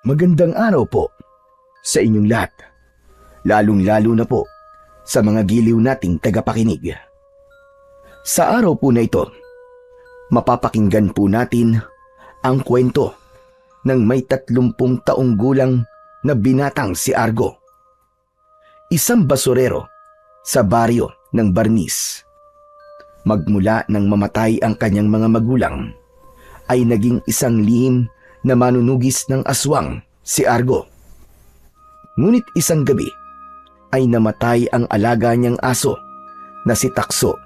Magandang araw po sa inyong lahat, lalong-lalo na po sa mga giliw nating tagapakinig. Sa araw po na ito, mapapakinggan po natin ang kwento ng may 30 taong gulang na binatang si Argo. Isang basurero sa baryo ng Barnis. Magmula nang mamatay ang kanyang mga magulang, ay naging isang lihim na manunugis ng aswang si Argo. Ngunit isang gabi ay namatay ang alaga niyang aso na si Takso.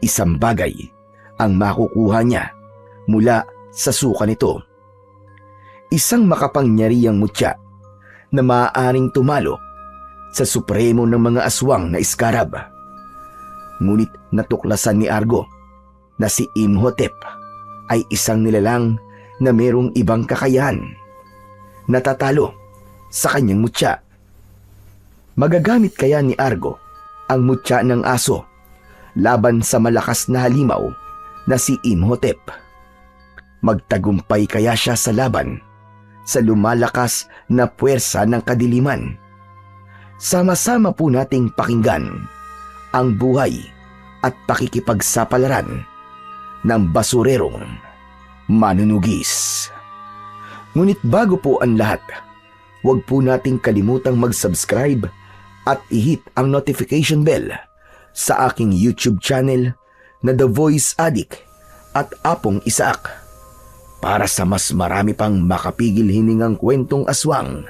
Isang bagay ang makukuha niya mula sa suka nito. Isang makapangyarihang mutya na maaaring tumalo sa supremo ng mga aswang na Iskarab. Ngunit natuklasan ni Argo na si Imhotep ay isang nilalang na merong ibang kakayahan, natatalo sa kanyang mutya. Magagamit kaya ni Argo ang mutya ng aso laban sa malakas na halimaw na si Imhotep? Magtagumpay kaya siya sa laban sa lumalakas na puwersa ng kadiliman? Sama-sama po nating pakinggan ang buhay at pakikipagsapalaran ng basurerong manunugis. Ngunit bago po ang lahat, huwag po nating kalimutang mag-subscribe at i-hit ang notification bell sa aking YouTube channel na The Voice Addict at Apong Isaak para sa mas marami pang makapigil hiningang kwentong aswang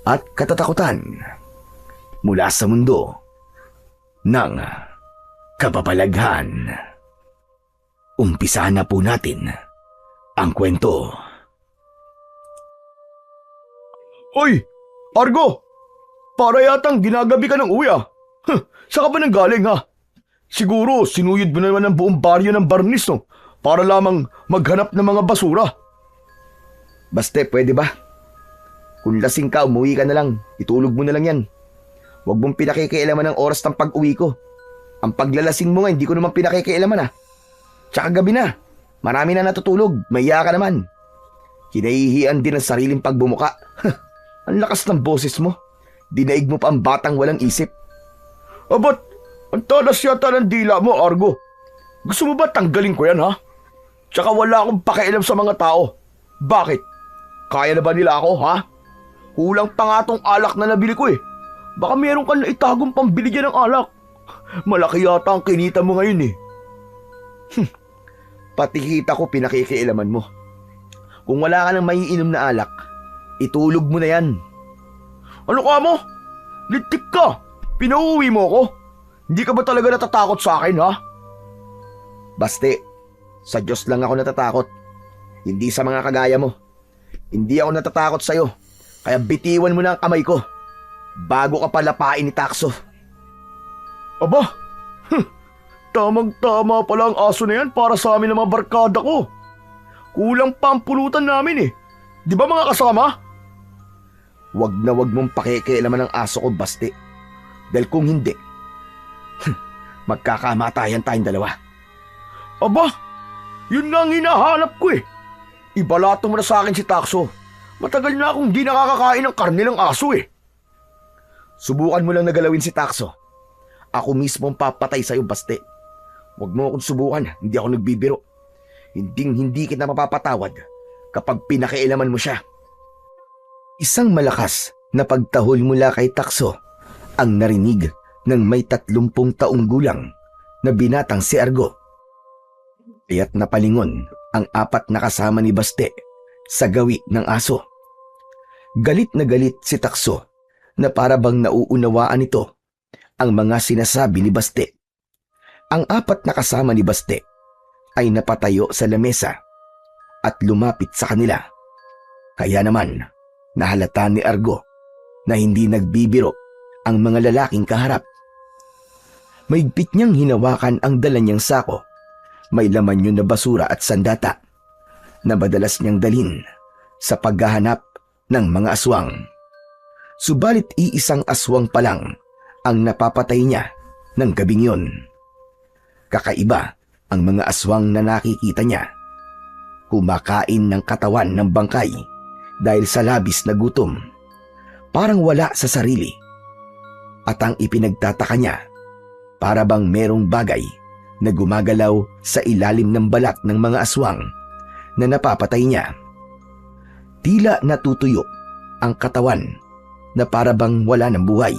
at katatakutan mula sa mundo ng kababalaghan. Umpisahan na po natin ang kwento. Oy, Argo! Para yatang ginagabi ka ng uwi ah. Saan ka ba nang galing ha? Siguro sinuyod mo naman ang buong baryo ng Barnis no? Para lamang maghanap ng mga basura. Baste, pwede ba? Kung lasing ka, umuwi ka na lang. Itulog mo na lang yan. Huwag mong pinakikialaman ang oras ng pag-uwi ko. Ang paglalasing mo nga, hindi ko naman pinakikialaman ah. Tsaka gabi na. Marami na natutulog. Mahiya ka naman. Kinahihiyan din ang sariling pagbumuka. Ang lakas ng boses mo. Dinaig mo pa ang batang walang isip. Abat, ang talas yata ng dila mo, Argo. Gusto mo ba tanggalin ko yan ha? Tsaka wala akong pakialam sa mga tao. Bakit? Kaya na ba nila ako ha? Kulang pa nga tong alak na nabili ko eh. Baka meron kang naitagong pambili dyan ng alak. Malaki yata ang kinita mo ngayon eh. Pati kita ko pinakikialaman mo. Kung wala ka nang maiinom na alak, itulog mo na yan. Ano ka mo? Litik ka! Pinauwi mo ko? Hindi ka ba talaga natatakot sa akin ha? Baste, sa Diyos lang ako natatakot. Hindi sa mga kagaya mo. Hindi ako natatakot sa'yo. Kaya bitiwan mo na ang kamay ko bago ka palapain ni Takso. Aba, tamang-tama pala ang aso na yan para sa amin ng mga barkada ko. Kulang pa ang pulutan namin eh. Di ba mga kasama? Wag na wag mong pakikialaman ng aso ko, Baste. Dahil kung hindi, magkakamatayan tayong dalawa. Aba, yun na ang hinahanap ko eh. Ibalato mo na sa akin si Takso. Matagal na akong di nakakakain ng karne ng aso eh. Subukan mo lang na galawin si Takso. Ako mismo ang papatay sa'yo, Baste. Huwag mo akong subukan, hindi ako nagbibiro. Hindi kita mapapatawad kapag pinakialaman mo siya. Isang malakas na pagtahol mula kay Takso ang narinig ng may 30 taong gulang na binatang si Argo. Kaya't napalingon ang 4 na kasama ni Baste sa gawi ng aso. Galit na galit si Takso na para bang nauunawaan nito ang mga sinasabi ni Baste. Ang 4 na kasama ni Baste ay napatayo sa lamesa at lumapit sa kanila. Kaya naman, nahalata ni Argo na hindi nagbibiro ang mga lalaking kaharap. Maigpit niyang hinawakan ang dala niyang sako. May laman yun na basura at sandata na madalas niyang dalhin sa paghahanap ng mga aswang. Subalit iisang aswang pa lang ang napapatay niya ng gabing yun. Kakaiba ang mga aswang na nakikita niya. Kumakain ng katawan ng bangkay dahil sa labis na gutom. Parang wala sa sarili. At ang ipinagtataka niya, para bang merong bagay na gumagalaw sa ilalim ng balat ng mga aswang na napapatay niya. Tila natutuyo ang katawan na para bang wala ng buhay.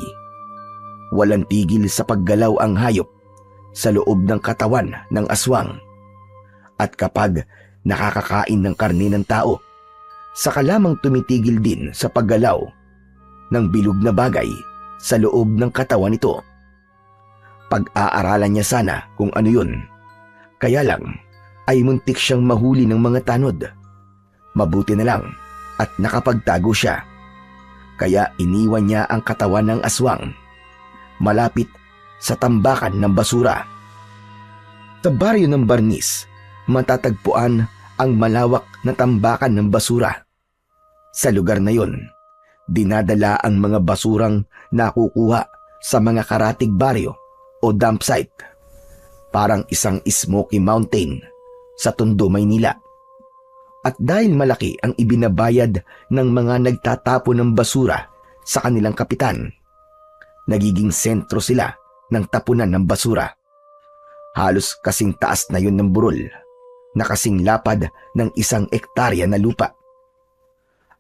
Walang tigil sa paggalaw ang hayop sa loob ng katawan ng aswang. At kapag nakakakain ng karne ng tao, saka lamang tumitigil din sa paggalaw ng bilog na bagay sa loob ng katawan nito. Pag-aaralan niya sana kung ano yun. Kaya lang ay muntik siyang mahuli ng mga tanod. Mabuti na lang at nakapagtago siya. Kaya iniwan niya ang katawan ng aswang malapit sa tambakan ng basura. Sa baryo ng Barnis, matatagpuan ang malawak na tambakan ng basura. Sa lugar na yon, dinadala ang mga basurang nakukuha sa mga karatig baryo o dump site. Parang isang Smoky Mountain sa Tondo, Maynila. At dahil malaki ang ibinabayad ng mga nagtatapon ng basura sa kanilang kapitan, nagiging sentro sila ng tapunan ng basura. Halos kasing taas na yun ng burol, na kasing lapad ng 1 hektarya na lupa.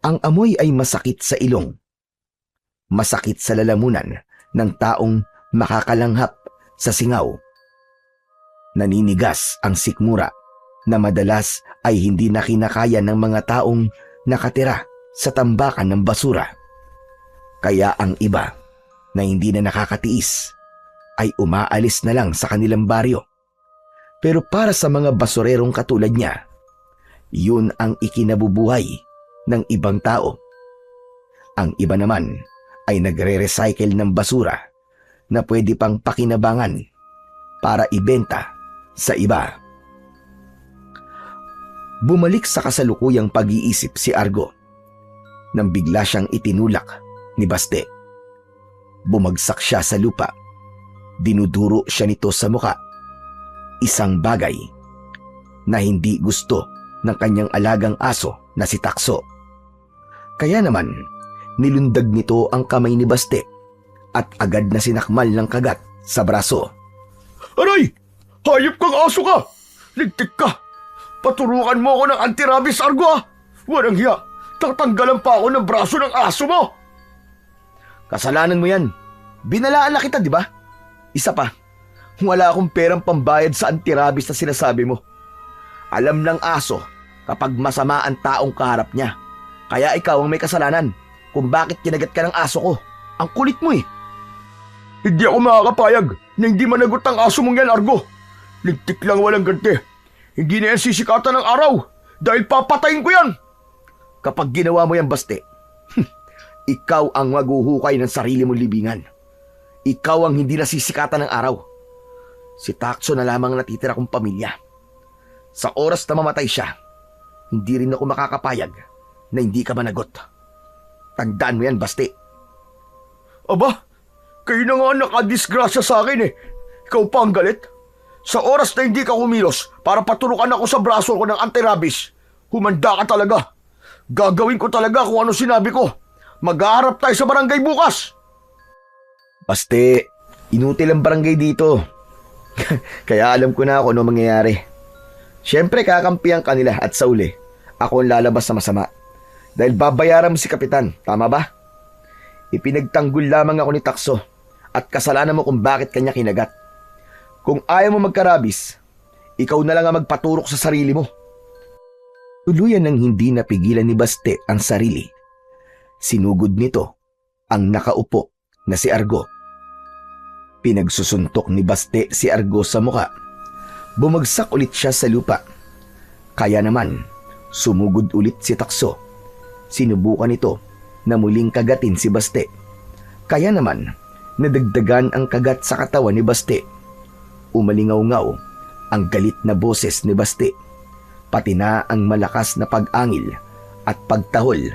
Ang amoy ay masakit sa ilong, masakit sa lalamunan ng taong makakalanghap sa singaw. Naninigas ang sikmura na madalas ay hindi na kinakaya ng mga taong nakatira sa tambakan ng basura. Kaya ang iba na hindi na nakakatiis ay umaalis na lang sa kanilang baryo. Pero para sa mga basurerong katulad niya, yun ang ikinabubuhay ng ibang tao. Ang iba naman ay nagre-recycle ng basura na pwede pang pakinabangan para ibenta sa iba. Bumalik sa kasalukuyang pag-iisip si Argo nang bigla siyang itinulak ni Baste. Bumagsak siya sa lupa. Dinuduro siya nito sa muka. Isang bagay na hindi gusto ng kanyang alagang aso na si Takso. Kaya naman, nilundag nito ang kamay ni Baste at agad na sinakmal ng kagat sa braso. Aray! Hayop kang aso ka! Ligtik ka! Paturukan mo ako ng anti-rabies, Argo, ah! Walang hiya! Tatanggalan pa ako ng braso ng aso mo! Kasalanan mo yan. Binalaan na kita, di ba? Isa pa, wala akong perang pambayad sa anti-rabies na sinasabi mo. Alam ng aso kapag masama ang taong kaharap niya. Kaya ikaw ang may kasalanan kung bakit kinagat ka ng aso ko. Ang kulit mo eh. Hindi ako makakapayag na hindi managot ang aso mong yan, Argo. Ligtik lang, walang ganti. Hindi na yan sisikatan ng araw dahil papatayin ko yan. Kapag ginawa mo yan, Baste, ikaw ang maghuhukay ng sarili mong libingan. Ikaw ang hindi nasisikatan ng araw. Si Takso na lamang natitira kong pamilya. Sa oras na mamatay siya, hindi rin ako makakapayag na hindi ka managot. Tandaan mo yan, Baste. Aba, kayo na nga nakadisgrasya sa akin eh. Ikaw pa ang galit. Sa oras na hindi ka kumilos para paturukan ako sa braso ko ng anti-rabies, humanda ka talaga. Gagawin ko talaga kung ano sinabi ko. Mag-aarap tayo sa barangay bukas. Baste, inutil ang barangay dito. Kaya alam ko na kung ano mangyayari. Siyempre kakampihan ka nila at sa uli, ako ang lalabas sa masama. Dahil babayaran mo si Kapitan, tama ba? Ipinagtanggol lamang ako ni Takso at kasalanan mo kung bakit kanya kinagat. Kung ayaw mo magkarabis, ikaw na lang ang magpaturok sa sarili mo. Tuluyan nang hindi napigilan ni Baste ang sarili. Sinugod nito ang nakaupo na si Argo. Pinagsusuntok ni Baste si Argo sa muka. Bumagsak ulit siya sa lupa. Kaya naman, sumugod ulit si Takso. Sinubukan nito na muling kagatin si Baste. Kaya naman, nadagdagan ang kagat sa katawan ni Baste. Umalingaw-ngaw ang galit na boses ni Baste, pati na ang malakas na pag-angil at pagtahol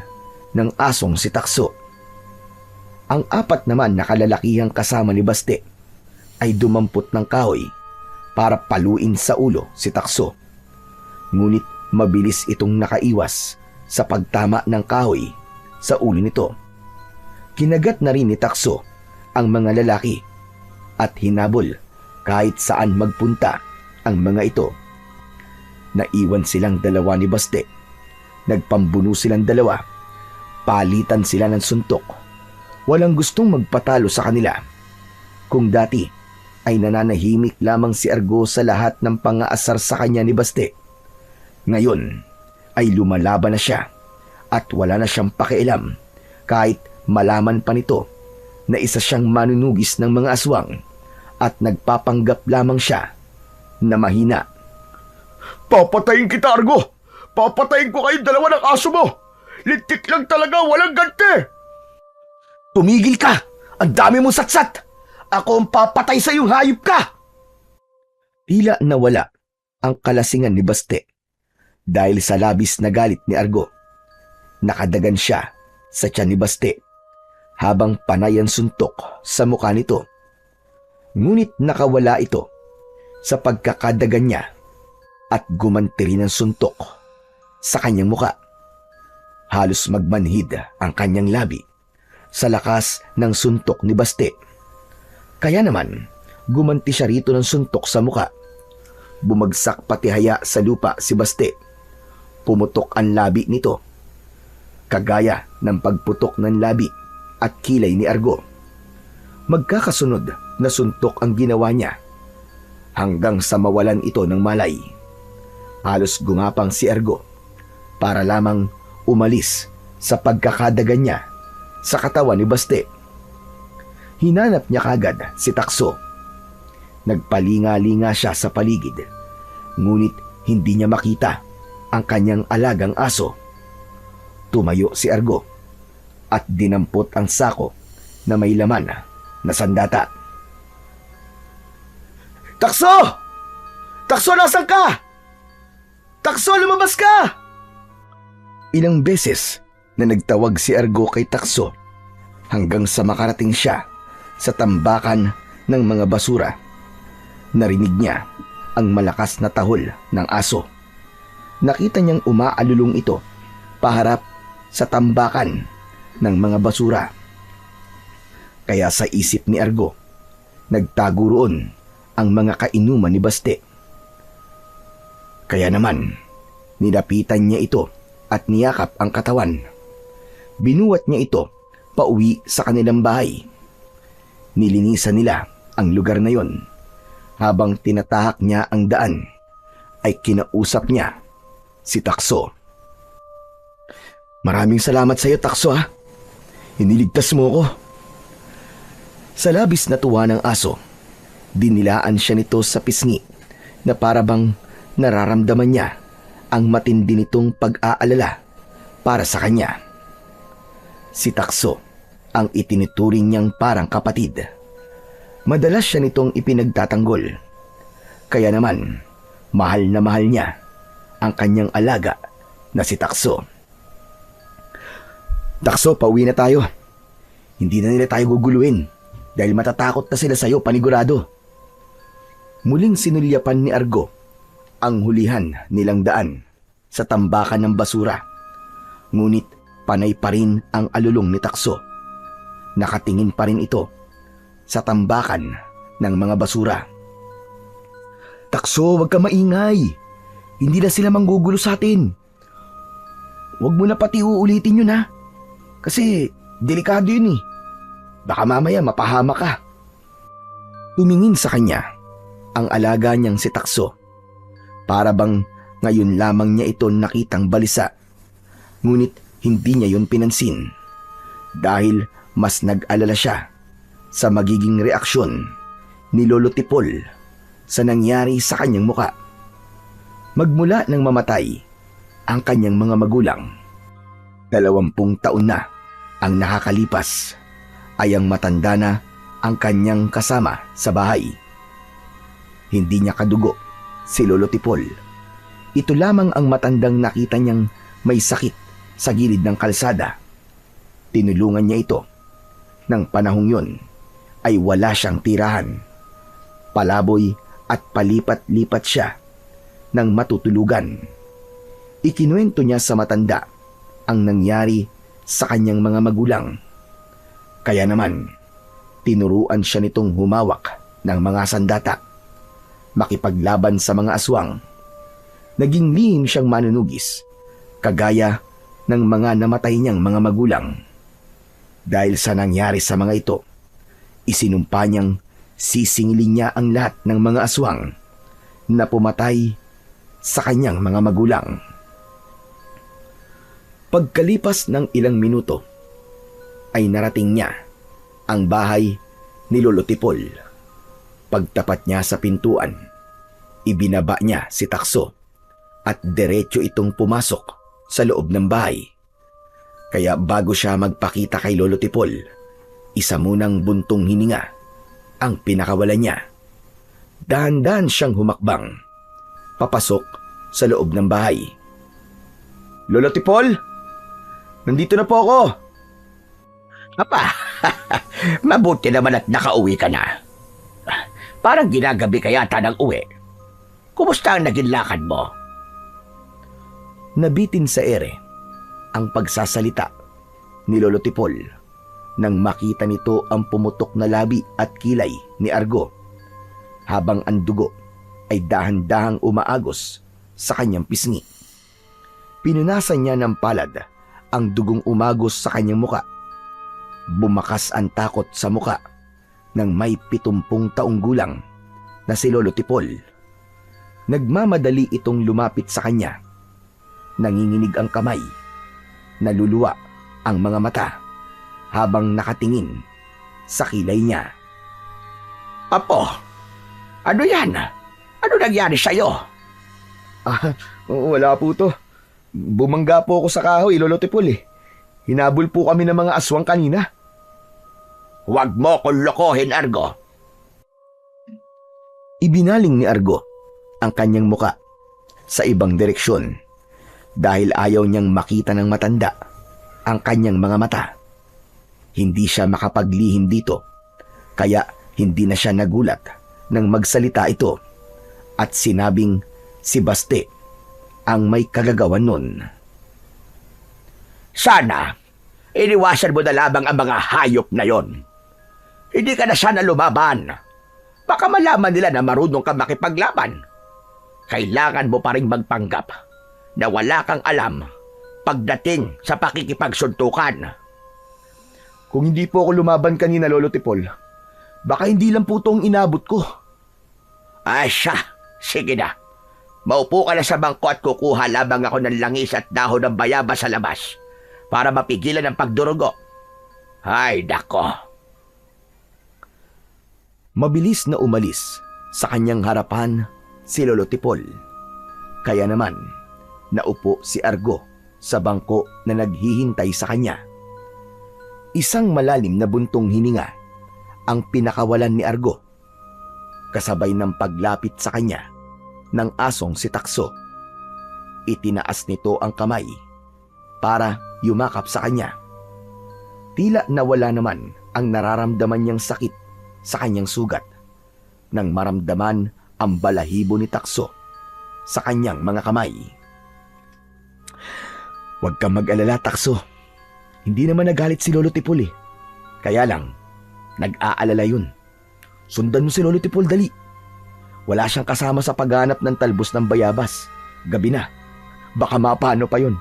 ng asong si Takso. Ang 4 naman na kalalakihang kasama ni Baste ay dumampot ng kahoy para paluin sa ulo si Takso. Ngunit mabilis itong nakaiwas sa pagtama ng kahoy sa ulo nito. Kinagat na rin ni Takso ang mga lalaki at hinabol kahit saan magpunta ang mga ito. Naiwan silang dalawa ni Baste. Nagpambuno silang dalawa. Palitan sila ng suntok. Walang gustong magpatalo sa kanila. Kung dati ay nananahimik lamang si Argo sa lahat ng pangaasar sa kanya ni Baste, ngayon ay lumalaban na siya at wala na siyang pakialam kahit malaman pa nito na isa siyang manunugis ng mga aswang at nagpapanggap lamang siya na mahina. Papatayin kita, Argo! Papatayin ko kayong dalawa ng aso mo! Lintik lang talaga, walang ganti! Tumigil ka! Ang dami mong satsat! Ako ang papatay sa iyong hayop ka! Tila nawala ang kalasingan ni Baste dahil sa labis na galit ni Argo. Nakadagan siya sa tiyan ni Baste habang panay ang suntok sa mukha nito. Ngunit nakawala ito sa pagkakadagan niya at gumanti rin ang suntok sa kanyang mukha. Halos magmanhid ang kanyang labi sa lakas ng suntok ni Baste. Kaya naman, gumanti siya rito ng suntok sa mukha. Bumagsak pati haya sa lupa si Baste. Pumutok ang labi nito, kagaya ng pagputok ng labi at kilay ni Argo. Magkakasunod na suntok ang ginawa niya hanggang sa mawalan ito ng malay. Halos gumapang si Argo para lamang umalis sa pagkakadagan niya sa katawan ni Baste. Hinanap niya kagad si Takso. Nagpalinga-linga siya sa paligid, ngunit hindi niya makita ang kanyang alagang aso. Tumayo si Argo at dinampot ang sako na may laman na sandata. Takso! Takso, nasan ka? Takso, lumabas ka! Ilang beses na nagtawag si Argo kay Takso hanggang sa makarating siya sa tambakan ng mga basura. Narinig niya ang malakas na tahol ng aso. Nakita niyang umaalulong ito paharap sa tambakan ng mga basura. Kaya sa isip ni Argo, nagtago roon ang mga kainuman ni Baste. Kaya naman, nilapitan niya ito at niyakap ang katawan. Binuwat niya ito pauwi sa kanilang bahay. Nilinisan nila ang lugar na yon. Habang tinatahak niya ang daan, ay kinausap niya si Takso. Maraming salamat sa iyo, Takso, ha. Iniligtas mo ko. Sa labis na tuwa ng aso, dinilaan siya nito sa pisngi na parabang nararamdaman niya ang matindi nitong pag-aalala para sa kanya. Si Takso ang itinuturing niyang parang kapatid. Madalas siya nitong ipinagtatanggol. Kaya naman, mahal na mahal niya ang kanyang alaga na si Takso. Takso, pauwi na tayo. Hindi na nila tayo guguluhin dahil matatakot na sila sa iyo, panigurado. Muling sinulyapan ni Argo ang hulihan nilang daan sa tambakan ng basura. Ngunit panay pa rin ang alulong ni Takso. Nakatingin pa rin ito sa tambakan ng mga basura. Takso, wag ka maingay. Hindi na sila manggugulo sa atin. Wag mo na pati uulitin yun, ha. Kasi delikado yun eh. Baka mamaya mapahama ka. Tumingin sa kanya ang alaga niyang si Takso. Para bang ngayon lamang niya ito nakitang balisa. Ngunit hindi niya yun pinansin. Dahil mas nag-alala siya sa magiging reaksyon ni Lolo Tipol sa nangyari sa kanyang muka. Magmula nang mamatay ang kanyang mga magulang, 20 taon na ang nakakalipas, ay ang matanda na ang kanyang kasama sa bahay. Hindi niya kadugo si Lolo Tipol. Ito lamang ang matandang nakita niyang may sakit sa gilid ng kalsada. Tinulungan niya ito. Nang panahong yon ay wala siyang tirahan. Palaboy at palipat-lipat siya ng matutulugan. Ikinuwento niya sa matanda ang nangyari sa kanyang mga magulang. Kaya naman, tinuruan siya nitong humawak ng mga sandata, makipaglaban sa mga aswang. Naging lihim siyang manunugis, kagaya ng mga namatay niyang mga magulang. Dahil sa nangyari sa mga ito, isinumpa niyang sisingilin niya ang lahat ng mga aswang na pumatay sa kanyang mga magulang. Pagkalipas ng ilang minuto, ay narating niya ang bahay ni Lolo Tipol. Pagtapat niya sa pintuan, ibinaba niya si Takso at diretso itong pumasok sa loob ng bahay. Kaya bago siya magpakita kay Lolo Tipol, isa munang buntong hininga ang pinakawalan niya. Dahan-dahan siyang humakbang papasok sa loob ng bahay. Lolo Tipol, nandito na po ako. Apa, mabuti naman at nakauwi ka na. Parang ginagabi ka yata ng uwi. Kumusta ang naging lakad mo? Nabitin sa ere ang pagsasalita ni Lolo Tipol nang makita nito ang pumutok na labi at kilay ni Argo, habang ang dugo ay dahan-dahang umaagos sa kanyang pisngi. Pinunasan niya ng palad ang dugong umagos sa kanyang muka. Bumakas ang takot sa muka ng may 70 taong gulang na si Lolo Tipol. Nagmamadali itong lumapit sa kanya. Nanginginig ang kamay, naluluwa ang mga mata habang nakatingin sa kilay niya. Apo, ano yan? Ano nangyari sa'yo? Wala po to. Bumangga po ako sa kahoy, Lolo Tipol eh. Hinabol po kami ng mga aswang kanina. Huwag mo kong lokohin, Argo. Ibinaling ni Argo ang kanyang muka sa ibang direksyon dahil ayaw niyang makita ng matanda ang kanyang mga mata. Hindi siya makapaglihim dito, kaya hindi na siya nagulat nang magsalita ito at sinabing si Baste ang may kagagawan nun. Sana, iniwasan mo na lamang ang mga hayop na yon. Hindi ka na sana lumaban. Baka malaman nila na marunong ka makipaglaban. Kailangan mo pa rin magpanggap na wala kang alam pagdating sa pakikipagsuntukan. Kung hindi po ako lumaban kanina, Lolo Tipol, baka hindi lang po itong inabot ko. Ay siya, sige na. Maupo ka na sa bangko at kukuha labang ako ng langis at dahon ng bayabas sa labas para mapigilan ang pagdurugo. Ay, dako. Mabilis na umalis sa kanyang harapan si Lolo Tipol. Kaya naman, naupo si Argo sa bangko na naghihintay sa kanya. Isang malalim na buntong hininga ang pinakawalan ni Argo, kasabay ng paglapit sa kanya ng asong si Takso. Itinaas nito ang kamay para yumakap sa kanya. Tila nawala naman ang nararamdaman niyang sakit sa kanyang sugat nang maramdaman ang balahibo ni Takso sa kanyang mga kamay. Huwag kang mag-alala, Takso. Hindi naman nagalit si Lolo Tipol eh. Kaya lang, nag-aalala yun. Sundan mo si Lolo Tipol, dali. Wala siyang kasama sa paghanap ng talbos ng bayabas. Gabi na. Baka mapano pa yun.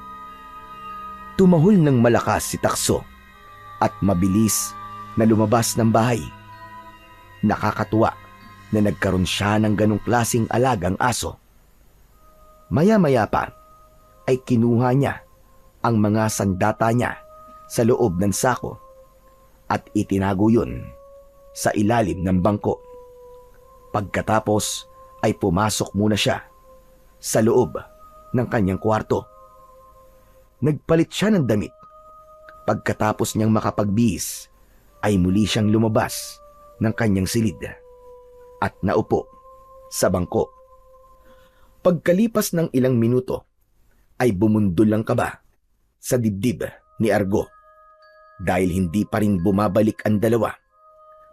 Tumahol ng malakas si Takso at mabilis na lumabas ng bahay. Nakakatuwa na nagkaroon siya ng ganong klaseng alagang aso. Maya-maya pa ay kinuha niya ang mga sandata niya sa loob ng sako at itinago yun sa ilalim ng bangko. Pagkatapos ay pumasok muna siya sa loob ng kanyang kwarto. Nagpalit siya ng damit. Pagkatapos niyang makapagbihis ay muli siyang lumabas ng kanyang silid at naupo sa bangko. Pagkalipas ng ilang minuto ay bumundol ang kaba sa dibdib ni Argo dahil hindi pa rin bumabalik ang dalawa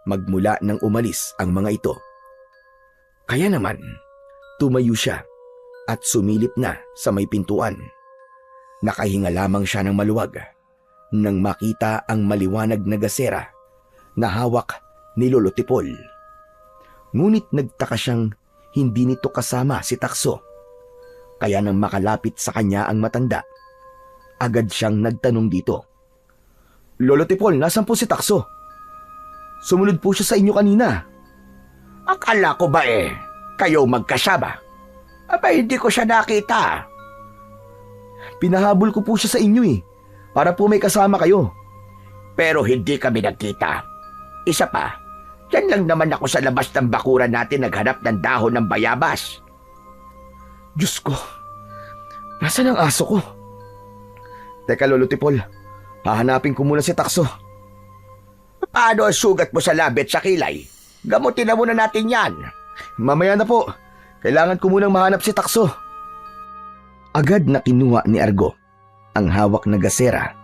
magmula nang umalis ang mga ito. Kaya naman, tumayo siya at sumilip na sa may pintuan. Nakahinga lamang siya ng maluwag nang makita ang maliwanag na gasera na hawak ni Lolo Tipol. Ngunit nagtaka siyang hindi nito kasama si Takso. Kaya nang makalapit sa kanya ang matanda, agad siyang nagtanong dito. Lolo Tipol, nasan po si Takso? Sumunod po siya sa inyo kanina. Akala ko ba kayo magkasama? Aba, hindi ko siya nakita. Pinahabol ko po siya sa inyo para po may kasama kayo. Pero hindi kami nagkita. Isa pa, dyan lang naman ako sa labas ng bakuran natin naghanap ng dahon ng bayabas. Diyos ko, nasaan ang aso ko? Teka, Lolo Tipol, hahanapin ko muna si Takso. Paano ang sugat mo sa labit sa kilay? Gamutin na muna natin yan. Mamaya na po, kailangan ko munang mahanap si Takso. Agad na kinuha ni Argo ang hawak na gasera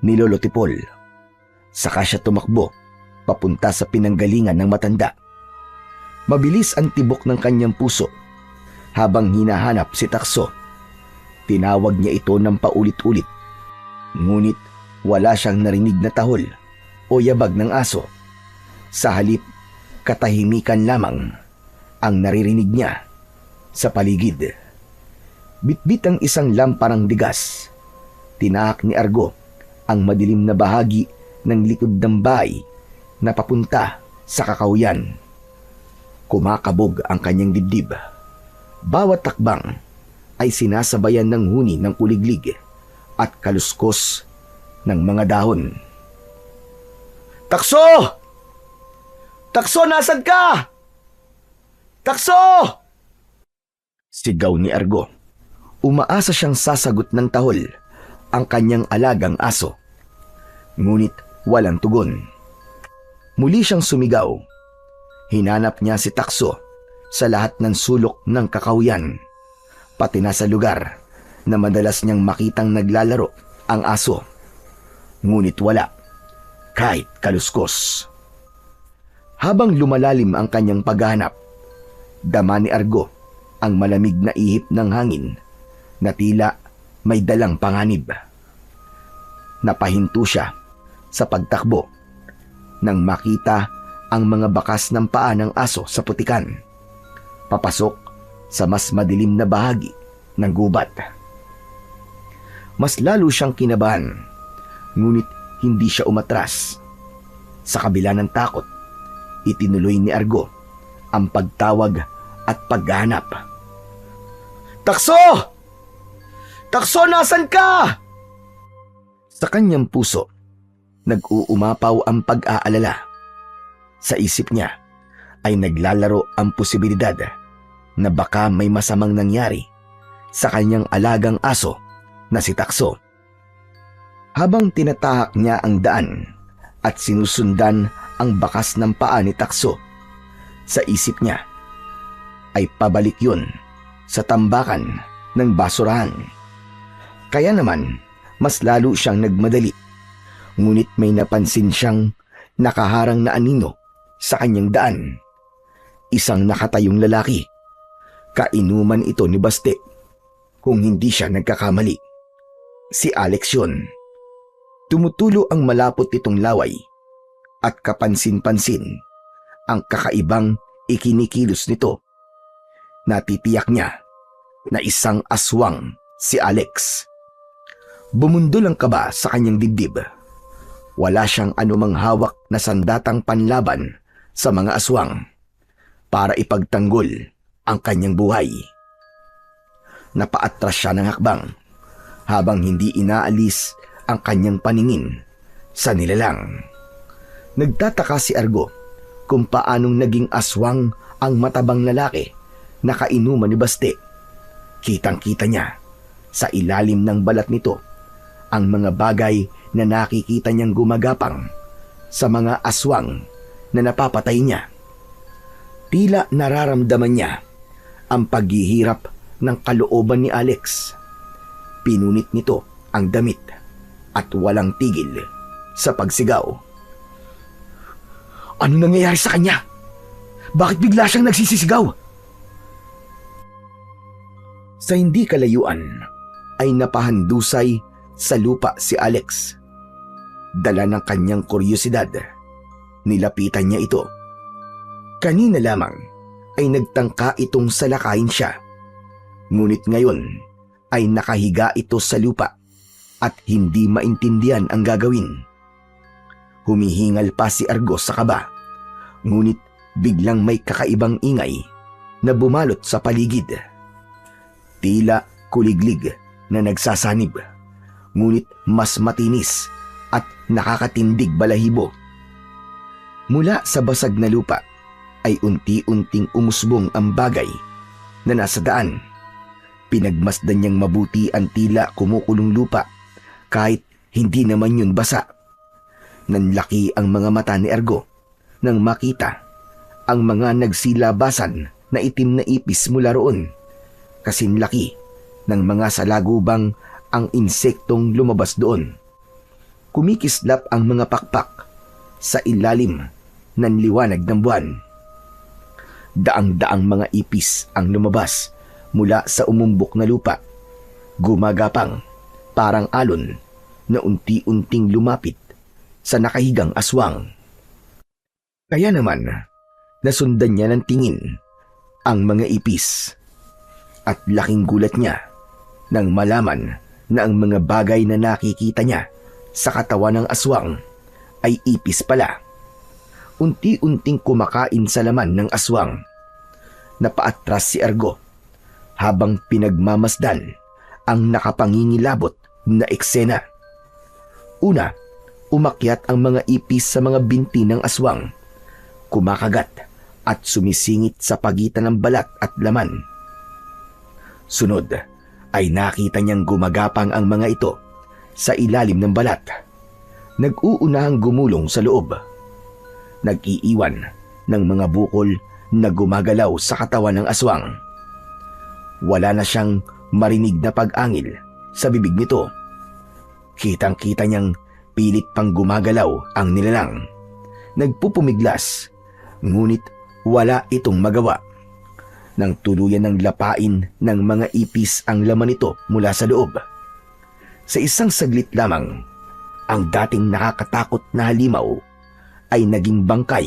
ni Lolo Tipol. Saka siya tumakbo papunta sa pinanggalingan ng matanda. Mabilis ang tibok ng kanyang puso habang hinahanap si Takso. Tinawag niya ito ng paulit-ulit. Ngunit wala siyang narinig na tahol o yabag ng aso. Sa halip, katahimikan lamang ang naririnig niya sa paligid. Bitbit ang isang lamparang bigas. Tinahak ni Argo ang madilim na bahagi ng likod ng bahay na papunta sa kakawyan. Kumakabog ang kanyang dibdib. Bawat takbang ay sinasabayan ng huni ng kuliglig at kaluskos ng mga dahon. Takso! Takso, nasan ka? Takso! Sigaw ni Argo. Umaasa siyang sasagot ng tahol ang kanyang alagang aso. Ngunit walang tugon. Muli siyang sumigaw. Hinanap niya si Takso sa lahat ng sulok ng kakawyan, pati na sa lugar na madalas niyang makitang naglalaro ang aso. Ngunit wala, kahit kaluskos. Habang lumalalim ang kanyang paghahanap, dama ni Argo ang malamig na ihip ng hangin na tila may dalang panganib. Napahinto siya sa pagtakbo nang makita ang mga bakas ng paa ng aso sa putikan, papasok sa mas madilim na bahagi ng gubat. Mas lalo siyang kinabahan, ngunit hindi siya umatras. Sa kabila ng takot, itinuloy ni Argo ang pagtawag at paghahanap. Takso! Takso, nasan ka? Sa kanyang puso, nag-uumapaw ang pag-aalala. Sa isip niya ay naglalaro ang posibilidad na baka may masamang nangyari sa kanyang alagang aso na si Takso. Habang tinatahak niya ang daan at sinusundan ang bakas ng paa ni Takso, sa isip niya ay pabalik yun sa tambakan ng basurahan. Kaya naman, mas lalo siyang nagmadali. Ngunit may napansin siyang nakaharang na anino sa kanyang daan. Isang nakatayong lalaki. Kainuman ito ni Baste, kung hindi siya nagkakamali. Si Alex yun. Tumutulo ang malapot nitong laway at kapansin-pansin ang kakaibang ikinikilos nito. Natitiyak niya na isang aswang si Alex. Bumundol ang kaba sa kanyang dibdib. Wala siyang anumang hawak na sandatang panlaban sa mga aswang para ipagtanggol ang kanyang buhay. Napaatras siya ng hakbang habang hindi inaalis ang kanyang paningin sa nilalang. Nagtataka si Argo kung paanong naging aswang ang matabang lalaki na kainuman ni Baste. Kitang-kita niya sa ilalim ng balat nito ang mga bagay na nakikita niyang gumagapang sa mga aswang na napapatay niya. Tila nararamdaman niya ang paghihirap ng kalooban ni Alex. Pinunit nito ang damit at walang tigil sa pagsigaw. Ano nangyayari sa kanya? Bakit bigla siyang nagsisisigaw? Sa hindi kalayuan ay napahandusay sa lupa si Alex. Dala ng kanyang kuryosidad, nilapitan niya ito. Kanina lamang ay nagtangka itong salakayin siya. Ngunit ngayon ay nakahiga ito sa lupa at hindi maintindihan ang gagawin. Humihingal pa si Argo sa kaba, ngunit biglang may kakaibang ingay na bumalot sa paligid. Tila kuliglig na nagsasanib, ngunit mas matinis at nakakatindig balahibo. Mula sa basag na lupa ay unti-unting umusbong ang bagay na nasa daan. Pinagmasdan niyang mabuti ang tila kumukulong lupa kahit hindi naman yun basa. Nanlaki ang mga mata ni Argo nang makita ang mga nagsilabasan na itim na ipis mula roon. Kasinlaki ng mga salagubang ang insektong lumabas doon. Kumikislap ang mga pakpak sa ilalim ng liwanag ng buwan. Daang-daang mga ipis ang lumabas mula sa umumbok na lupa, gumagapang parang alon na unti-unting lumapit sa nakahigang aswang. Kaya naman, nasundan niya ng tingin ang mga ipis at laking gulat niya nang malaman na ang mga bagay na nakikita niya sa katawan ng aswang ay ipis pala. Unti-unting kumakain sa laman ng aswang. Napaatras si Argo habang pinagmamasdan ang nakapangingilabot na eksena. Una, umakyat ang mga ipis sa mga binti ng aswang, kumakagat at sumisingit sa pagitan ng balat at laman. Sunod ay nakita niyang gumagapang ang mga ito sa ilalim ng balat. Nag-uunahang gumulong sa loob. Nag-iiwan ng mga bukol na gumagalaw sa katawan ng aswang. Wala na siyang marinig na pag-angil sa bibig nito. Kitang-kita niyang pilit pang gumagalaw ang nilalang. Nagpupumiglas, ngunit wala itong magawa. Nang tuluyan ng lapain ng mga ipis ang laman nito mula sa loob. Sa isang saglit lamang, ang dating nakakatakot na halimaw ay naging bangkay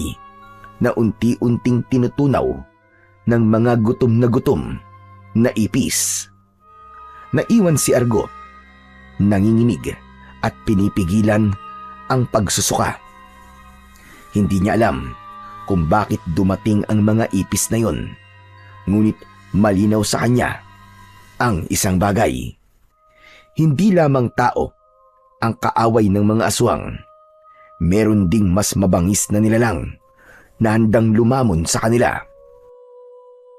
na unti-unting tinutunaw ng mga gutom na ipis. Naiwan si Argo, nanginginig at pinipigilan ang pagsusuka. Hindi niya alam kung bakit dumating ang mga ipis na yon, ngunit malinaw sa kanya ang isang bagay. Hindi lamang tao ang kaaway ng mga aswang. Meron ding mas mabangis na nilalang na handang lumamon sa kanila.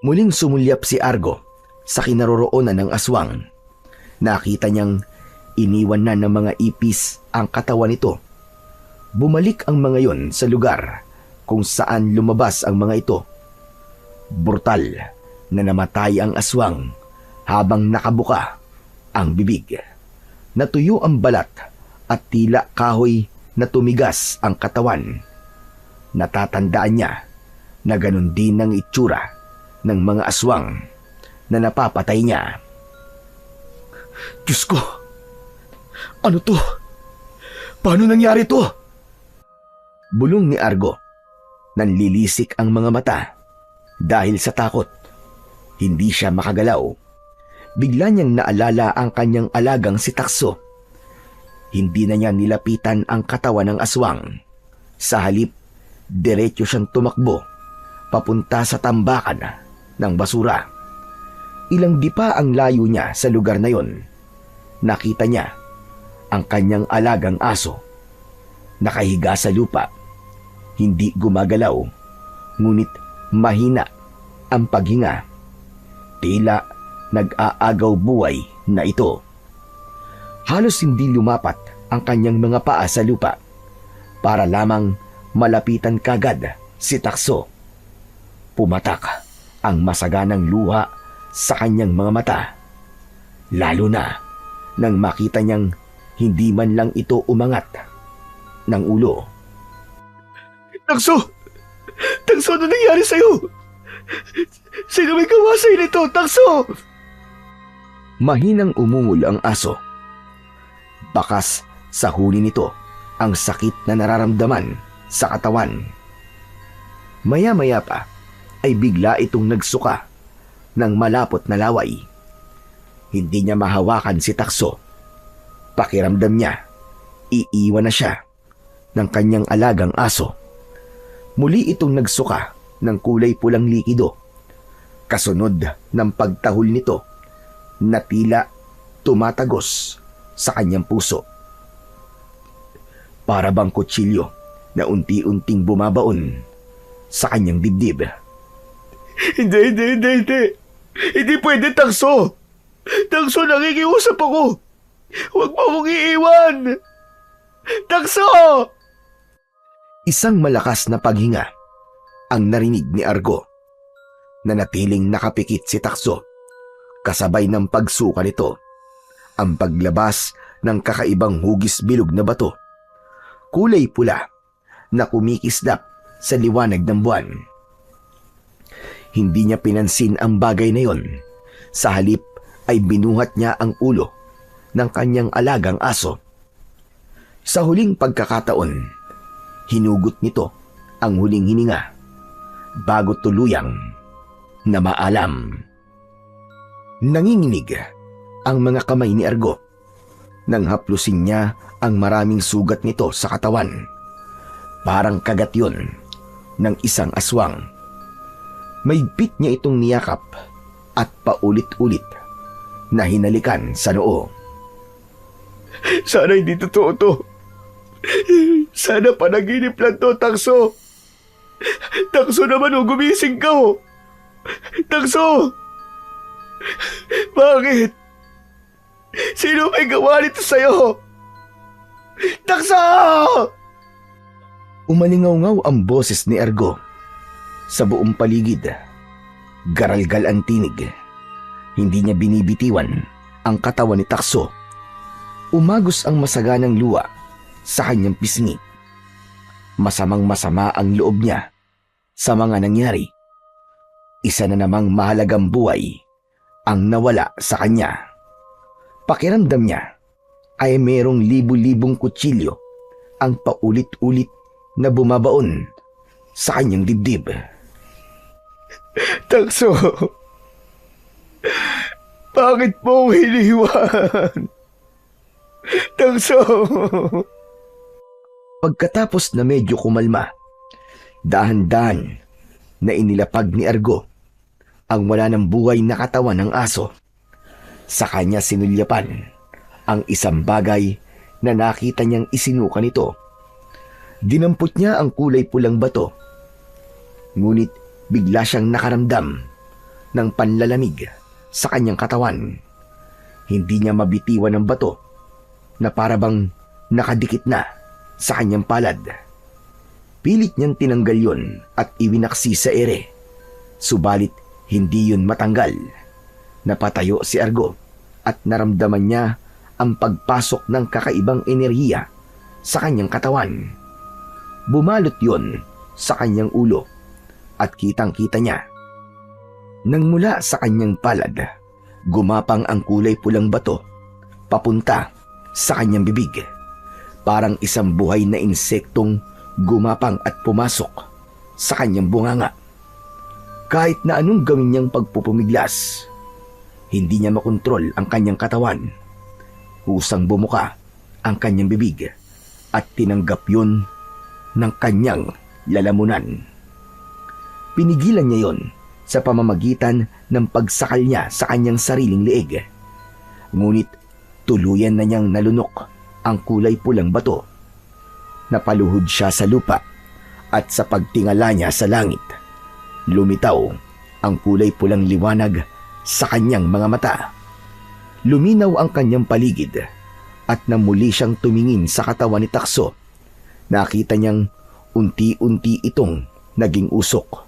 Muling sumulyap si Argo sa kinaroroonan ng aswang. Nakita niyang iniwan na ng mga ipis ang katawan nito. Bumalik ang mga yon sa lugar kung saan lumabas ang mga ito. Brutal na namatay ang aswang habang nakabuka ang bibig. Natuyo ang balat at tila kahoy na tumigas ang katawan. Natatandaan niya na ganun din ang itsura ng mga aswang na napapatay niya. Diyos ko! Ano to? Paano nangyari to? Bulong ni Argo. Nanlilisik ang mga mata dahil sa takot. Hindi siya makagalaw. Bigla niyang naalala ang kanyang alagang si Takso. Hindi na niya nilapitan ang katawan ng aswang. Sa halip, diretso siyang tumakbo papunta sa tambakan ng basura. Ilang dipa ang layo niya sa lugar na yon. Nakita niya ang kanyang alagang aso. Nakahiga sa lupa. Hindi gumagalaw, ngunit mahina ang paghinga. Tila nag-aagaw buhay na ito. Halos hindi lumapat ang kanyang mga paa sa lupa para lamang malapitan kagad si Takso. Pumatak ang masaganang luha sa kanyang mga mata, lalo na nang makita niyang hindi man lang ito umangat ng ulo. Takso! Takso, ano nangyari sa'yo? Sino may gawa sa'yo nito, Takso? Mahinang umungol ang aso. Bakas sa huli nito ang sakit na nararamdaman sa katawan. Maya-maya pa ay bigla itong nagsuka ng malapot na laway. Hindi niya mahawakan si Takso. Pakiramdam niya, iiwan na siya ng kanyang alagang aso. Muli itong nagsuka ng kulay pulang likido. Kasunod ng pagtahol nito na tila tumatagos sa kanyang puso. Para bang kutsilyo na unti-unting bumabaon sa kanyang dibdib. Hindi. Hindi pwede, Takso. Takso, nakikiusap ako. Huwag mo akong iiwan. Takso! Isang malakas na paghinga ang narinig ni Argo. Nanatiling nakapikit si Takso. Kasabay ng pagsuka nito, ang paglabas ng kakaibang hugis bilog na bato. Kulay pula na kumikislap sa liwanag ng buwan. Hindi niya pinansin ang bagay na yon. Sa halip ay binuhat niya ang ulo ng kanyang alagang aso. Sa huling pagkakataon, hinugot nito ang huling hininga bago tuluyang na maalam. Nanginginig ang mga kamay ni Argo nang haplusin niya ang maraming sugat nito sa katawan. Parang kagat yun ng isang aswang. Maigpit niya itong niyakap at paulit-ulit na hinalikan sa noo. Sana hindi totoo to. Sana panaginip lang to, Takso. Takso naman, gumising ka. Takso! Bakit? Sino may gawa nito sa'yo? Takso! Umalingaw-ngaw ang boses ni Argo. Sa buong paligid, garalgal ang tinig. Hindi niya binibitiwan ang katawan ni Takso. Umagos ang masaganang luha sa kanyang pisngi. Masamang-masama ang loob niya sa mga nangyari. Isa na namang mahalagang buhay ang nawala sa kanya. Pakiramdam niya ay merong libu-libong kutsilyo ang paulit-ulit na bumabaon sa kanyang dibdib. Takso! Bakit mo hiniwan? Takso! Pagkatapos na medyo kumalma, dahan-dahan na inilapag ni Argo ang wala ng buhay na katawan ng aso. Sa kanya sinulyapan ang isang bagay na nakita niyang isinuka nito. Dinampot niya ang kulay pulang bato. Ngunit bigla siyang nakaramdam ng panlalamig sa kanyang katawan. Hindi niya mabitiwan ng bato na parabang nakadikit na sa kanyang palad. Pilit niyang tinanggal yun at iwinaksi sa ere. Subalit hindi yun matanggal. Napatayo si Argo at naramdaman niya ang pagpasok ng kakaibang enerhiya sa kanyang katawan. Bumalot yun sa kanyang ulo at kitang-kita niya. Nang mula sa kanyang palad, gumapang ang kulay pulang bato papunta sa kanyang bibig. Parang isang buhay na insektong gumapang at pumasok sa kanyang bunganga. Kahit na anong gawin niyang pagpupumiglas, hindi niya makontrol ang kanyang katawan. Kusang bumuka ang kanyang bibig at tinanggap yun ng kanyang lalamunan. Pinigilan niya yon sa pamamagitan ng pagsakal niya sa kanyang sariling leeg. Ngunit tuluyan na niyang nalunok ang kulay pulang bato. Napaluhod siya sa lupa at sa pagtingala niya sa langit, lumitaw ang kulay pulang liwanag sa kanyang mga mata. Luminaw ang kanyang paligid at nang muli siyang tumingin sa katawan ni Takso, nakita niyang unti-unti itong naging usok.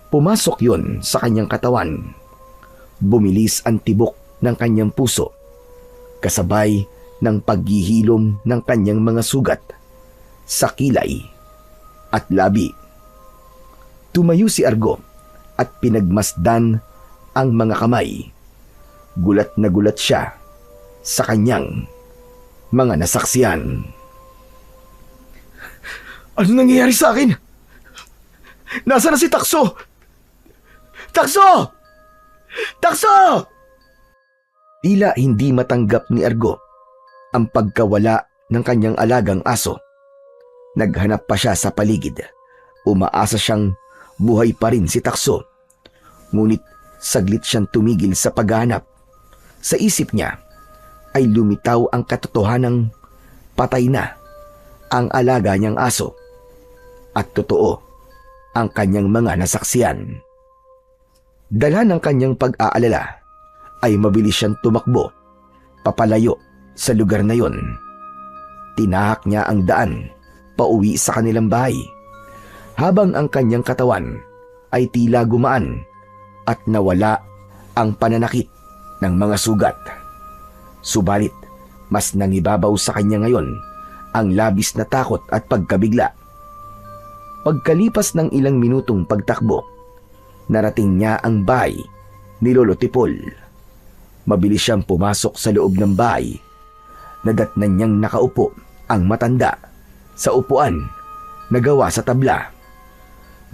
Pumasok yon sa kanyang katawan. Bumilis ang tibok ng kanyang puso, kasabay ng paghihilom ng kanyang mga sugat sa kilay at labi. Tumayo si Argo at pinagmasdan ang mga kamay. Gulat na gulat siya sa kanyang mga nasaksiyan. Ano nangyayari sa akin? Nasaan na si Takso? Takso! Takso! Tila hindi matanggap ni Argo ang pagkawala ng kanyang alagang aso. Naghanap pa siya sa paligid. Umaasa siyang buhay pa rin si Takso. Ngunit saglit siyang tumigil sa paghahanap. Sa isip niya ay lumitaw ang katotohanang patay na ang alaga niyang aso. At totoo ang kanyang mga nasaksiyan. Dala ng kanyang pag-aalala ay mabilis siyang tumakbo papalayo sa lugar na yon. Tinahak niya ang daan pauwi sa kanilang bahay habang ang kanyang katawan ay tila gumaan at nawala ang pananakit ng mga sugat. Subalit mas nangibabaw sa kanya ngayon ang labis na takot at pagkabigla. Pagkalipas ng ilang minutong pagtakbo, narating niya ang bahay ni Lolo Tipol. Mabilis siyang pumasok sa loob ng bahay. Nadatnan niyang nakaupo ang matanda sa upuan na gawa sa tabla.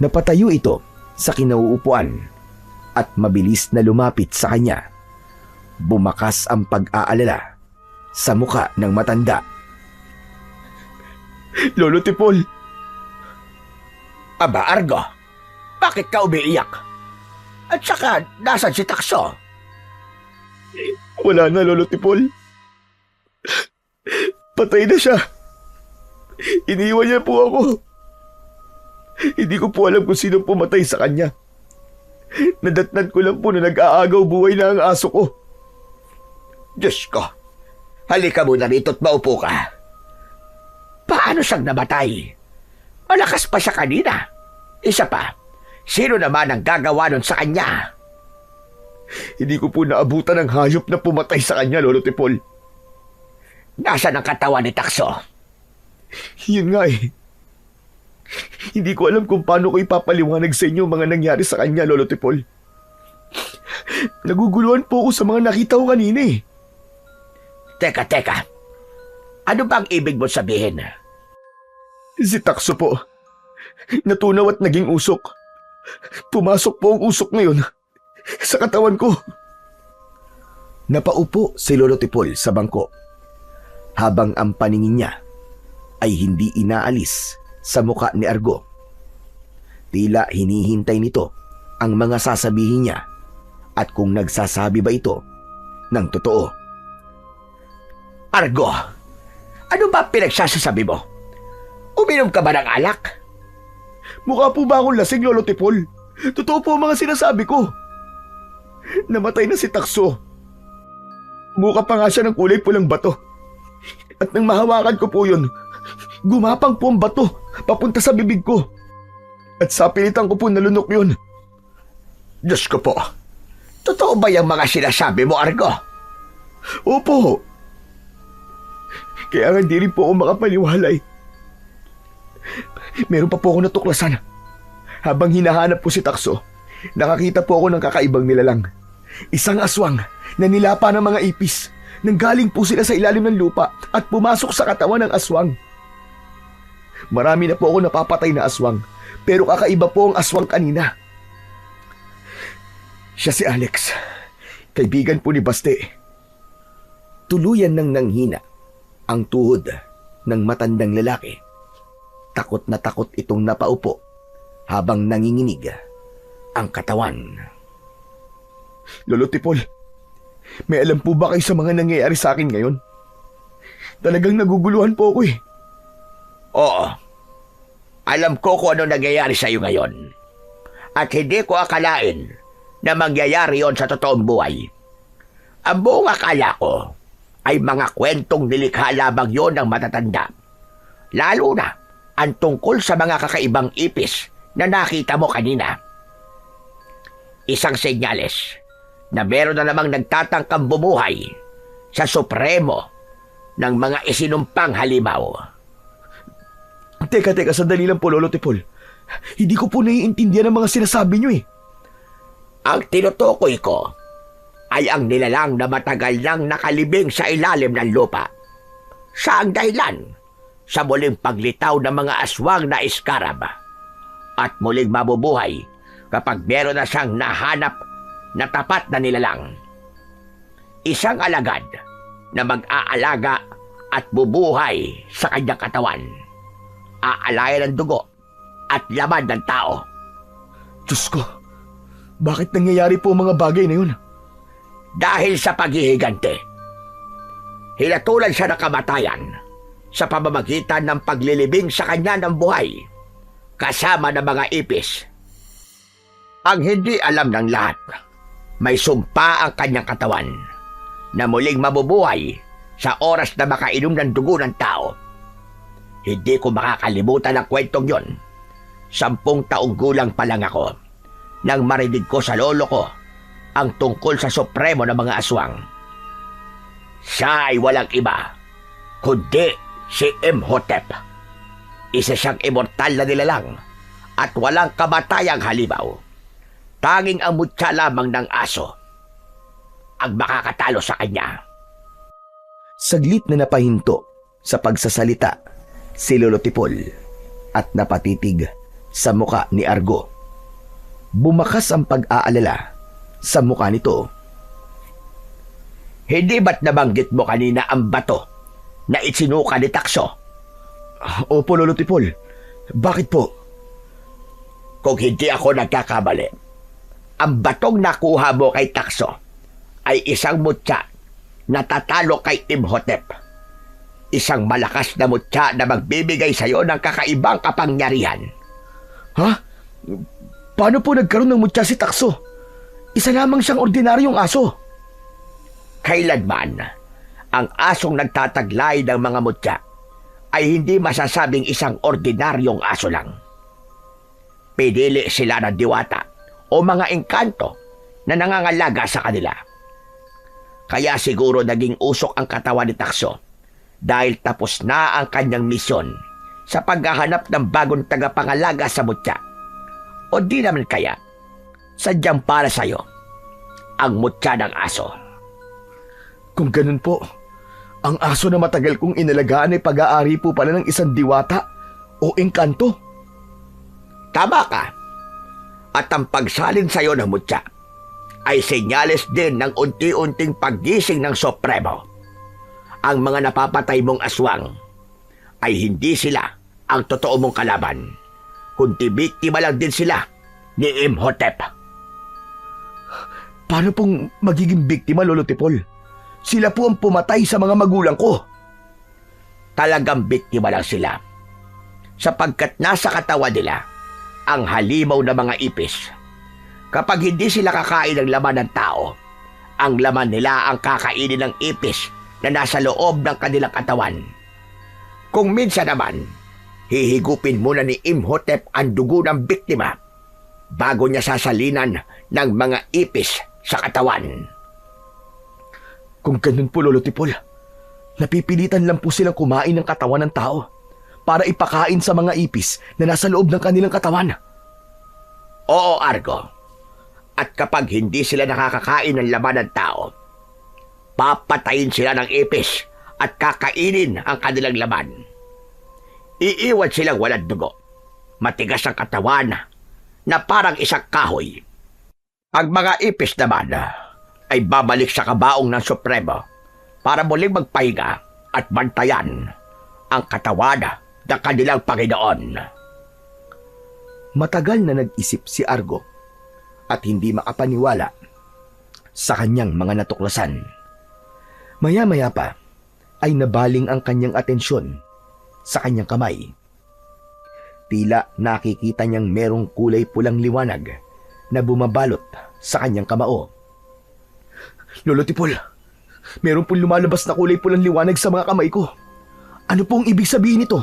Napatayo ito sa kinauupuan at mabilis na lumapit sa kanya. Bumakas ang pag-aalala sa muka ng matanda. Lolo Tipol, Aba, Argo, bakit ka umiiyak? At saka, nasan si Takso? wala na Lolo Tipol. Patay na siya. Iniwan niya po ako. Hindi ko po alam kung sino pumatay sa kanya. Nadatnan ko lang po na nag-aagaw buhay na ang aso ko. Diyos ko, halika muna rito at maupo ka. Paano siyang namatay? Malakas pa siya kanina. Isa pa, sino naman ang gagawa nun sa kanya? Hindi ko po naabutan ng hayop na pumatay sa kanya, Lolo Tipol. Nasaan ang katawan ni Takso? Yun nga eh. Hindi ko alam kung paano ko ipapaliwanag sa inyo mga nangyari sa kanya, Lolo Tipol. Naguguluhan po ako sa mga nakita ko kanina eh. Teka. Ano bang ibig mo sabihin? Si Takso po. Natunaw at naging usok. Pumasok po ang usok ngayon sa katawan ko. Napaupo si Lolo Tipol sa bangko habang ang paningin niya ay hindi inaalis sa muka ni Argo. Tila hinihintay nito ang mga sasabihin niya at kung nagsasabi ba ito ng totoo. Argo, ano ba pinagsasasabi mo? Uminom ka ba ng alak? Mukha po ba akong lasing, Lolo Tipol? Totoo po ang mga sinasabi ko. Namatay na si Takso. Mukha pa nga siya ng kulay pulang bato. At nang mahawakan ko po yun, gumapang po ang bato papunta sa bibig ko. At sa pilitan ko po nalunok yun. Diyos ko po, totoo ba yung mga sinasabi mo, Argo? Opo. Kaya nga di rin po ako makapaniwala eh. Meron pa po ako natuklasan. Habang hinahanap po si Takso, nakakita po ako ng kakaibang nilalang. Isang aswang na nilapa ng mga ipis. Nanggaling po sila sa ilalim ng lupa at pumasok sa katawan ng aswang. Marami na po ako napapatay na aswang, pero kakaiba po ang aswang kanina. Siya si Alex, kaibigan po ni Baste. Tuluyan nang nanghina ang tuhod ng matandang lalaki. Takot na takot itong napaupo habang nanginginig ang katawan. Lolo Tipol, may alam po ba kayo sa mga nangyayari sa akin ngayon? Talagang naguguluhan po ako eh. Oo. Alam ko kung ano nangyayari sa iyo ngayon. At hindi ko akalain na mangyayari yon sa totoong buhay. Ang buong akala ko ay mga kwentong nilikha lamang yon ng matatanda. Lalo na ang tungkol sa mga kakaibang ipis na nakita mo kanina. Isang senyales na meron na namang nagtatangkang bumuhay sa supremo ng mga isinumpang halimaw. Teka, sandali lang po, Lolo Tipol. Hindi ko po naiintindihan ang mga sinasabi niyo eh. Ang tinutukoy ko ay ang nilalang na matagal nang nakalibing sa ilalim ng lupa. Siya ang dahilan sa muling paglitaw ng mga aswang na iskarab at muling mabubuhay kapag meron na siyang nahanap na tapat na nilalang. Isang alagad na mag-aalaga at bubuhay sa kanyang katawan. Aalayan ng dugo at laman ng tao. Diyos ko, bakit nangyayari po ang mga bagay na yun? Dahil sa paghihigante, hinatulan siya ng kamatayan sa pamamagitan ng paglilibing sa kanya ng buhay, kasama ng mga ipis. Ang hindi alam ng lahat, may sumpa ang kanyang katawan na muling mabubuhay sa oras na makainom ng dugo ng tao. Hindi ko makakalimutan ang kwentong yon. 10 taong gulang pa lang ako nang marinig ko sa lolo ko ang tungkol sa supremo ng mga aswang. Siya ay walang iba kundi si Imhotep. Isa siyang immortal na nilalang at walang kamatayang halimaw. Tanging ang mutya lamang ng aso ang makakatalo sa kanya. Saglit na napahinto sa pagsasalita si Lolo Tipol at napatitig sa muka ni Argo. Bumakas ang pag-aalala sa muka nito. Hindi ba't nabanggit mo kanina ang bato na itsinuka ni Takso? Opo, Lolo Tipol. Bakit po? Kung hindi ako nagkakamali, ang batong nakuha mo kay Takso ay isang mutya na tatalo kay Imhotep. Isang malakas na mutya na magbibigay sa iyo ng kakaibang kapangyarihan. Ha? Paano po nagkaroon ng mutya si Takso? Isa lamang siyang ordinaryong aso. Kailanman, ang asong nagtataglay ng mga mutya ay hindi masasabing isang ordinaryong aso lang. Pinili sila ng diwata o mga engkanto na nangangalaga sa kanila. Kaya siguro naging usok ang katawan ni Takso dahil tapos na ang kanyang misyon sa paghahanap ng bagong tagapangalaga sa mutya. O di naman kaya, sadyang para sa'yo ang mutya ng aso. Kung ganun po, ang aso na matagal kong inalagaan ay pag-aari po pala ng isang diwata o engkanto. Tama ka. At ang pagsalin sa'yo ng mutya ay senyales din ng unti-unting paggising ng Supremo. Ang mga napapatay mong aswang ay hindi sila ang totoo mong kalaban, kundi biktima lang din sila ni Imhotep. Paano pong magiging biktima, Lolo Tipol? Sila po ang pumatay sa mga magulang ko. Talagang biktima lang sila, sapagkat nasa katawan nila ang halimaw na mga ipis. Kapag hindi sila kakain ng laman ng tao, ang laman nila ang kakainin ng ipis na nasa loob ng kanilang katawan. Kung minsan naman, hihigupin muna ni Imhotep ang dugo ng biktima bago niya sasalinan ng mga ipis sa katawan. Kung ganun po, Lolo Tipol, napipilitan lang po silang kumain ng katawan ng tao para ipakain sa mga ipis na nasa loob ng kanilang katawan. Oo, Argo. At kapag hindi sila nakakakain ng laman ng tao, papatayin sila ng ipis at kakainin ang kanilang laman. Iiwan silang walang dugo. Matigas ang katawan na parang isang kahoy. Ang mga ipis naman ay babalik sa kabaong ng Supremo para muling magpahinga at bantayan ang katawan ng kanilang Panginoon. Matagal na nag-isip si Argo at hindi makapaniwala sa kanyang mga natuklasan. Maya-maya pa ay nabaling ang kanyang atensyon sa kanyang kamay. Tila nakikita niyang merong kulay pulang liwanag na bumabalot sa kanyang kamao. Lolo Tipol, meron pong lumalabas na kulay pulang liwanag sa mga kamay ko. Ano pong ibig sabihin nito?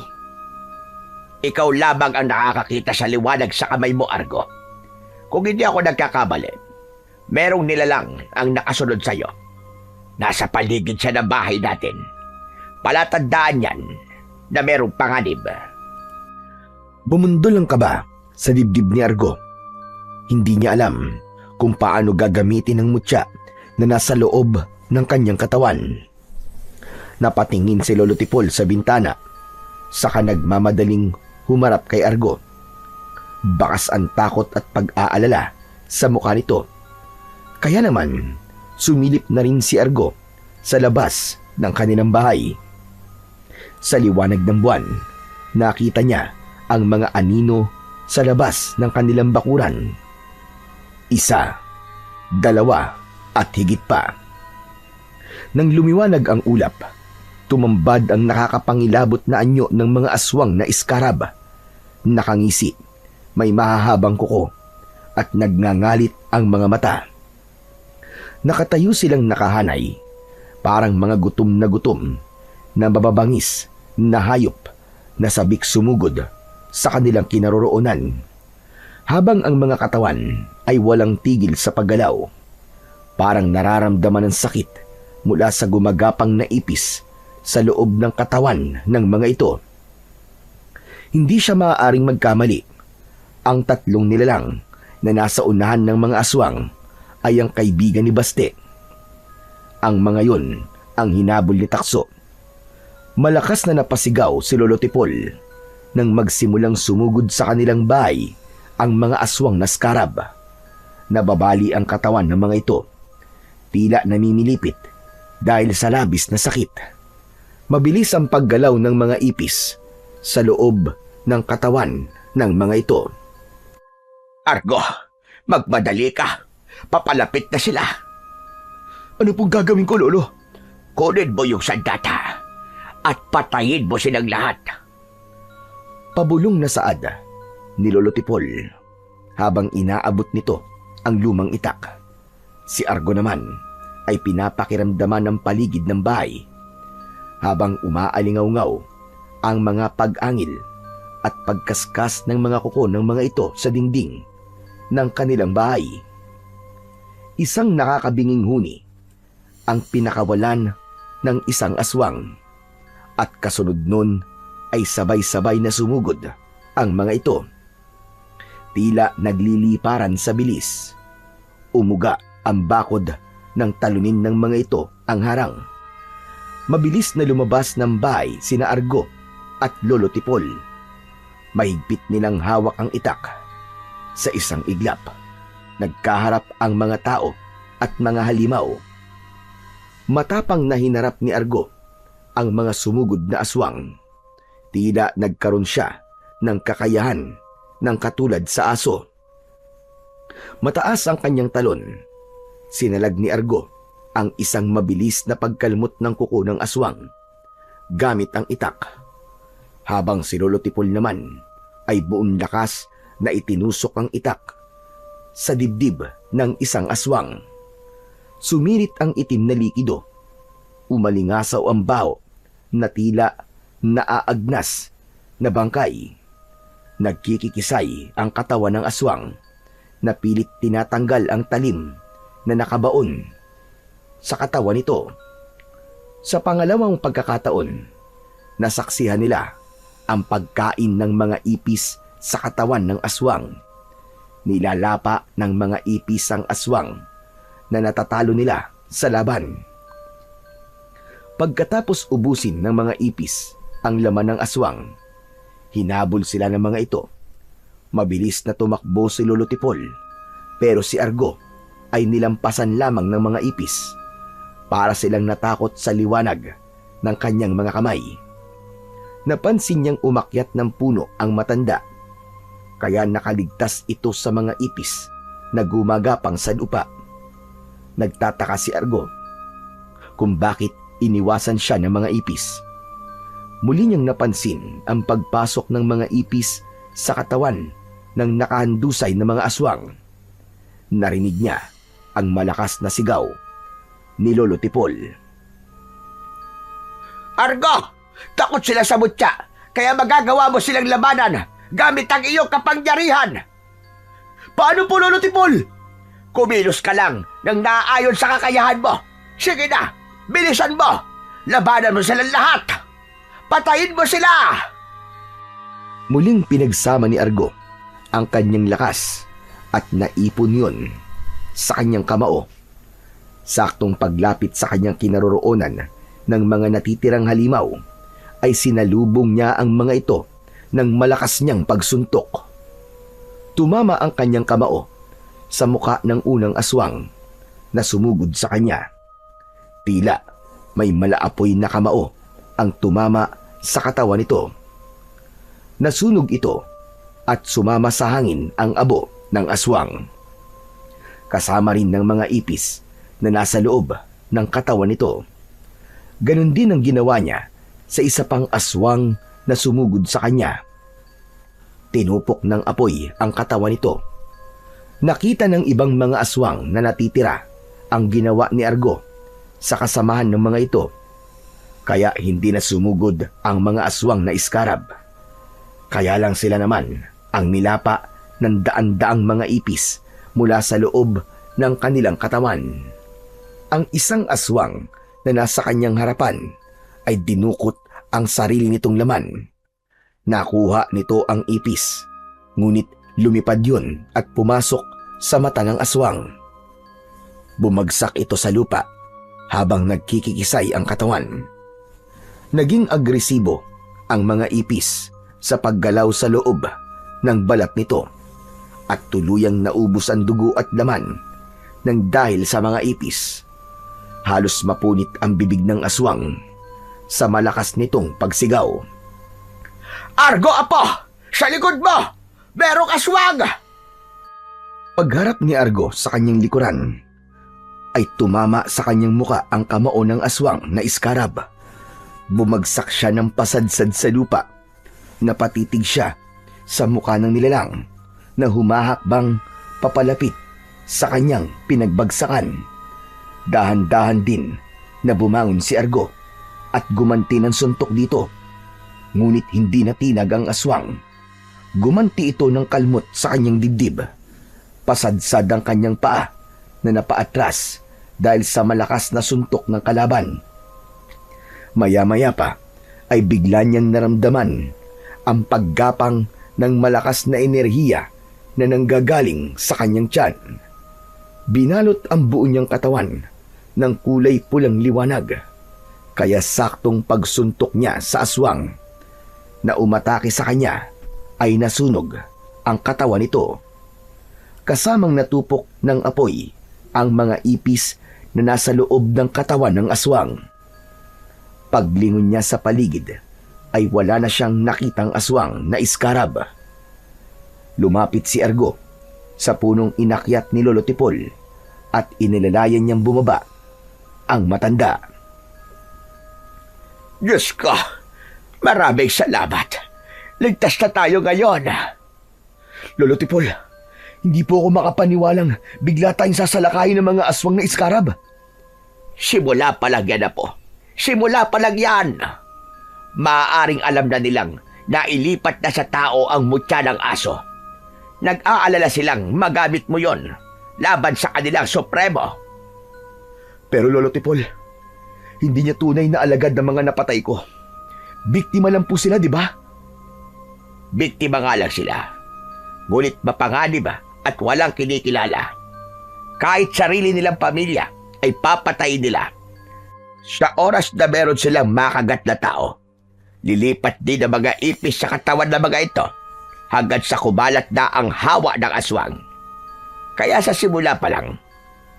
Ikaw lamang ang nakakakita sa liwanag sa kamay mo, Argo. Kung hindi ako nagkakamali, merong nilalang ang nakasunod sa'yo. Nasa paligid siya ng bahay natin. Palatandaan yan na merong panganib. Bumundol ang kaba sa dibdib ni Argo. Hindi niya alam kung paano gagamitin ang mutya na nasa loob ng kanyang katawan. Napatingin si Lolo Tipol sa bintana, saka nagmamadaling humarap kay Argo. Bakas ang takot at pag-aalala sa mukha nito. Kaya naman, sumilip na rin si Argo sa labas ng kanilang bahay. Sa liwanag ng buwan, nakita niya ang mga anino sa labas ng kanilang bakuran. 1, 2, at higit pa. Nang lumiwanag ang ulap, tumambad ang nakakapangilabot na anyo ng mga aswang na iskarab. Nakangisi, may mahahabang kuko, at nagngangalit ang mga mata. Nakatayo silang nakahanay, parang mga gutom na mababangis na hayop na sabik sumugod sa kanilang kinaroroonan, habang ang mga katawan ay walang tigil sa paggalaw. Parang nararamdaman ng sakit mula sa gumagapang na ipis sa loob ng katawan ng mga ito. Hindi siya maaaring magkamali. Ang tatlong nilalang na nasa unahan ng mga aswang ay ang kaibigan ni Baste. Ang mga yon ang hinabol ni Takso. Malakas na napasigaw si Lolo Tipol nang magsimulang sumugod sa kanilang bahay ang mga aswang na skarab. Nababali ang katawan ng mga ito, tila namimilipit dahil sa labis na sakit. Mabilis ang paggalaw ng mga ipis sa loob ng katawan ng mga ito. Argo, magmadali ka. Papalapit na sila. Ano pong gagawin ko, Lolo? Kunin mo yung sandata at patayin mo silang lahat. Pabulong na saad ni Lolo Tipol habang inaabot nito ang lumang itak. Si Argo naman ay pinapakiramdaman ng paligid ng bahay habang umaalingaw-ngaw ang mga pag-angil at pagkaskas ng mga kuko ng mga ito sa dingding ng kanilang bahay. Isang nakakabinging huni ang pinakawalan ng isang aswang, at kasunod nun ay sabay-sabay na sumugod ang mga ito. Tila nagliliparan sa bilis. Umuga ang bakod ng talunin ng mga ito ang harang. Mabilis na lumabas ng bahay sina Argo at Lolo Tipol. Mahigpit nilang hawak ang itak. Sa isang iglap, nagkaharap ang mga tao at mga halimaw. Matapang na hinarap ni Argo ang mga sumugod na aswang. Tila nagkaroon siya ng kakayahan ng katulad sa aso. Mataas ang kanyang talon. Sinalag ni Argo ang isang mabilis na pagkalmot ng kuko ng aswang gamit ang itak, habang si Lolo Tipol naman ay buong lakas na itinusok ang itak sa dibdib ng isang aswang. Sumirit ang itim na likido. Umalingasaw ang baho na tila naaagnas na bangkay. Nagkikikisay ang katawan ng aswang na pilit tinatanggal ang talim na nakabaon sa katawan nito. Sa pangalawang pagkakataon, nasaksihan nila ang pagkain ng mga ipis sa katawan ng aswang. Nilalapa ng mga ipis ang aswang na natatalo nila sa laban. Pagkatapos ubusin ng mga ipis ang laman ng aswang, hinabol sila ng mga ito. Mabilis na tumakbo si Lolo Tipol, pero si Argo ay nilampasan lamang ng mga ipis. Para silang natakot sa liwanag ng kanyang mga kamay. Napansin niyang umakyat ng puno ang matanda, kaya nakaligtas ito sa mga ipis na gumagapang sa lupa. Nagtataka si Argo kung bakit iniwasan siya ng mga ipis. Muli niyang napansin ang pagpasok ng mga ipis sa katawan ng nakahandusay na mga aswang. Narinig niya ang malakas na sigaw ni Lolo Tipol. Argo, takot sila sa mutya, kaya magagawa mo silang labanan gamit ang iyong kapangyarihan. Paano po, Lolo Tipol? Kumilos ka lang nang naaayon sa kakayahan mo. Sige na, bilisan mo. Labanan mo silang lahat. Patayin mo sila. Muling pinagsama ni Argo ang kanyang lakas at naipon yun sa kanyang kamao. Saktong paglapit sa kanyang kinaroroonan ng mga natitirang halimaw, ay sinalubong niya ang mga ito ng malakas niyang pagsuntok. Tumama ang kanyang kamao sa muka ng unang aswang na sumugod sa kanya. Tila may malaapoy na kamao ang tumama sa katawan nito. Nasunog ito at sumama sa hangin ang abo ng aswang. Kasama rin ng mga ipis na nasa loob ng katawan nito. Ganon din ang ginawa niya sa isa pang aswang na sumugod sa kanya. Tinupok ng apoy ang katawan nito. Nakita ng ibang mga aswang na natitira ang ginawa ni Argo sa kasamahan ng mga ito. Kaya hindi na sumugod ang mga aswang na iskarab. Kaya lang sila naman ang nilapa ng daan-daang mga ipis mula sa loob ng kanilang katawan. Ang isang aswang na nasa kanyang harapan ay dinukot ang sarili nitong laman. Nakuha nito ang ipis, ngunit lumipad yun at pumasok sa mata ng aswang. Bumagsak ito sa lupa habang nagkikikisay ang katawan. Naging agresibo ang mga ipis sa paggalaw sa loob ng balat nito at tuluyang naubos ang dugo at laman ng dahil sa mga ipis. Halos mapunit ang bibig ng aswang sa malakas nitong pagsigaw. Argo, apo! Sa likod mo! Merong aswang! Pagharap ni Argo sa kanyang likuran, ay tumama sa kanyang muka ang kamao ng aswang na iskarab. Bumagsak siya ng pasadsad sa lupa. Napatitig siya sa muka ng nilalang na humahakbang papalapit sa kanyang pinagbagsakan. Dahan-dahan din na bumangon si Argo at gumanti ng suntok dito. Ngunit hindi natinag ang aswang. Gumanti ito ng kalmot sa kanyang dibdib. Pasadsad ang kanyang paa na napaatras dahil sa malakas na suntok ng kalaban. Maya-maya pa ay bigla niyang naramdaman ang paggapang ng malakas na enerhiya na nanggagaling sa kanyang tiyan. Binalot ang buo niyang katawan ng kulay pulang liwanag, kaya saktong pagsuntok niya sa aswang na umatake sa kanya ay nasunog ang katawan nito. Kasamang natupok ng apoy ang mga ipis na nasa loob ng katawan ng aswang. Paglingon niya sa paligid ay wala na siyang nakitang aswang na iskarab. Lumapit si Argo sa punong inakyat ni Lolo Tipol at inilalayan niyang bumaba ang matanda. Diyos ko, maraming salamat. Ligtas na tayo ngayon. Lolo Tipol, hindi po ako makapaniwalang bigla tayong sasalakayin ng mga aswang na iskarab. Simula pa lang yan, apo. Simula pa lang yan. Maaaring alam na nilang na ilipat na sa tao ang mutya ng aso. Nag-aalala silang magamit mo yon laban sa kanilang supremo. Pero Lolo Tipol, hindi niya tunay na alagad ng mga napatay ko. Biktima lang po sila, di ba? Biktima nga lang sila. Ngunit mapanganib at walang kinikilala. Kahit sarili nilang pamilya ay papatayin nila. Sa oras na meron silang makagat na tao, lilipat din ang mga ipis sa katawan ng mga ito hanggang sa kumalat na ang hawa ng aswang. Kaya sa simula pa lang,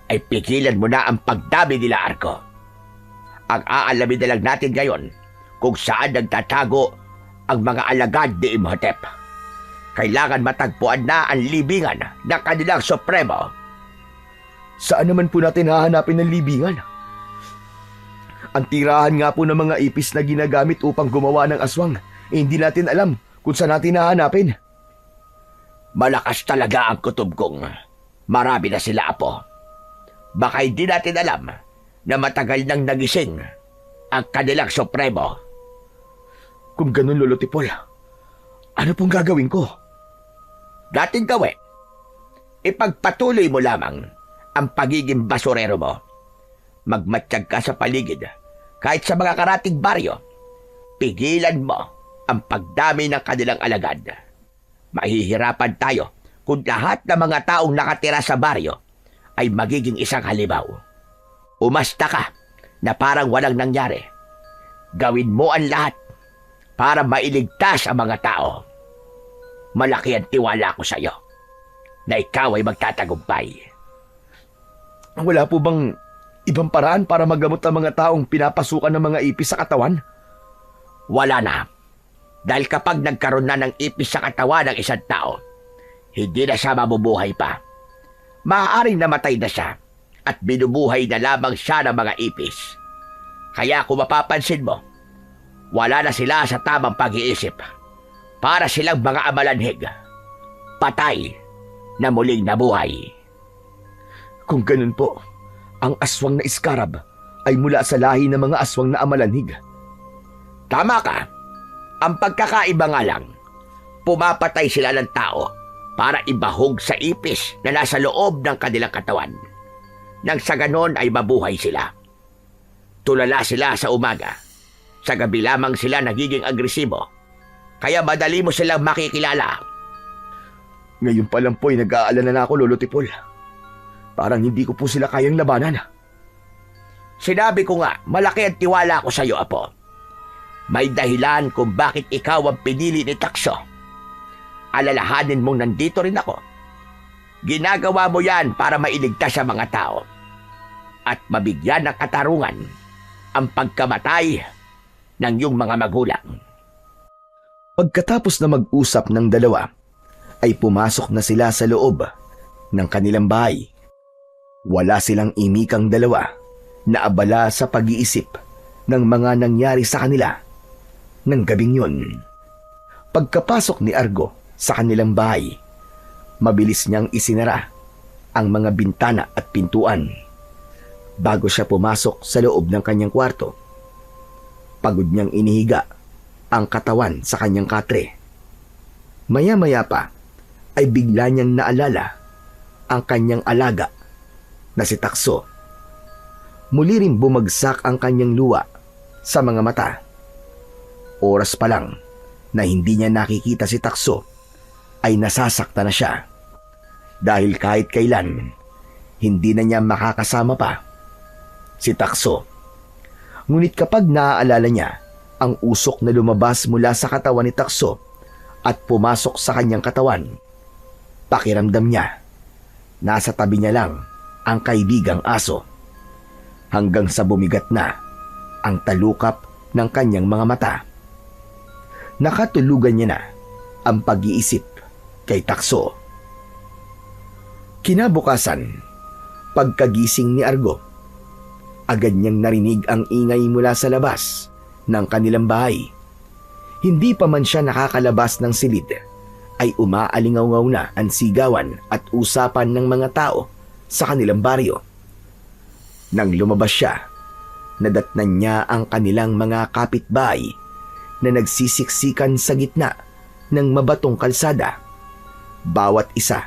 ay pigilan mo na ang pagdami nila, Argo. Ang aalamin na lang natin ngayon kung saan nagtatago ang mga alagad ni Imhotep. Kailangan matagpuan na ang libingan ng kanilang supremo. Saan naman po natin hahanapin ng libingan? Ang tirahan nga po ng mga ipis na ginagamit upang gumawa ng aswang, hindi natin alam kung saan natin hahanapin. Malakas talaga ang kutob kong marami na sila, apo. Baka hindi natin alam na matagal nang nagising ang kanilang supremo. Kung ganun, Lolo Tipol, ano pong gagawin ko? Dating gawin, ipagpatuloy mo lamang ang pagiging basurero mo. Magmatsyag ka sa paligid, kahit sa mga karating baryo. Pigilan mo ang pagdami ng kanilang alagad. Mahihirapan tayo kung lahat ng mga taong nakatira sa baryo ay magiging isang halimaw. umasta ka na parang walang nangyari. Gawin mo ang lahat para mailigtas ang mga tao. Malaki ang tiwala ko sa iyo na ikaw ay magtatagumpay. Wala po bang ibang paraan para magamot ang mga taong pinapasukan ng mga ipis sa katawan? Wala na. Dahil kapag nagkaroon na ng ipis sa katawan ng isang tao, hindi na siya mabubuhay pa. Maaaring namatay na siya at binubuhay na lamang siya ng mga ipis. Kaya kung mapapansin mo, wala na sila sa tamang pag-iisip. Para silang mga amalanhig. Patay na muling nabuhay. Kung ganun po, ang aswang na iskarab ay mula sa lahi ng mga aswang na amalanhig. Tama ka. Ang pagkakaiba nga lang, pumapatay sila ng tao para ibahog sa ipis na nasa loob ng kanilang katawan. Nang sa ganon ay mabuhay sila. Tulala sila sa umaga. Sa gabi lamang sila nagiging agresibo. Kaya madali mo silang makikilala. Ngayon pa lang po ay nag-aalala na ako, Lolo Tipol. Parang hindi ko po sila kayang labanan. Sinabi ko nga, malaki ang tiwala ko sa iyo, Apo. May dahilan kung bakit ikaw ang pinili ni Takso. Alalahanin mong nandito rin ako. Ginagawa mo yan para mailigtas sa mga tao. At mabigyan ng katarungan ang pagkamatay ng iyong mga magulang. Pagkatapos na mag-usap ng dalawa, ay pumasok na sila sa loob ng kanilang bahay. Wala silang imikang dalawa na abala sa pag-iisip ng mga nangyari sa kanila ng gabing yun. Pagkapasok ni Argo sa kanilang bahay, mabilis niyang isinara ang mga bintana at pintuan. Bago siya pumasok sa loob ng kanyang kwarto, pagod niyang inihiga ang katawan sa kanyang katre. Maya-maya pa ay bigla niyang naalala ang kanyang alaga na si Takso. Muli rin bumagsak ang kanyang luha sa mga mata. Oras pa lang na hindi niya nakikita si Takso ay nasasakta na siya. Dahil kahit kailan, hindi na niya makakasama pa si Takso. Ngunit kapag naaalala niya ang usok na lumabas mula sa katawan ni Takso at pumasok sa kanyang katawan, pakiramdam niya nasa tabi niya lang ang kaibigang aso. Hanggang sa bumigat na ang talukap ng kanyang mga mata. Nakatulugan niya na ang pag-iisip kay Takso. Kinabukasan, pagkagising ni Argo, agad niyang narinig ang ingay mula sa labas ng kanilang bahay. Hindi pa man siya nakakalabas ng silid, ay umaalingaw-ngaw na ang sigawan at usapan ng mga tao sa kanilang baryo. Nang lumabas siya, nadatnan niya ang kanilang mga kapitbahay na nagsisiksikan sa gitna ng mabatong kalsada. Bawat isa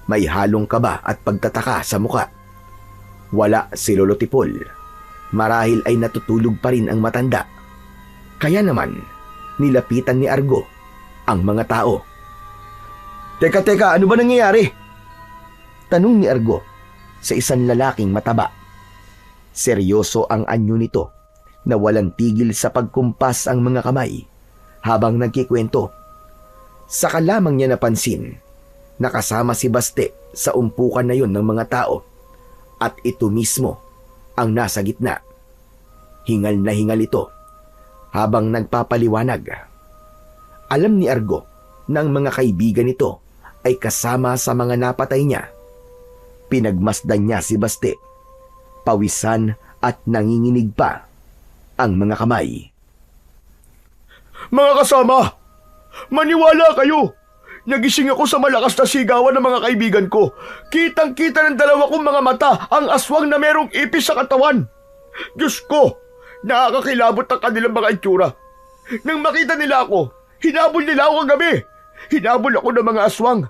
may halong kaba at pagtataka sa muka. Wala si Lolo Tipol. Marahil ay natutulog pa rin ang matanda. Kaya naman, nilapitan ni Argo ang mga tao. Teka, ano ba nangyayari? Tanong ni Argo sa isang lalaking mataba. Seryoso ang anyo nito na walang tigil sa pagkumpas ang mga kamay habang nagkikwento. Saka lamang niya napansin na kasama si Baste sa umpukan na yun ng mga tao at ito mismo ang nasa gitna. Hingal na hingal ito habang nagpapaliwanag. Alam ni Argo na ang mga kaibigan nito ay kasama sa mga napatay niya. Pinagmasdan niya si Baste. Pawisan at nanginginig pa ang mga kamay. Mga kasama, maniwala kayo. Nagising ako sa malakas na sigawan ng mga kaibigan ko. Kitang-kita ng dalawa kong mga mata ang aswang na merong ipis sa katawan. Diyos ko, nakakakilabot ang kanilang mga itsura. Nang makita nila ako, hinabol nila ako kagabi. Hinabol ako ng mga aswang.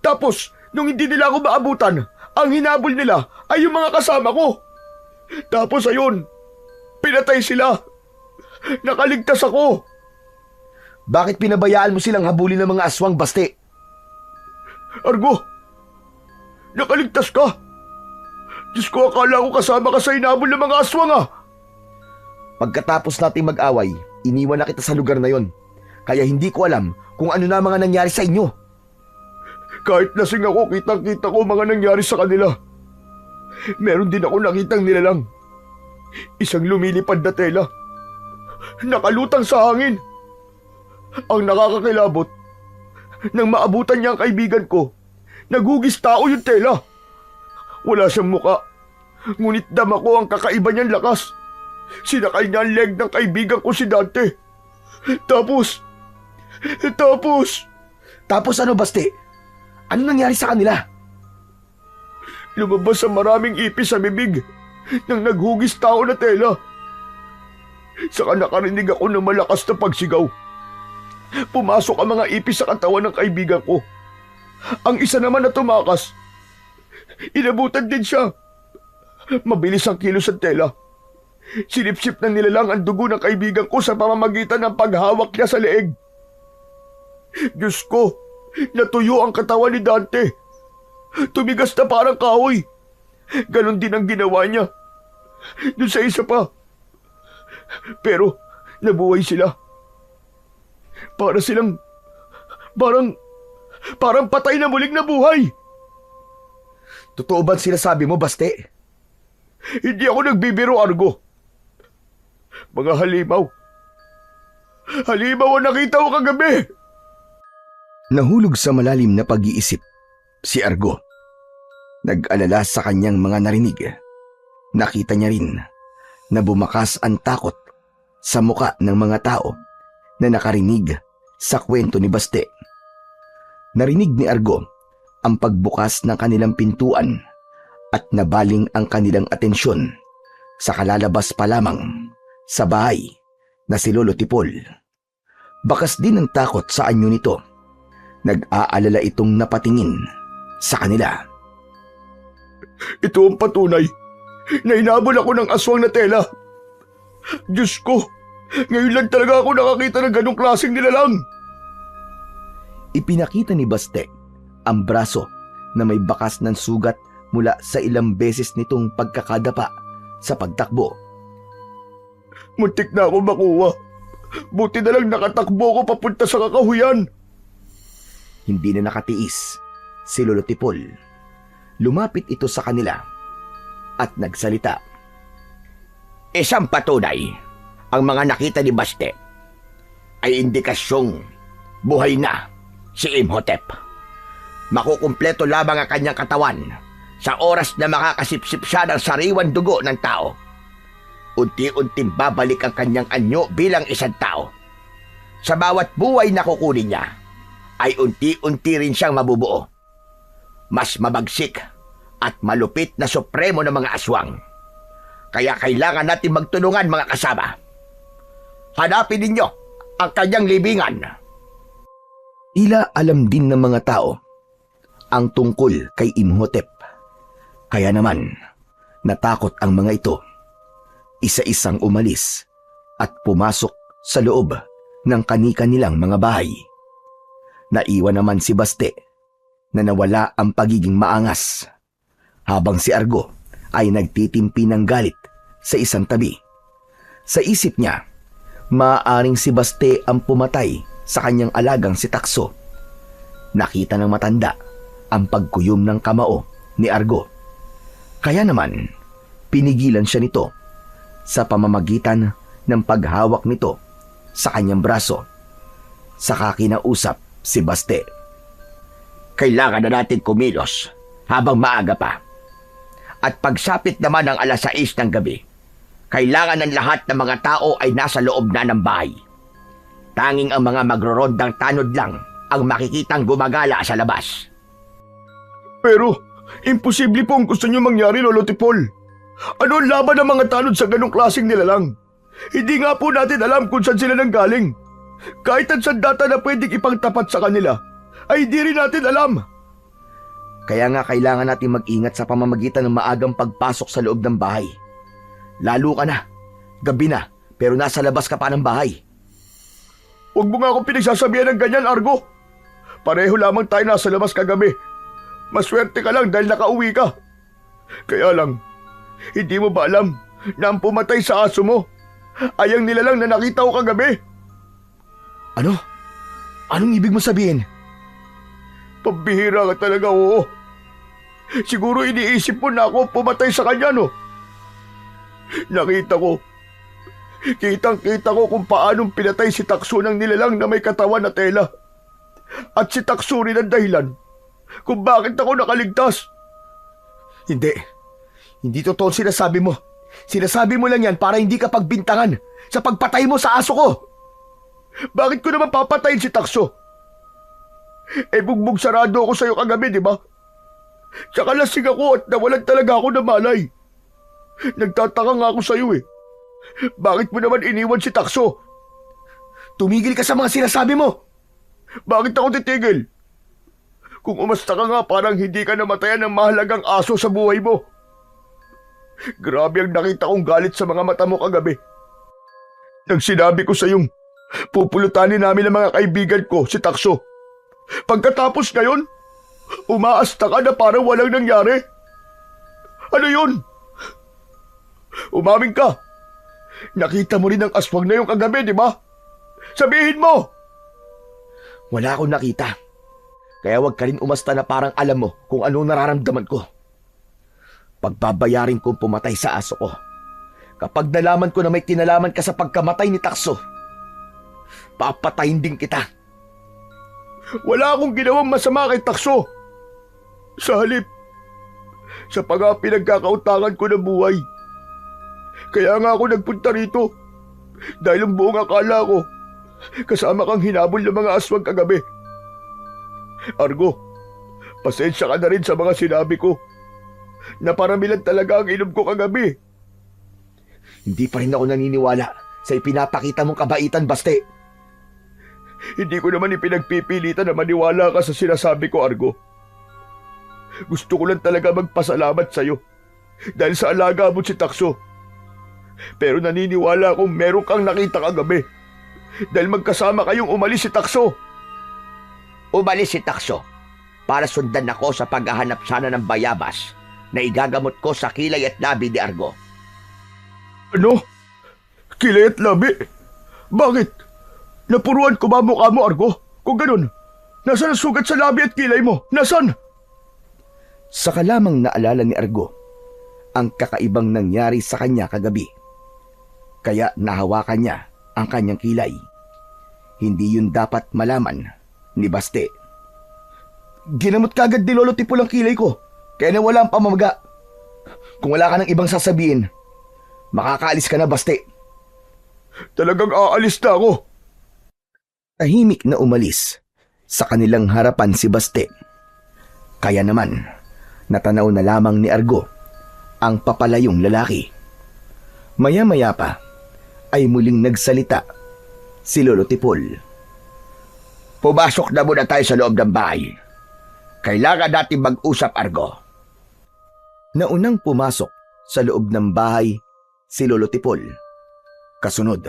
Tapos, nung hindi nila ako maabutan, ang hinabol nila ay yung mga kasama ko. Tapos ayun, pinatay sila. Nakaligtas ako. Bakit pinabayaan mo silang habulin ng mga aswang, Baste? Argo, nakaligtas ka. Diyos ko, akala ko kasama ka sa inabol ng mga aswang ah. Pagkatapos nating mag-away, iniwan na kita sa lugar na yon. Kaya hindi ko alam kung ano na mga nangyari sa inyo. Kahit lasing ako, kitang-kita ko mga nangyari sa kanila. Meron din ako nakitang nilalang. Isang lumilipad na tela. Nakalutang sa hangin. Ang nakakakilabot, nang maabutan niya ang kaibigan ko, naghugis tao yung tela. Wala siyang muka, ngunit dama ko ang kakaiba niyang lakas. Sinakal niya ang leg ng kaibigan ko si Dante. Tapos Tapos ano, Basti? Ano nangyari sa kanila? lumabas ang maraming ipis sa bibig nang naghugis tao na tela. Saka nakarinig ako ng malakas na pagsigaw. Pumasok ang mga ipis sa katawan ng kaibigan ko. Ang isa naman na tumakas, inabutan din siya. Mabilis ang kilos ng tela. Sinipsip ng nilalang ang dugo ng kaibigan ko sa pamamagitan ng paghawak niya sa leeg. Diyos ko, natuyo ang katawan ni Dante. Tumigas na parang kahoy. Ganon din ang ginawa niya. Doon sa isa pa. Pero nabuhay sila. Parang patay na muling nabuhay. Totoo ba sinasabi mo, Basti? Hindi ako nagbibiro, Argo. Mga halimaw. Halimaw ang nakita ko kagabi. Nahulog sa malalim na pag-iisip si Argo. Nag-alala sa kanyang mga narinig. Nakita niya rin na bumakas ang takot sa muka ng mga tao na nakarinig sa kwento ni Baste. Narinig ni Argo ang pagbukas ng kanilang pintuan at nabaling ang kanilang atensyon sa kalalabas pa lamang sa bahay na si Lolo Tipol. Bakas din ang takot sa anyo nito. Nag-aalala itong napatingin sa kanila. Ito ang patunay na inabol ako ng aswang na tela. Diyos ko, ngayon lang talaga ako nakakita ng ganong klaseng nilalang. Ipinakita ni Baste ang braso na may bakas ng sugat mula sa ilang beses nitong pagkakadapa sa pagtakbo. Muntik na ako makuha. Buti na lang nakatakbo ko papunta sa kakahuyan. Hindi na nakatiis si Lolo Tipol. Lumapit ito sa kanila at nagsalita. Isang patunay, ang mga nakita ni Baste ay indikasyong buhay na si Imhotep. Makukumpleto lamang ang kanyang katawan sa oras na makakasipsip siya ng sariwan dugo ng tao. Unti-unting babalik ang kanyang anyo bilang isang tao. Sa bawat buhay na kukunin niya, ay unti-unti rin siyang mabubuo. Mas mabagsik at malupit na supremo ng mga aswang. Kaya kailangan natin magtulungan, mga kasama. Hanapin ninyo ang kanyang libingan. Tila alam din ng mga tao ang tungkol kay Imhotep. Kaya naman, natakot ang mga ito. Isa-isang umalis at pumasok sa loob ng kani-kanilang mga bahay. Naiwan naman si Baste na nawala ang pagiging maangas, habang si Argo ay nagtitimpi ng galit sa isang tabi. Sa isip niya, maaaring si Baste ang pumatay sa kanyang alagang si Takso. Nakita ng matanda ang pagkuyom ng kamao ni Argo. Kaya naman, pinigilan siya nito sa pamamagitan ng paghawak nito sa kanyang braso. Saka kinausap si Baste. Kailangan na natin kumilos habang maaga pa. At pagsapit naman ng 6:00 ng gabi, kailangan ng lahat ng mga tao ay nasa loob na ng bahay. Tanging ang mga magrorondang tanod lang ang makikitang gumagala sa labas. Pero, imposible po ang gusto niyo mangyari, Lolo Tipol. Ano ang laban ng mga tanod sa ganong klaseng nilalang? Hindi nga po natin alam kung saan sila nanggaling. Kahit ang sandata na pwedeng ipagtapat sa kanila, ay hindi rin natin alam. Kaya nga kailangan natin mag-ingat sa pamamagitan ng maagang pagpasok sa loob ng bahay. Lalo ka na, gabi na, pero nasa labas ka pa ng bahay. Huwag mo nga akong pinagsasabihan ng ganyan, Argo. Pareho lamang tayo nasa labas kagabi. Maswerte ka lang dahil nakauwi ka. Kaya lang, hindi mo ba alam na ang pumatay sa aso mo ay ang nilalang na nakita ko kagabi? Ano? Anong ibig mo sabihin? Pambihira ka talaga, oo. Siguro iniisip mo na ako pumatay sa kanya, no? Nakita ko. Kitang-kita ko kung paanong pinatay si Takso ng nilalang na may katawan na tela. At si Takso rin ang dahilan kung bakit ako nakaligtas. Hindi. Hindi totoo ang sinasabi mo. Sinasabi mo lang yan para hindi ka pagbintangan sa pagpatay mo sa aso ko. Bakit ko naman papatayin si Takso? Eh bugbog sarado ako sa'yo kagabi, di ba? Tsaka lasing ako at nawalan talaga ako ng malay. Nagtataka nga ako sa'yo eh. Bakit mo naman iniwan si Takso? Tumigil ka sa mga sinasabi mo. Bakit ako titigil? Kung umasta ka nga parang hindi ka namatayan ng mahalagang aso sa buhay mo. Grabe ang nakita kong galit sa mga mata mo kagabi. Nang sinabi ko sa yung pupulutanin namin ng mga kaibigan ko si Takso. Pagkatapos ngayon, umaasta ka na parang walang nangyari. Ano yun? Umamin ka. Nakita mo rin ang aswang na yung kagabi, di ba? Sabihin mo! Wala akong nakita. Kaya wag ka rin umasta na parang alam mo kung anong nararamdaman ko. Pagbabayarin kong pumatay sa aso ko. Kapag nalaman ko na may kinalaman ka sa pagkamatay ni Takso, papatayin din kita. Wala akong ginawang masama kay Takso. Sa halip, sa pinagkakautangan ko ng buhay. Kaya nga ako nagpunta rito. Dahil ang buong akala ko, kasama kang hinabol ng mga aswang kagabi. Argo, pasensya ka na rin sa mga sinabi ko. Naparamilan talaga ang inom ko kagabi. Hindi pa rin ako naniniwala sa ipinapakita mong kabaitan, Baste. Hindi ko naman ipinagpipilitan na maniwala ka sa sinasabi ko, Argo. Gusto ko lang talaga magpasalamat sa'yo dahil sa alaga mo si Takso. Pero naniniwala akong meron kang nakita kagabi dahil magkasama kayong umalis si Takso. Umalis si Takso para sundan ako sa paghahanap sana ng bayabas na igagamot ko sa kilay at labi ni Argo. Ano? Kilay at labi? Bakit? Napuruan ko ba mukha mo, Argo? Kung ganun, nasan ang sugat sa labi at kilay mo? Nasan? Saka lamang naalala ni Argo ang kakaibang nangyari sa kanya kagabi. Kaya nahawakan niya ang kanyang kilay. Hindi yun dapat malaman ni Baste. Ginamot kagad ni Lolo Tipol ang kilay ko, kaya nawala ang pamamaga. Kung wala ka ng ibang sasabihin, makakaalis ka na, Baste. Talagang aalis na ako. Tahimik na umalis sa kanilang harapan si Baste. Kaya naman, natanaw na lamang ni Argo ang papalayong lalaki. Maya-maya pa ay muling nagsalita si Lolo Tipol. Pumasok na muna tayo sa loob ng bahay. Kailangan natin mag-usap, Argo. Naunang pumasok sa loob ng bahay si Lolo Tipol. Kasunod,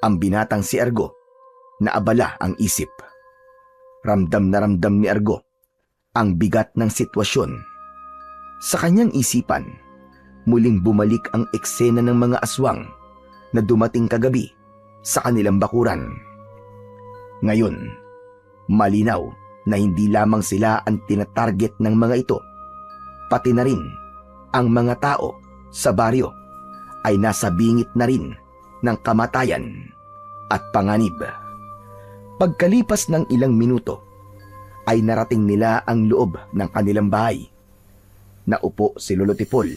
ang binatang si Argo na abala ang isip. Ramdam na ramdam ni Argo ang bigat ng sitwasyon. Sa kanyang isipan, muling bumalik ang eksena ng mga aswang na dumating kagabi sa kanilang bakuran. Ngayon, malinaw na hindi lamang sila ang tinatarget ng mga ito, pati na rin ang mga tao sa baryo ay nasa bingit na rin ng kamatayan at panganib. Pagkalipas ng ilang minuto, ay narating nila ang loob ng kanilang bahay. Naupo si Lolo Tipol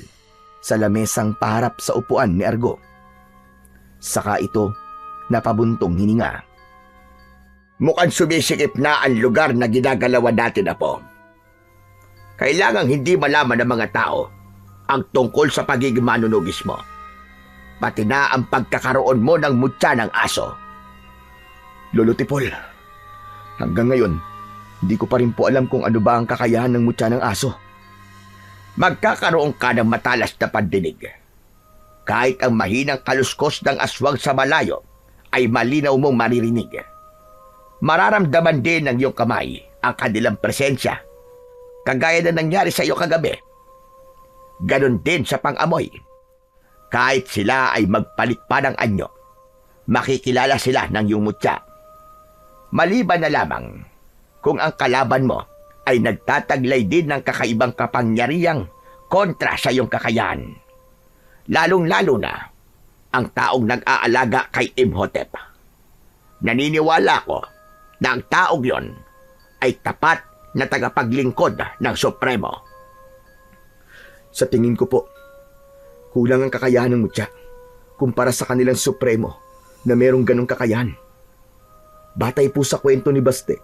sa lamesang paharap sa upuan ni Argo. Saka ito napabuntong hininga. Mukhang sumisikip na ang lugar na ginagalawan natin, Apo. Kailangang hindi malaman ng mga tao ang tungkol sa pagiging manunugis mo. Pati na ang pagkakaroon mo ng mutya ng aso. Lolo Tipol, hanggang ngayon, hindi ko pa rin po alam kung ano ba ang kakayahan ng mutya ng aso. Magkakaroon ka ng matalas na pandinig. Kahit ang mahinang kaluskos ng aswang sa malayo ay malinaw mong maririnig. Mararamdaman din ng iyong kamay ang kanilang presensya, kagaya na nangyari sa iyo kagabi. Ganon din sa pang-amoy. Kahit sila ay magpalit pa ng anyo, makikilala sila ng iyong mutya. Maliban na lamang kung ang kalaban mo ay nagtataglay din ng kakaibang kapangyarihang kontra sa iyong kakayahan. Lalong-lalo na ang taong nag-aalaga kay Imhotep. Naniniwala ko na ang taong yon ay tapat na tagapaglingkod ng Supremo. Sa tingin ko po, kulang ang kakayahan ng mutya kumpara sa kanilang supremo na merong ganong kakayahan. Batay po sa kwento ni Baste,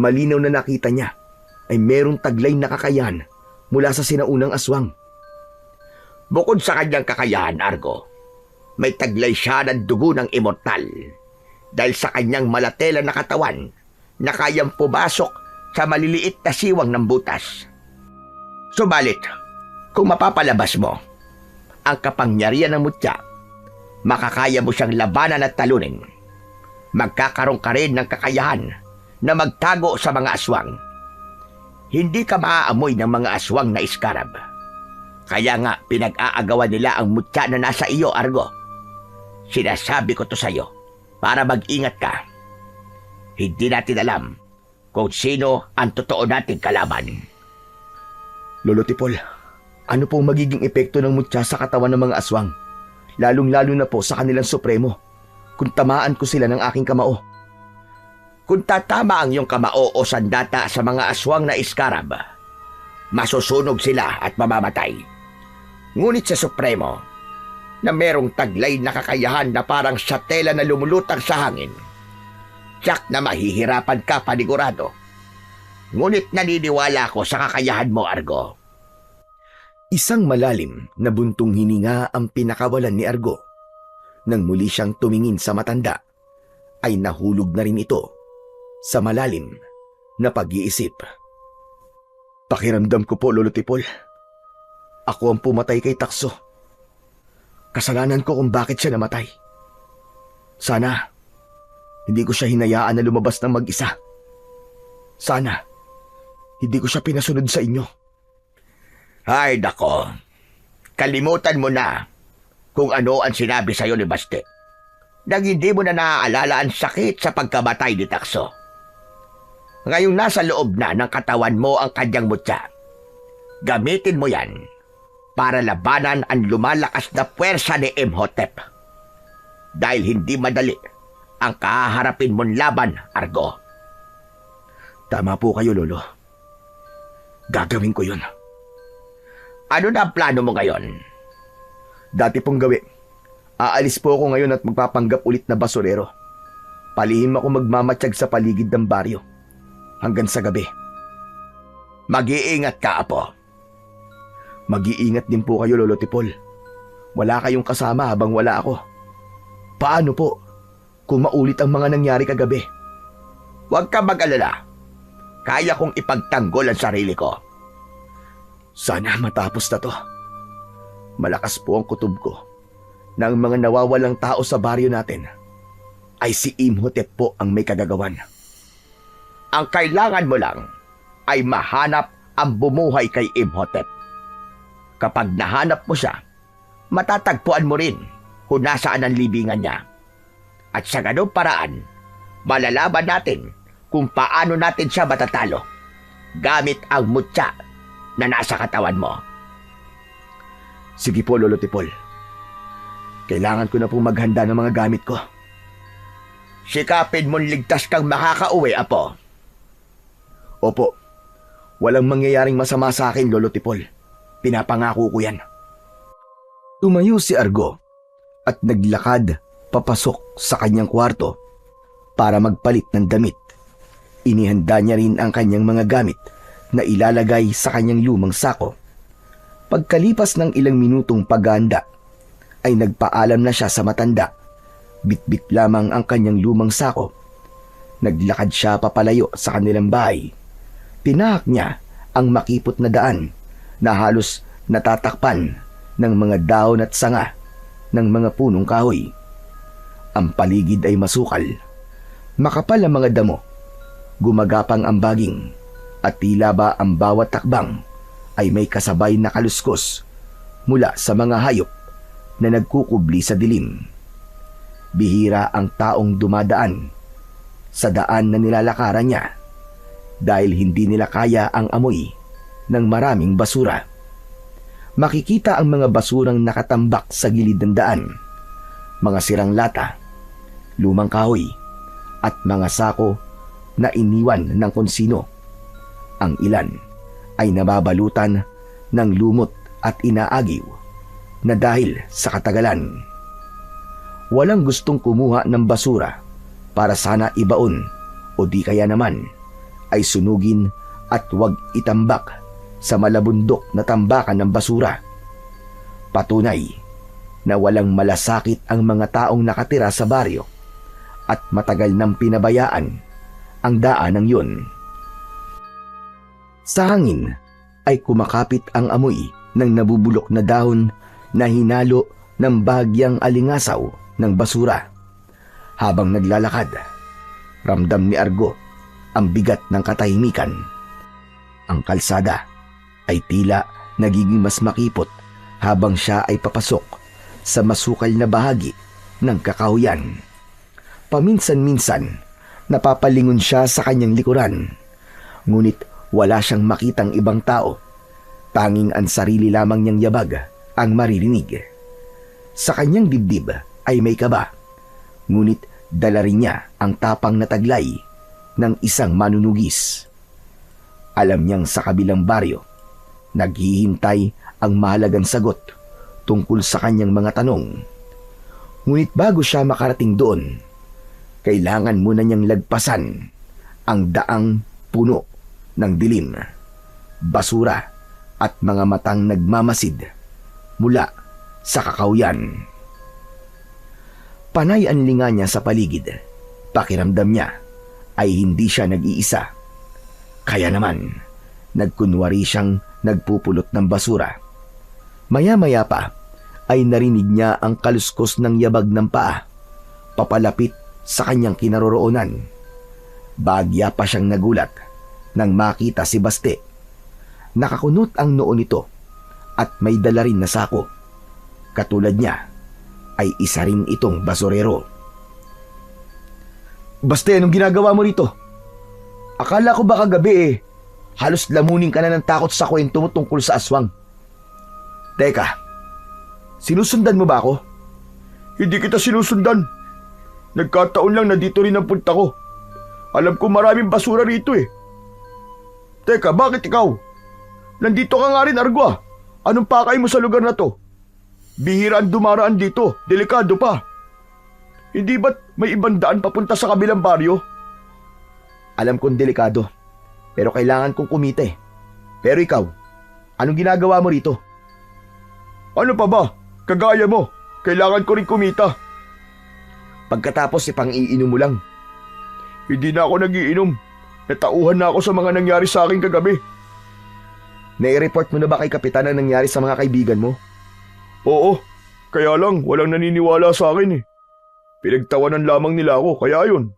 malinaw na nakita niya ay merong taglay na kakayahan mula sa sinaunang aswang. Bukod sa kanyang kakayahan, Argo, may taglay siya ng dugo ng immortal dahil sa kanyang malatela na katawan na kayang pumasok sa maliliit na siwang ng butas. Subalit, kung mapapalabas mo ang kapangyarihan ng mutya, makakaya mo siyang labanan at talunin. Magkakaroon ka rin ng kakayahan na magtago sa mga aswang. Hindi ka maaamoy ng mga aswang na iskarab. Kaya nga pinag-aagawan nila ang mutya na nasa iyo, Argo. Sinasabi ko to sa iyo para mag-ingat ka. Hindi natin alam kung sino ang totoo nating kalaban. Lolo Tipol, ano pong magiging epekto ng mutya sa katawan ng mga aswang? Lalong-lalo na po sa kanilang supremo kung tamaan ko sila ng aking kamao. Kung tatama ang iyong kamao o sandata sa mga aswang na iskarab, masusunog sila at mamamatay. Ngunit sa Supremo, na merong taglay na kakayahan na parang sa tela na lumulutang sa hangin, tiyak na mahihirapan ka panigurado. Ngunit naniniwala ko sa kakayahan mo, Argo. Isang malalim na buntong hininga ang pinakawalan ni Argo. Nang muli siyang tumingin sa matanda, ay nahulog na rin ito sa malalim na pag-iisip. Pakiramdam ko po, Lolo Tipol, ako ang pumatay kay Takso. Kasalanan ko kung bakit siya namatay. Sana hindi ko siya hinayaan na lumabas ng mag-isa. Sana hindi ko siya pinasunod sa inyo. Ay, dako. Kalimutan mo na kung ano ang sinabi sa'yo ni Baste. Nang hindi mo na naaalala ang sakit sa pagkamatay ni Takso. Ngayong nasa loob na ng katawan mo ang kanyang mutya, gamitin mo yan para labanan ang lumalakas na puwersa ni Imhotep. Dahil hindi madali ang kaharapin mong laban, Argo. Tama po kayo, Lolo. Gagawin ko yun. Ano na ang plano mo ngayon? Dati pong gawi. Aalis po ako ngayon at magpapanggap ulit na basurero. Palihim ako magmamatsyag sa paligid ng baryo. Hanggang sa gabi. Mag-iingat ka, Apo. Mag-iingat din po kayo, Lolo Tipol. Wala kayong kasama habang wala ako. Paano po kung maulit ang mga nangyari kagabi? Huwag ka mag-alala. Kaya kong ipagtanggol ang sarili ko. Sana matapos na to. Malakas po ang kutob ko na ang mga nawawalang tao sa baryo natin ay si Imhotep po ang may kagagawan. Ang kailangan mo lang ay mahanap ang bumuhay kay Imhotep. Kapag nahanap mo siya, matatagpuan mo rin kung nasaan ang libingan niya. At sa ganung paraan, malalaman natin kung paano natin siya matatalo gamit ang mutya na nasa katawan mo. Sige po, Lolo Tipol. Kailangan ko na pong maghanda ng mga gamit ko. Sikapin mong ligtas kang makakauwi, Apo. Opo. Walang mangyayaring masama sa akin, Lolo Tipol. Pinapangako ko yan. Tumayo si Argo at naglakad papasok sa kanyang kwarto para magpalit ng damit. Inihanda niya rin ang kanyang mga gamit na ilalagay sa kanyang lumang sako. Pagkalipas ng ilang minutong paghahanda, ay nagpaalam na siya sa matanda. Bitbit lamang ang kanyang lumang sako. Naglakad siya papalayo sa kanilang bahay. Tinahak niya ang makipot na daan na halos natatakpan ng mga dahon at sanga ng mga punong kahoy. Ang paligid ay masukal. Makapal ang mga damo. Gumagapang ang baging at tila ba ang bawat takbang ay may kasabay na kaluskos mula sa mga hayop na nagkukubli sa dilim. Bihira ang taong dumadaan sa daan na nilalakaran niya dahil hindi nila kaya ang amoy ng maraming basura. Makikita ang mga basurang nakatambak sa gilid ng daan, mga sirang lata, lumang kahoy, at mga sako na iniwan ng konsino. Ang ilan ay nababalutan ng lumot at inaagiw na dahil sa katagalan. Walang gustong kumuha ng basura para sana ibaon o di kaya naman ay sunugin at wag itambak sa malabundok na tambakan ng basura. Patunay na walang malasakit ang mga taong nakatira sa baryo at matagal nang pinabayaan ang daanang yun. Sa hangin ay kumakapit ang amoy ng nabubulok na dahon na hinalo ng bahagyang alingasaw ng basura. Habang naglalakad, ramdam ni Argo ang bigat ng katahimikan. Ang kalsada ay tila nagiging mas makipot habang siya ay papasok sa masukal na bahagi ng kakahuyan. Paminsan-minsan, napapalingon siya sa kanyang likuran, ngunit wala siyang makitang ibang tao. Tanging ang sarili lamang niyang yabag ang maririnig. Sa kanyang dibdib ay may kaba, ngunit dala rin niya ang tapang na taglay ng isang manunugis. Alam niyang sa kabilang baryo, naghihintay ang mahalagang sagot tungkol sa kanyang mga tanong. Ngunit bago siya makarating doon, kailangan muna niyang lagpasan ang daang puno ng dilim, basura at mga matang nagmamasid mula sa kakahuyan. Panay ang linga niya sa paligid. Pakiramdam niya ay hindi siya nag-iisa. Kaya naman, nagkunwari siyang nagpupulot ng basura. Maya-maya pa ay narinig niya ang kaluskos ng yabag ng paa papalapit sa kanyang kinaroroonan. Bagya pa siyang nagulat nang makita si Baste. Nakakunot ang noo nito at may dala rin na sako. Katulad niya ay isa rin itong basurero. Baste, anong ginagawa mo rito? Akala ko baka gabi halos lamunin ka na ng takot sa kwento mo tungkol sa aswang. Teka, sinusundan mo ba ako? Hindi kita sinusundan. Nagkataon lang na dito rin ang punta ko. Alam ko maraming basura rito eh. Teka, bakit ikaw? Nandito ka nga rin, Argo. Anong pakay mo sa lugar na to? Bihira ang dumaraan dito, delikado pa. Hindi ba't may ibang daan papunta sa kabilang baryo? Alam kong delikado, pero kailangan kong kumita eh. Pero ikaw, anong ginagawa mo rito? Ano pa ba? Kagaya mo, kailangan ko rin kumita. Pagkatapos ipang-iinom mo lang. Hindi na ako nagiinom. Natauhan na ako sa mga nangyari sa akin kagabi. Nai-report mo na ba kay Kapitan ang nangyari sa mga kaibigan mo? Oo, kaya lang walang naniniwala sa akin eh. Pinagtawanan lamang nila ako, kaya yun.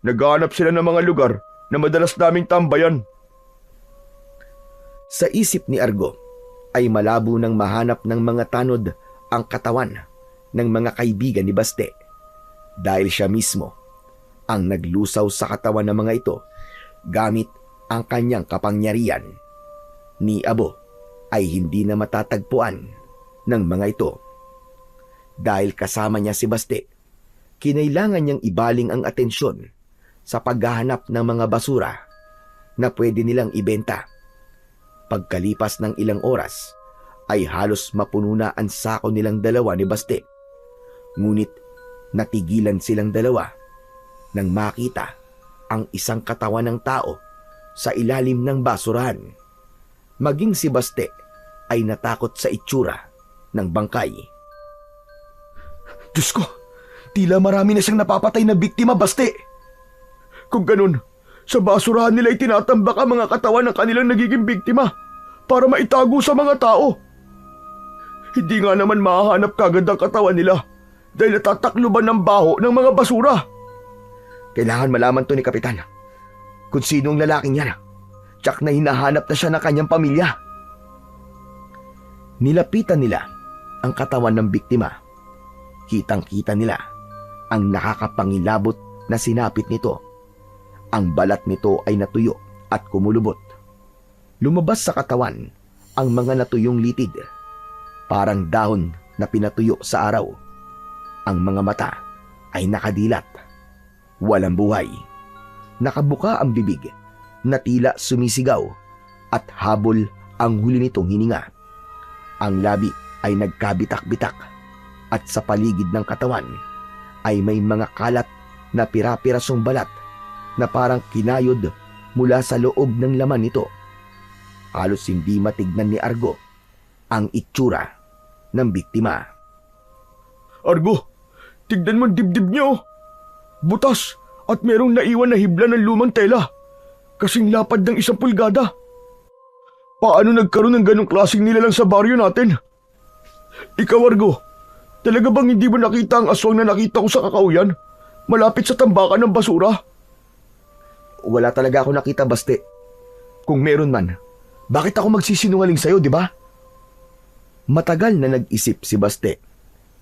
Naghahanap sila ng mga lugar na madalas naming tambayan. Sa isip ni Argo ay malabo nang mahanap ng mga tanod ang katawan ng mga kaibigan ni Baste dahil siya mismo ang naglusaw sa katawan ng mga ito gamit ang kanyang kapangyarihan. Ni Abo ay hindi na matatagpuan ng mga ito. Dahil kasama niya si Baste, kinailangan niyang ibaling ang atensyon sa paghahanap ng mga basura na pwede nilang ibenta. Pagkalipas ng ilang oras, ay halos mapuno na ang sako nilang dalawa ni Baste. Ngunit natigilan silang dalawa nang makita ang isang katawan ng tao sa ilalim ng basurahan. Maging si Baste ay natakot sa itsura ng bangkay. Diyos ko, tila marami na siyang napapatay na biktima, Baste. Kung ganun, sa basurahan nila itinatambak ang mga katawan ng kanilang nagiging biktima para maitago sa mga tao. Hindi nga naman mahahanap kagad ang katawan nila dahil natatakluban ng baho ng mga basura. Kailangan malaman to ni Kapitan kung sino ang lalaking yan. Tsak na hinahanap na siya ng kanyang pamilya. Nilapitan nila ang katawan ng biktima. Kitang-kita nila ang nakakapangilabot na sinapit nito. Ang balat nito ay natuyo at kumulubot. Lumabas sa katawan ang mga natuyong litid, parang dahon na pinatuyo sa araw. Ang mga mata ay nakadilat, walang buhay. Nakabuka ang bibig na tila sumisigaw at habol ang huli nitong hininga. Ang labi ay nagkabitak-bitak at sa paligid ng katawan ay may mga kalat na pira-pirasong balat na parang kinayod mula sa loob ng laman nito. Halos hindi matignan ni Argo ang itsura ng biktima. Argo, tignan mo ang dibdib niyo. Butas at merong naiwan na hibla ng lumang tela. Kasing lapad ng 1 pulgada. Paano nagkaroon ng ganong klaseng nilalang sa baryo natin? Ikaw, Argo, talaga bang hindi mo nakita ang aswang na nakita ko sa kakauyan? Malapit sa tambakan ng basura? Wala talaga ako nakita, Baste. Kung meron man, bakit ako magsisinungaling sa'yo, di ba? Matagal na nag-isip si Baste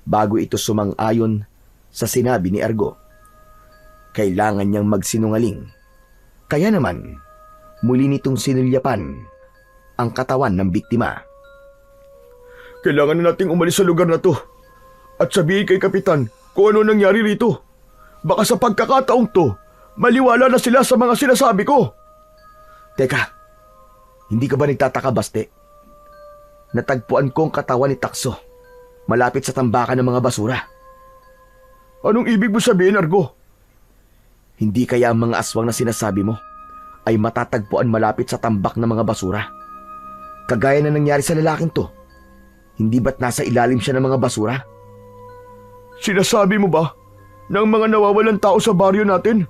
bago ito sumang-ayon sa sinabi ni Argo. Kailangan niyang magsinungaling. Kaya naman, muli nitong sinulyapan ang katawan ng biktima. Kailangan na nating umalis sa lugar na to at sabihin kay Kapitan kung ano nangyari rito. Baka sa pagkakataong to, maliwala na sila sa mga sinasabi ko. Teka, hindi ka ba nagtataka, Baste? Natagpuan ko ang katawan ni Takso malapit sa tambakan ng mga basura. Anong ibig mo sabihin, Argo? Hindi kaya ang mga aswang na sinasabi mo ay matatagpuan malapit sa tambak ng mga basura? Kagaya na nangyari sa lalaking to. Hindi ba't nasa ilalim siya ng mga basura? Sinasabi mo ba na ang mga nawawalang tao sa baryo natin,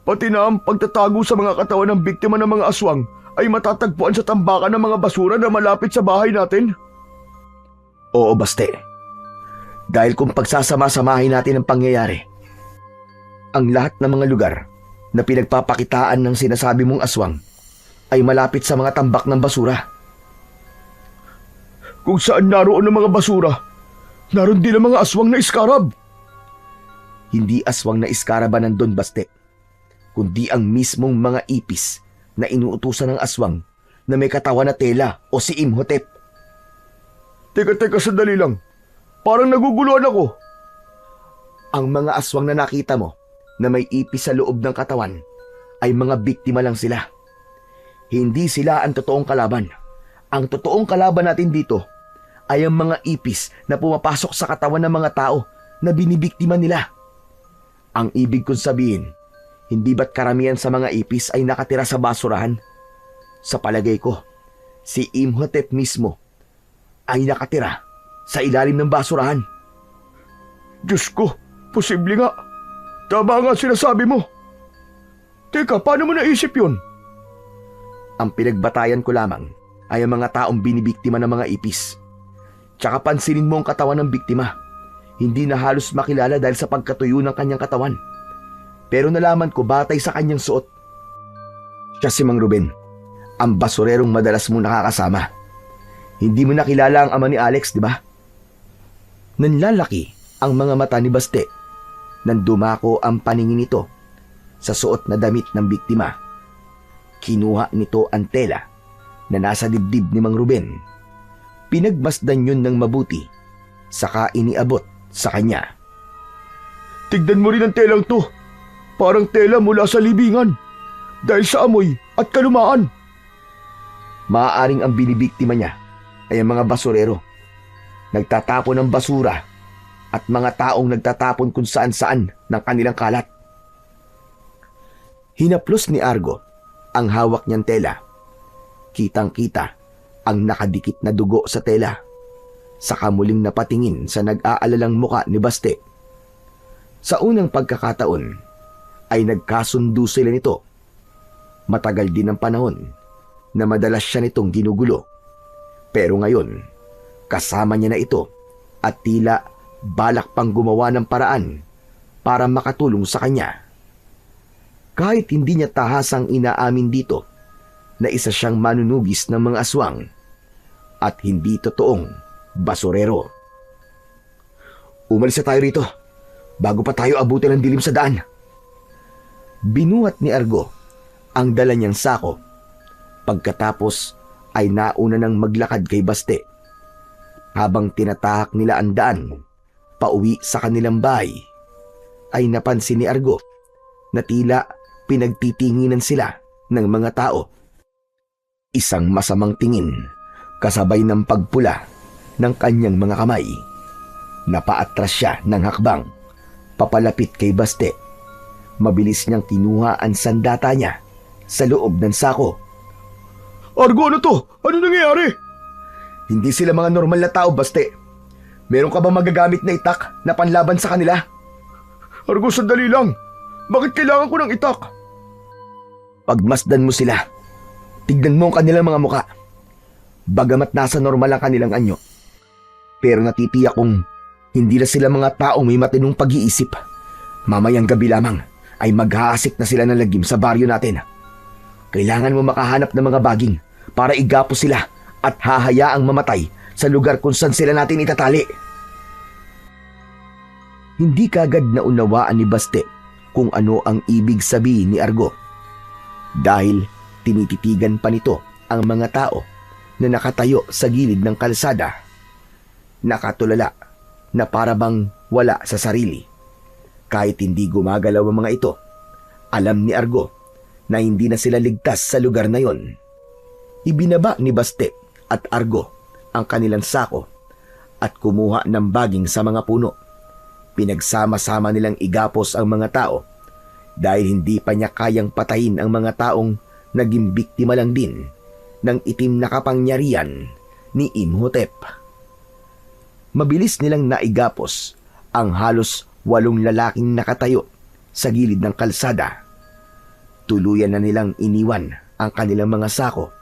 pati na ang pagtatago sa mga katawan ng biktima ng mga aswang, ay matatagpuan sa tambakan ng mga basura na malapit sa bahay natin? Oo, Baste. Dahil kung pagsasama-samahin natin ang pangyayari, ang lahat ng mga lugar na pinagpapakitaan ng sinasabi mong aswang ay malapit sa mga tambak ng basura. Kung saan naroon ang mga basura, naroon din ang mga aswang na iskarab. Hindi aswang na iskaraba nandun, Baste, kundi ang mismong mga ipis na inuutusan ng aswang na may katawan na tela o si Imhotep. Teka, sandali lang. Parang naguguluhan ako. Ang mga aswang na nakita mo na may ipis sa loob ng katawan ay mga biktima lang sila. Hindi sila ang totoong kalaban. Ang totoong kalaban natin dito ay ang mga ipis na pumapasok sa katawan ng mga tao na binibiktima nila. Ang ibig kong sabihin, hindi ba't karamihan sa mga ipis ay nakatira sa basurahan? Sa palagay ko, si Imhotep mismo ay nakatira sa ilalim ng basurahan. Diyos ko, posible nga. Tama nga sinasabi mo. Teka, paano mo naisip yun? Ang pinagbatayan ko lamang ay ang mga taong binibiktima ng mga ipis. Tsaka pansinin mo ang katawan ng biktima. Hindi na halos makilala dahil sa pagkatuyo ng kanyang katawan. Pero nalaman ko batay sa kanyang suot. Siya si Mang Ruben, ang basurerong madalas mong nakakasama. Hindi mo nakilala ang ama ni Alex, di ba? Nanlalaki ang mga mata ni Baste nang dumako ang paningin nito sa suot na damit ng biktima. Kinuha nito ang tela na nasa dibdib ni Mang Ruben. Pinagmasdan yun ng mabuti, saka iniabot sa kanya. Tignan mo rin ang telang to. Parang tela mula sa libingan. Dahil sa amoy at kalumaan. Maaaring ang binibiktima niya ay ang mga basurero. Nagtatapon ng basura at mga taong nagtatapon kung saan-saan ng kanilang kalat. Hinaplos ni Argo ang hawak niyang tela. Kitang-kita ang nakadikit na dugo sa tela. Saka muling napatingin sa nag-aalalang muka ni Baste. Sa unang pagkakataon ay nagkasundo sila nito. Matagal din ang panahon na madalas siya nitong ginugulo. Pero ngayon, kasama niya na ito at tila balak pang gumawa ng paraan para makatulong sa kanya. Kahit hindi niya tahasang inaamin dito na isa siyang manunugis ng mga aswang, at hindi totoong basurero. Umalis na tayo rito bago pa tayo abutin ng dilim sa daan. Binuhat ni Argo ang dala niyang sako. Pagkatapos ay nauna nang maglakad kay Baste. Habang tinatahak nila ang daan pauwi sa kanilang bahay, ay napansin ni Argo na tila pinagtitinginan sila ng mga tao. Isang masamang tingin kasabay ng pagpula ng kanyang mga kamay. Napaatras siya ng hakbang papalapit kay Baste. Mabilis niyang kinuha ang sandata niya sa loob ng sako. Argo, ano to? Ano nangyayari? Hindi sila mga normal na tao, Baste. Meron ka bang magagamit na itak na panlaban sa kanila? Argo, sandali lang. Bakit kailangan ko ng itak? Pagmasdan mo sila, tignan mo ang kanilang mga muka. Bagamat nasa normal ang kanilang anyo, pero natitiyak kong hindi na sila mga taong may matinong pag-iisip. Mamayang gabi lamang ay maghaasik na sila ng lagim sa baryo natin. Kailangan mo makahanap ng mga baging para igapo sila at hahayaang mamatay sa lugar kung saan sila natin itatali. Hindi kagad naunawaan ni Baste kung ano ang ibig sabihin ni Argo. Dahil tinititigan pa nito ang mga tao na nakatayo sa gilid ng kalsada. Nakatulala na para bang wala sa sarili. Kahit hindi gumagalaw ang mga ito, alam ni Argo na hindi na sila ligtas sa lugar na yon. Ibinaba ni Baste at Argo ang kanilang sako at kumuha ng baging sa mga puno. Pinagsama-sama nilang igapos ang mga tao dahil hindi pa niya kayang patayin ang mga taong naging biktima lang din ng itim na kapangyarihan ni Imhotep. Mabilis nilang naigapos ang halos 8 lalaking nakatayo sa gilid ng kalsada. Tuluyan na nilang iniwan ang kanilang mga sako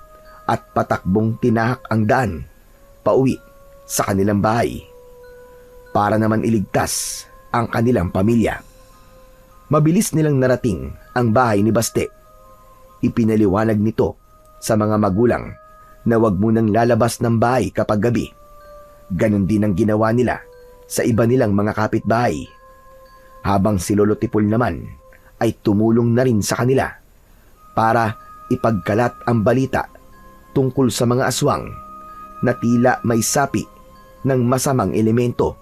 at patakbong tinahak ang daan pauwi sa kanilang bahay para naman iligtas ang kanilang pamilya. Mabilis nilang narating ang bahay ni Baste. Ipinaliwanag nito sa mga magulang na wag munang lalabas ng bahay kapag gabi. Ganon din ang ginawa nila sa iba nilang mga kapitbahay. Habang si Lolo Tipol naman ay tumulong na rin sa kanila para ipagkalat ang balita tungkol sa mga aswang na tila may sapi ng masamang elemento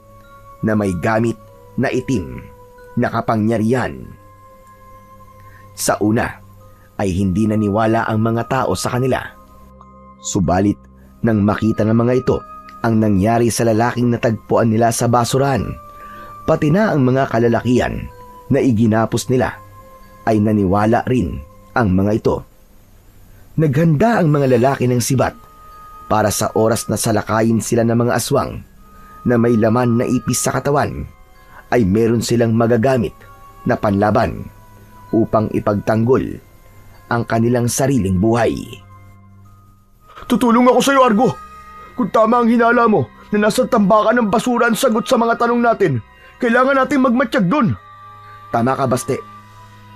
na may gamit na itim na kapangyarihan. Sa una ay hindi naniwala ang mga tao sa kanila. Subalit nang makita ng mga ito ang nangyari sa lalaking natagpuan nila sa basurahan, pati na ang mga kalalakihan na iginapos nila, ay naniwala rin ang mga ito. Naghanda ang mga lalaki ng sibat para sa oras na salakayin sila ng mga aswang na may laman na ipis sa katawan, ay meron silang magagamit na panlaban upang ipagtanggol ang kanilang sariling buhay. Tutulong ako sa iyo, Argo. Kung tama ang hinala mo na nasa tambakan ng basura ang sagot sa mga tanong natin, kailangan nating magmatsyag doon. Tama ka, Baste.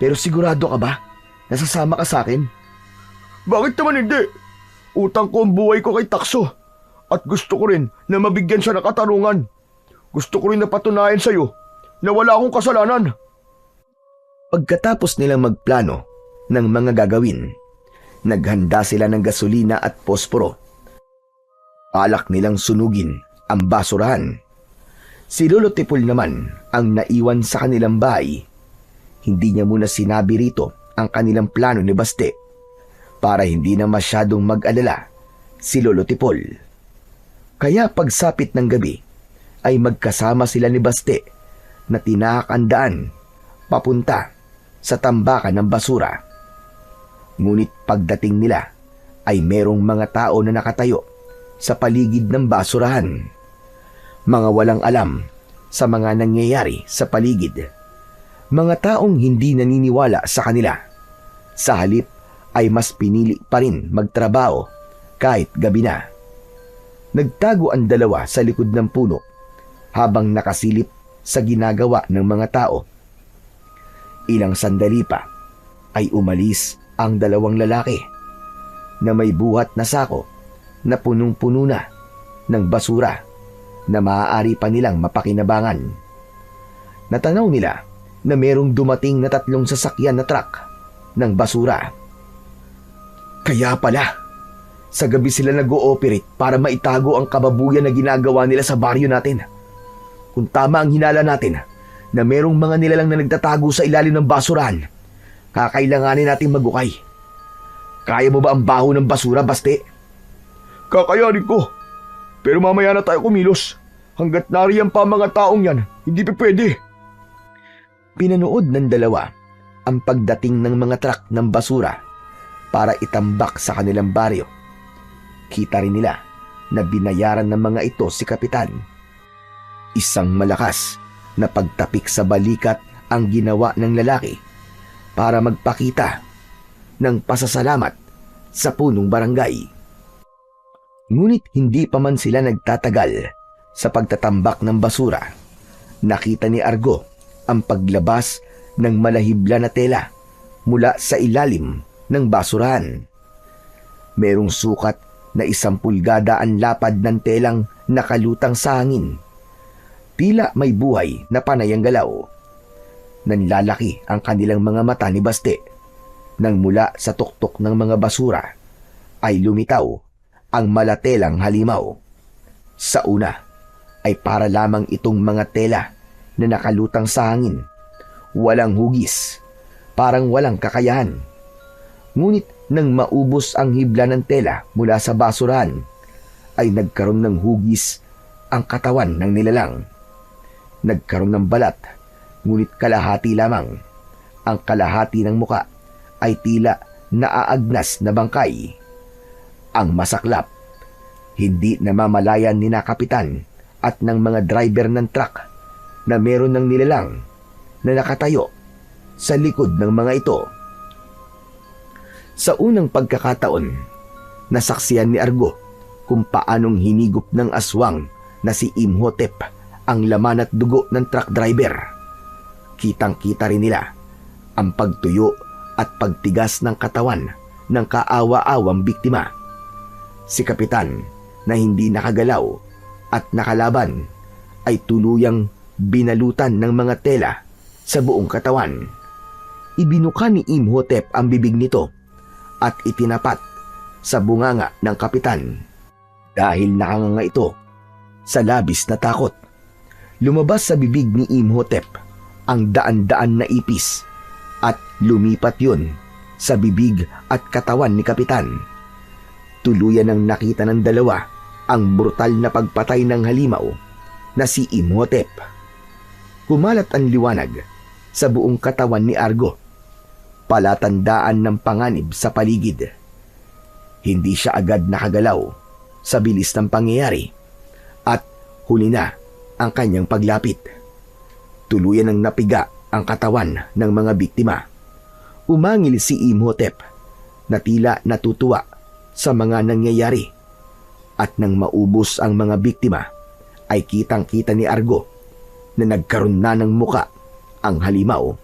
Pero sigurado ka ba? Nasasama ka sa akin? Bakit naman hindi? Utang ko ang buhay ko kay Takso. At gusto ko rin na mabigyan siya ng katarungan. Gusto ko rin na patunayan sa iyo na wala akong kasalanan. Pagkatapos nilang magplano ng mga gagawin, naghanda sila ng gasolina at posporo. Alak nilang sunugin ang basurahan. Si Lolo Tipol naman ang naiwan sa kanilang bahay. Hindi niya muna sinabi rito ang kanilang plano ni Baste para hindi na masyadong mag-alala si Lolo Tipol. Kaya pagsapit ng gabi ay magkasama sila ni Baste na tinahak ang daan papunta sa tambakan ng basura. Ngunit pagdating nila ay merong mga tao na nakatayo sa paligid ng basurahan. Mga walang alam sa mga nangyayari sa paligid. Mga taong hindi naniniwala sa kanila. Sa halip ay mas pinili pa rin magtrabaho kahit gabi na. Nagtago ang dalawa sa likod ng puno habang nakasilip sa ginagawa ng mga tao. Ilang sandali pa ay umalis ang dalawang lalaki na may buhat na sako na punong-puno na ng basura na maaari pa nilang mapakinabangan. Natanaw nila na merong dumating na 3 sasakyan na truck ng basura. Kaya pala, sa gabi sila nag-ooperate para maitago ang kababuyan na ginagawa nila sa baryo natin. Kung tama ang hinala natin na merong mga nilalang na nagtatago sa ilalim ng basurahan, kakailanganin nating magukay. Kaya mo ba ang baho ng basura, Baste? Kakayanin ko. Pero mamaya na tayo kumilos. Hanggat nariyan pa mga taong yan, hindi pa pwede. Pinanood ng dalawa ang pagdating ng mga truck ng basura para itambak sa kanilang baryo. Kita rin nila na binayaran ng mga ito si Kapitan. Isang malakas na pagtapik sa balikat ang ginawa ng lalaki para magpakita ng pasasalamat sa punong barangay. Ngunit hindi pa man sila nagtatagal sa pagtatambak ng basura. Nakita ni Argo ang paglabas ng malahibla na tela mula sa ilalim ng basurahan. Merong sukat na 1 pulgada ang lapad ng telang nakalutang sa hangin. Tila may buhay na panay ang galaw. Nanlalaki ang kanilang mga mata ni Baste nang mula sa tuktok ng mga basura ay lumitaw ang malatelang halimaw. Sa una ay para lamang itong mga tela na nakalutang sa hangin. Walang hugis, parang walang kakayahan. Ngunit nang maubos ang hibla ng tela mula sa basurahan, ay nagkaroon ng hugis ang katawan ng nilalang. Nagkaroon ng balat, ngunit kalahati lamang. Ang kalahati ng muka ay tila naaagnas na bangkay. Ang masaklap, hindi namamalayan ni na Kapitan at ng mga driver ng truck na meron ng nilalang na nakatayo sa likod ng mga ito. Sa unang pagkakataon, nasaksiyan ni Argo kung paanong hinigop ng aswang na si Imhotep ang laman at dugo ng truck driver. Kitang-kita rin nila ang pagtuyo at pagtigas ng katawan ng kaawa-awang biktima. Si Kapitan na hindi nakagalaw at nakalaban ay tuluyang binalutan ng mga tela sa buong katawan. Ibinuka ni Imhotep ang bibig nito at itinapat sa bunganga ng Kapitan. Dahil nakanganga ito sa labis na takot, lumabas sa bibig ni Imhotep ang daan-daan na ipis at lumipat yun sa bibig at katawan ni Kapitan. Tuluyan ang nakita ng dalawa ang brutal na pagpatay ng halimaw na si Imhotep. Kumalat ang liwanag sa buong katawan ni Argo, palatandaan ng panganib sa paligid. Hindi siya agad nakagalaw sa bilis ng pangyayari at huli na ang kanyang paglapit. Tuluyan ng napiga ang katawan ng mga biktima. Umangil si Imhotep na tila natutuwa sa mga nangyayari at nang maubos ang mga biktima ay kitang-kita ni Argo na nagkaroon na ng muka ang halimaw.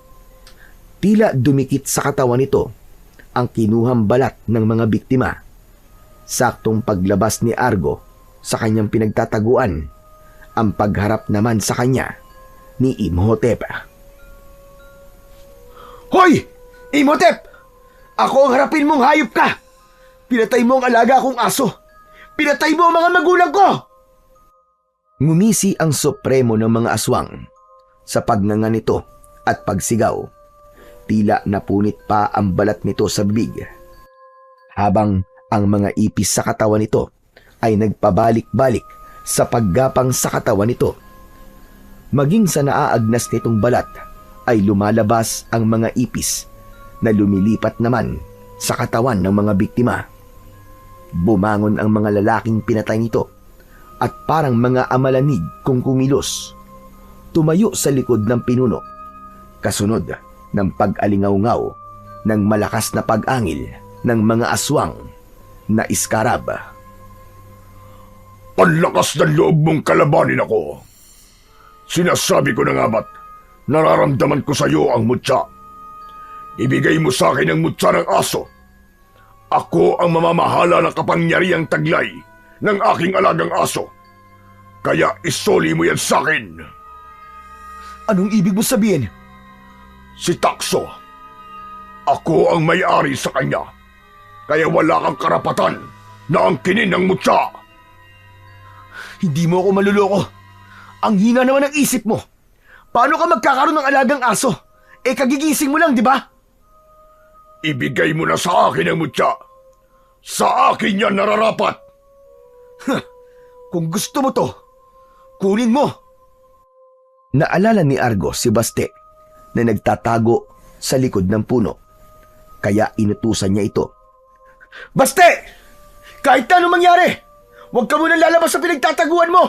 Tila dumikit sa katawan nito ang kinuhang balat ng mga biktima. Saktong paglabas ni Argo sa kanyang pinagtataguan, ang pagharap naman sa kanya ni Imhotep. Hoy! Imhotep! Ako ang harapin mong hayop ka! Pinatay mo ang alaga kong aso! Pinatay mo ang mga magulang ko! Ngumisi ang supremo ng mga aswang sa pagnanga nito at pagsigaw. Tila napunit pa ang balat nito sa bibig, habang ang mga ipis sa katawan nito ay nagpabalik-balik sa paggapang sa katawan nito. Maging sa naaagnas nitong balat ay lumalabas ang mga ipis na lumilipat naman sa katawan ng mga biktima. Bumangon ang mga lalaking pinatay nito at parang mga amalanig kung kumilos. Tumayo sa likod ng pinuno, kasunod ng pag-alingaw-ngaw ng malakas na pag-angil ng mga aswang na iskarab. Ang lakas ng loob mong kalabanin ako. Sinasabi ko na nga ba't nararamdaman ko sa iyo ang mutya. Ibigay mo sa akin ang mutya ng aso. Ako ang mamamahala ng kapangyarihang taglay ng aking alagang aso. Kaya isoli mo yan sa akin. Anong ibig mo sabihin? Si Takso. Ako ang may-ari sa kanya. Kaya wala kang karapatan na angkinin ng mutya. Hindi mo ako maluloko. Ang hina naman ng isip mo. Paano ka magkakaroon ng alagang aso? Kagigising mo lang, di ba? Ibigay mo na sa akin ang mutya. Sa akin yan nararapat. Kung gusto mo to, kunin mo. Naalala ni Argo si Baste na nagtatago sa likod ng puno. Kaya inutusan niya ito. Baste! Kahit na anong mangyari, huwag ka munang lalabas sa pinagtataguan mo.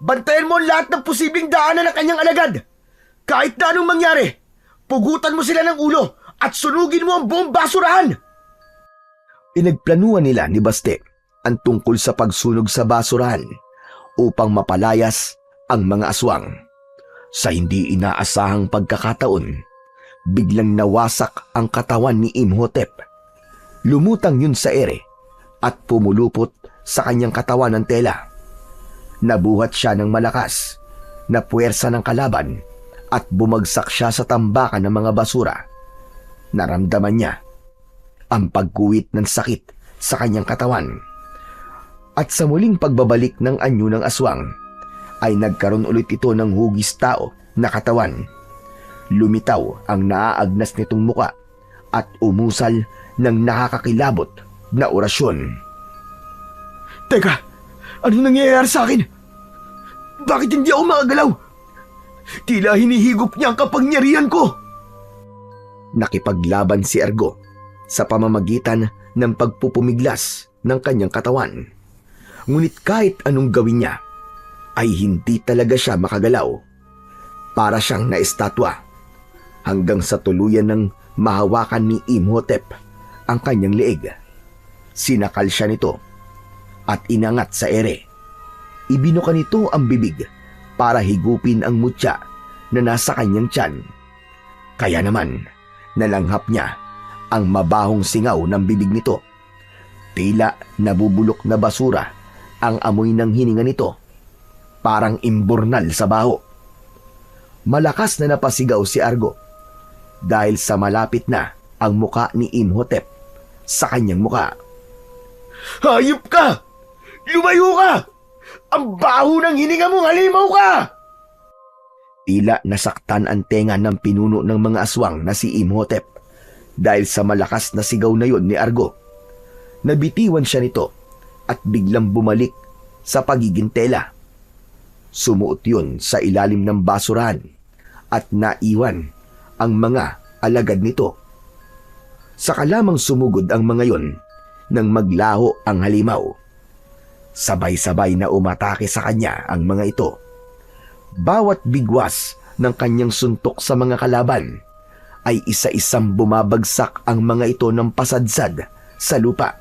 Bantayan mo ang lahat ng posibleng daanan ng kanyang alagad. Kahit na anong mangyari, pugutan mo sila ng ulo at sunugin mo ang buong basurahan. Pinagplanuhan nila ni Baste ang tungkol sa pagsunog sa basurahan upang mapalayas ang mga aswang. Sa hindi inaasahang pagkakataon, biglang nawasak ang katawan ni Imhotep. Lumutang yun sa ere at pumulupot sa kanyang katawan ng tela. Nabuhat siya ng malakas na puwersa ng kalaban at bumagsak siya sa tambakan ng mga basura. Naramdaman niya ang pagguwit ng sakit sa kanyang katawan. At sa muling pagbabalik ng anyo ng aswang, ay nagkaroon ulit ito ng hugis tao na katawan. Lumitaw ang naaagnas nitong muka at umusal ng nakakakilabot na orasyon. Teka, anong nangyayari sa akin? Bakit hindi ako makagalaw? Tila hinihigop niya ang kapangyarihan ko. Nakipaglaban si Argo sa pamamagitan ng pagpupumiglas ng kanyang katawan. Ngunit kahit anong gawin niya, ay hindi talaga siya makagalaw. Para siyang naestatwa hanggang sa tuluyan ng mahawakan ni Imhotep ang kanyang leeg. Sinakal siya nito at inangat sa ere. Ibinuka nito ang bibig para higupin ang mutya na nasa kanyang tiyan. Kaya naman, nalanghap niya ang mabahong singaw ng bibig nito. Tila nabubulok na basura ang amoy ng hininga nito. Parang imburnal sa baho. Malakas na napasigaw si Argo dahil sa malapit na ang muka ni Imhotep sa kanyang muka. Hayop ka! Lumayo ka! Ang baho ng hininga mong halimaw ka! Tila nasaktan ang tenga ng pinuno ng mga aswang na si Imhotep dahil sa malakas na sigaw na yon ni Argo. Nabitiwan siya nito at biglang bumalik sa pagiging tela. Sumuot yun sa ilalim ng basurahan at naiwan ang mga alagad nito. Saka lamang sumugod ang mga yon nang maglaho ang halimaw. Sabay-sabay na umatake sa kanya ang mga ito. Bawat bigwas ng kanyang suntok sa mga kalaban ay isa-isang bumabagsak ang mga ito ng pasadsad sa lupa.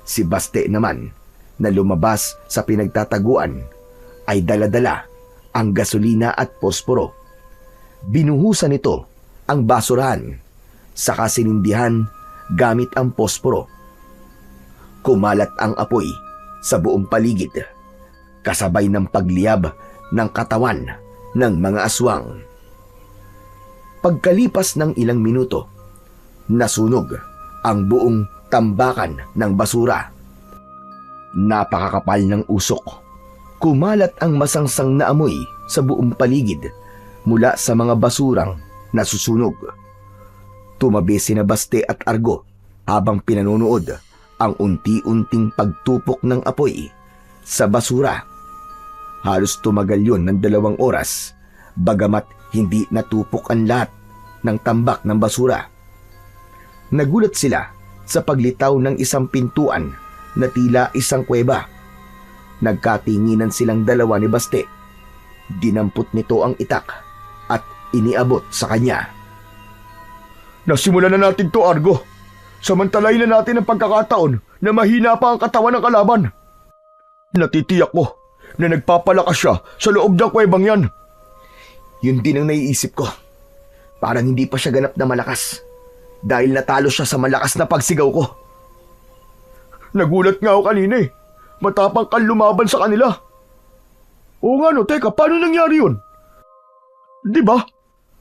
Si Baste naman na lumabas sa pinagtataguan ay dala-dala ang gasolina at posporo. Binuhusan nito ang basurahan, saka sinindihan gamit ang posporo. Kumalat ang apoy sa buong paligid, kasabay ng pagliyab ng katawan ng mga aswang. Pagkalipas ng ilang minuto, nasunog ang buong tambakan ng basura. Napakakapal ng usok. Kumalat ang masangsang na amoy sa buong paligid mula sa mga basurang nasusunog. Tumabi sina Baste at Argo habang pinanonood ang unti-unting pagtupok ng apoy sa basura. Halos tumagal yun ng 2 oras, bagamat hindi natupok ang lahat ng tambak ng basura. Nagulat sila sa paglitaw ng isang pintuan na tila isang kuweba. Nagkatinginan silang dalawa ni Baste. Dinampot nito ang itak at iniabot sa kanya. Nasimulan na natin to, Argo. Samantalayin na natin ang pagkakataon na mahina pa ang katawan ng kalaban. Natitiyak ko na nagpapalakas siya sa loob ng kuwebang yan. Yun din ang naiisip ko. Parang hindi pa siya ganap na malakas dahil natalo siya sa malakas na pagsigaw ko. Nagulat nga ako kanina eh. Matapang kang lumaban sa kanila. Oo nga no, teka, paano nangyari yun? Di ba?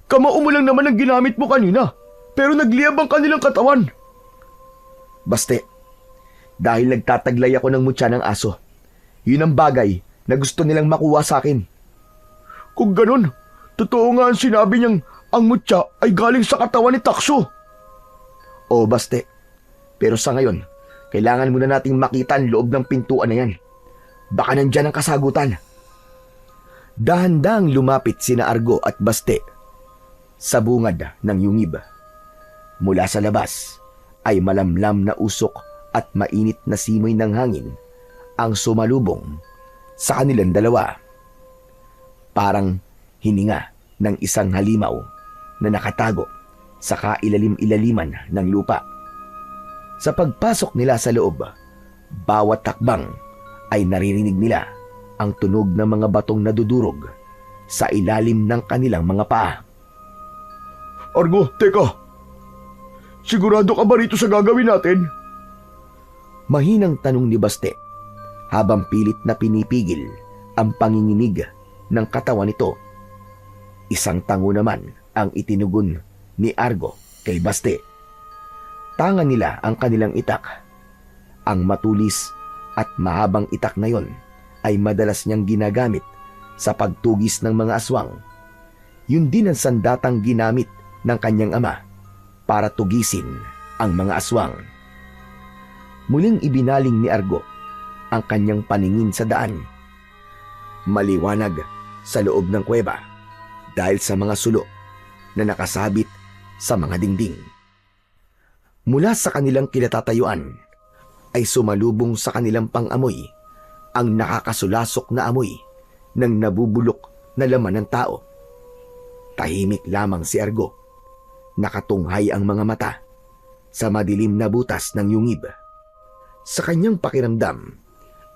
Kamao mo lang naman ang ginamit mo kanina, pero nagliyab ang kanilang katawan. Baste, dahil nagtataglay ako ng mutya ng aso. Yun ang bagay na gusto nilang makuha sa akin. Kung ganun, totoo nga ang sinabi niyang ang mutya ay galing sa katawan ni Takso. Oo, Baste. Pero sa ngayon, kailangan muna nating makita ang loob ng pintuan na yan. Baka nandyan ang kasagutan. Dahan-dahang lumapit sina Argo at Baste sa bungad ng yungib. Mula sa labas ay malamlam na usok at mainit na simoy ng hangin ang sumalubong sa kanilang dalawa. Parang hininga ng isang halimaw na nakatago sa kailalim-ilaliman ng lupa. Sa pagpasok nila sa loob, bawat takbang ay naririnig nila ang tunog ng mga batong nadudurog sa ilalim ng kanilang mga paa. Argo, teka. Sigurado ka ba rito sa gagawin natin? Mahinang tanong ni Baste habang pilit na pinipigil ang panginginig ng katawan nito. Isang tango naman ang itinugon ni Argo kay Baste. Tanga nila ang kanilang itak. Ang matulis at mahabang itak na yon ay madalas niyang ginagamit sa pagtugis ng mga aswang. Yun din ang sandatang ginamit ng kanyang ama para tugisin ang mga aswang. Muling ibinaling ni Argo ang kanyang paningin sa daan. Maliwanag sa loob ng kuweba dahil sa mga sulo na nakasabit sa mga dingding. Mula sa kanilang kinatatayuan ay sumalubong sa kanilang pang-amoy ang nakakasulasok na amoy ng nabubulok na laman ng tao. Tahimik lamang si Argo. Nakatunghay ang mga mata sa madilim na butas ng yungib. Sa kanyang pakiramdam,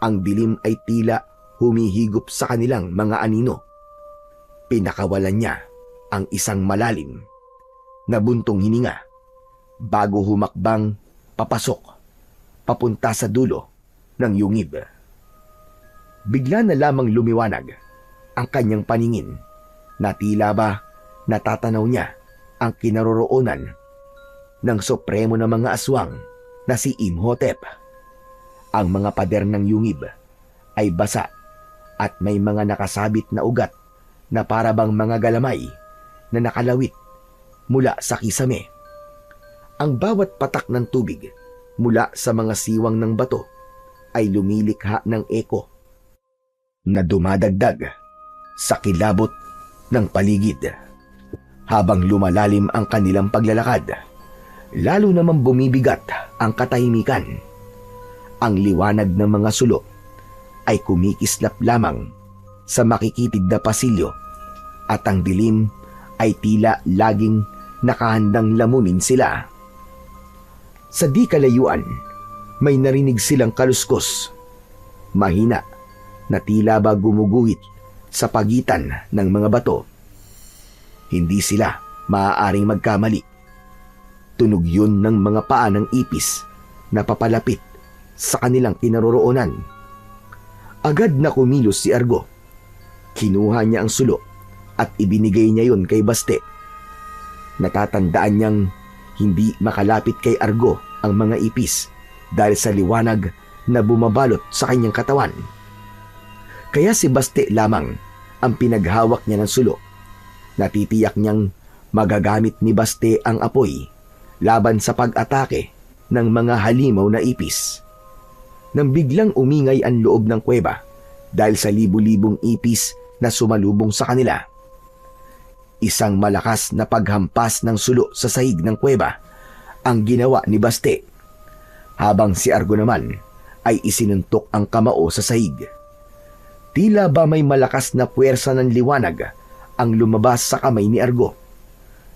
ang dilim ay tila humihigop sa kanilang mga anino. Pinakawalan niya ang isang malalim na buntong hininga bago humakbang papasok papunta sa dulo ng yungib. Bigla na lamang lumiwanag ang kanyang paningin na tila ba natatanaw niya ang kinaroroonan ng supremo na mga aswang na si Imhotep. Ang mga pader ng yungib ay basa at may mga nakasabit na ugat na parabang mga galamay na nakalawit mula sa kisame. Ang bawat patak ng tubig mula sa mga siwang ng bato ay lumilikha ng eko na dumadagdag sa kilabot ng paligid. Habang lumalalim ang kanilang paglalakad, lalo namang bumibigat ang katahimikan. Ang liwanag ng mga sulo ay kumikislap lamang sa makikitid na pasilyo at ang dilim ay tila laging nakahandang lamunin sila. Sa di kalayuan, may narinig silang kaluskos. Mahina na tila ba gumuguhit sa pagitan ng mga bato. Hindi sila maaaring magkamali. Tunog yun ng mga paa ng ipis na papalapit sa kanilang kinaroroonan. Agad na kumilos si Argo. Kinuha niya ang sulo at ibinigay niya yon kay Baste. Natatandaan niyang hindi makalapit kay Argo ang mga ipis dahil sa liwanag na bumabalot sa kanyang katawan. Kaya si Baste lamang ang pinaghawak niya ng sulo. Natitiyak niyang magagamit ni Baste ang apoy laban sa pag-atake ng mga halimaw na ipis. Nang biglang umingay ang loob ng kuweba dahil sa libu-libong ipis na sumalubong sa kanila. Isang malakas na paghampas ng sulo sa sahig ng kuweba ang ginawa ni Baste, habang si Argo naman ay isinuntok ang kamao sa sahig. Tila ba may malakas na puwersa ng liwanag ang lumabas sa kamay ni Argo.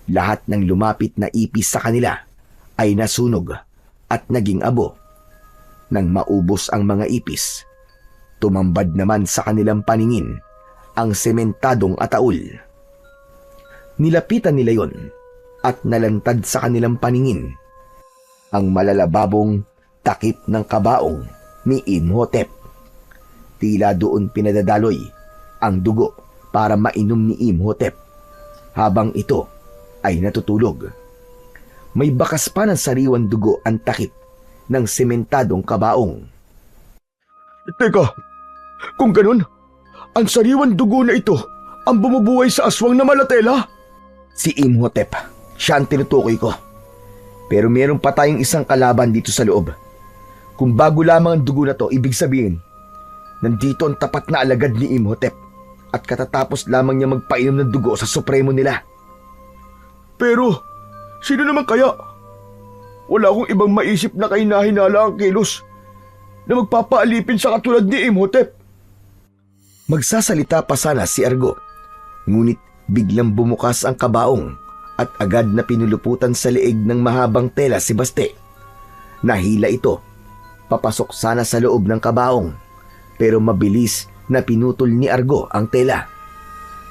Lahat ng lumapit na ipis sa kanila ay nasunog at naging abo. Nang maubos ang mga ipis, tumambad naman sa kanilang paningin ang sementadong ataul. Nilapitan nila yon at nalantad sa kanilang paningin ang malalababong takip ng kabaong ni Imhotep. Tila doon pinadadaloy ang dugo para mainom ni Imhotep habang ito ay natutulog. May bakas pa ng sariwang dugo ang takip ng sementadong kabaong. Teka, kung ganun, ang sariwan dugo na ito ang bumubuhay sa aswang na malatela? Si Imhotep, siya ang tinutukoy ko. Pero meron pa tayong isang kalaban dito sa loob. Kung bago lamang ang dugo na to, ibig sabihin, nandito ang tapat na alagad ni Imhotep at katatapos lamang niya magpainom ng dugo sa supremo nila. Pero, sino naman kaya? Wala akong ibang maisip na kahinahinala ang kilos na magpapaalipin sa katulad ni Imhotep. Magsasalita pa sana si Argo, ngunit biglang bumukas ang kabaong at agad na pinuluputan sa leeg ng mahabang tela si Baste. Nahila ito. Papasok sana sa loob ng kabaong, pero mabilis na pinutol ni Argo ang tela.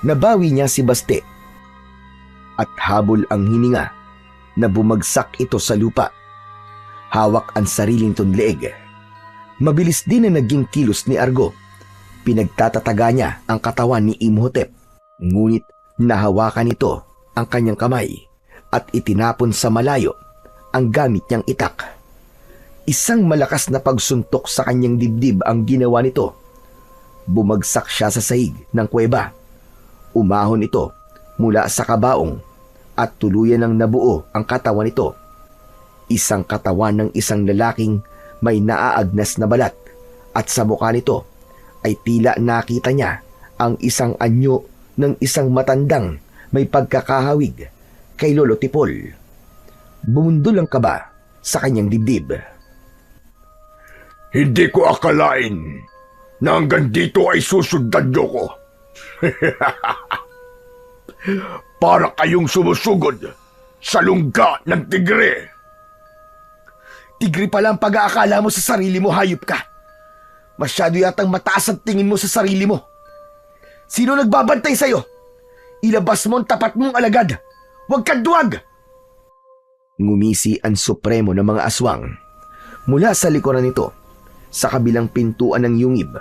Nabawi niya si Baste at habol ang hininga na bumagsak ito sa lupa. Hawak ang sariling tunleeg. Mabilis din na naging kilos ni Argo. Pinagtatataga niya ang katawan ni Imhotep, ngunit nahawakan nito ang kanyang kamay at itinapon sa malayo ang gamit niyang itak. Isang malakas na pagsuntok sa kanyang dibdib ang ginawa nito. Bumagsak siya sa sahig ng kuweba. Umahon ito mula sa kabaong at tuluyan ng nabuo ang katawan nito. Isang katawan ng isang lalaking may naaagnas na balat at sa mukha nito ay tila nakita niya ang isang anyo ng isang matandang may pagkakahawig kay Lolo Tipol. Bumundol ang kaba sa kanyang dibdib. Hindi ko akalain na hanggang dito ay susundan niyo ko. Para kayong sumusugod sa lungga ng tigre. Tigre pala ang pag-aakala mo sa sarili mo, hayop ka. Masyado yatang mataas ang tingin mo sa sarili mo. Sino nagbabantay sa'yo? Ilabas mo ang tapat mong alagad. Huwag kang duwag! Ngumisi ang supremo ng mga aswang. Mula sa likuran nito, sa kabilang pintuan ng yungib,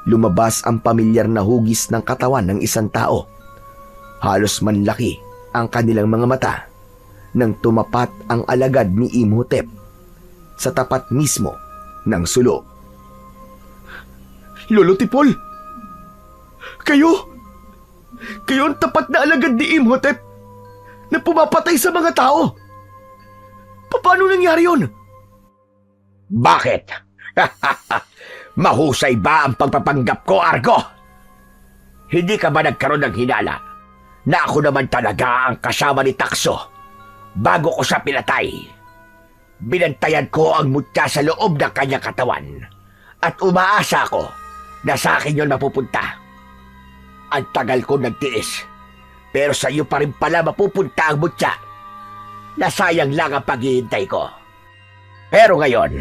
lumabas ang pamilyar na hugis ng katawan ng isang tao. Halos manlaki ang kanilang mga mata nang tumapat ang alagad ni Imhotep sa tapat mismo ng sulok. Lolo Tipol! Kayo ang tapat na alagad ni Imhotep na pumapatay sa mga tao. Paano nangyari yun? Bakit? Mahusay ba ang pagpapanggap ko, Argo? Hindi ka ba nagkaroon ng hinala na ako naman talaga ang kasama ni Takso bago ko siya pinatay? Binantayan ko ang mutya sa loob ng kanyang katawan at umaasa ko na sa akin yun mapupunta. Ang tagal ko nagtiis, pero sa iyo pa rin pala mapupunta ang mutya. Nasayang lang ang paghihintay ko. Pero ngayon,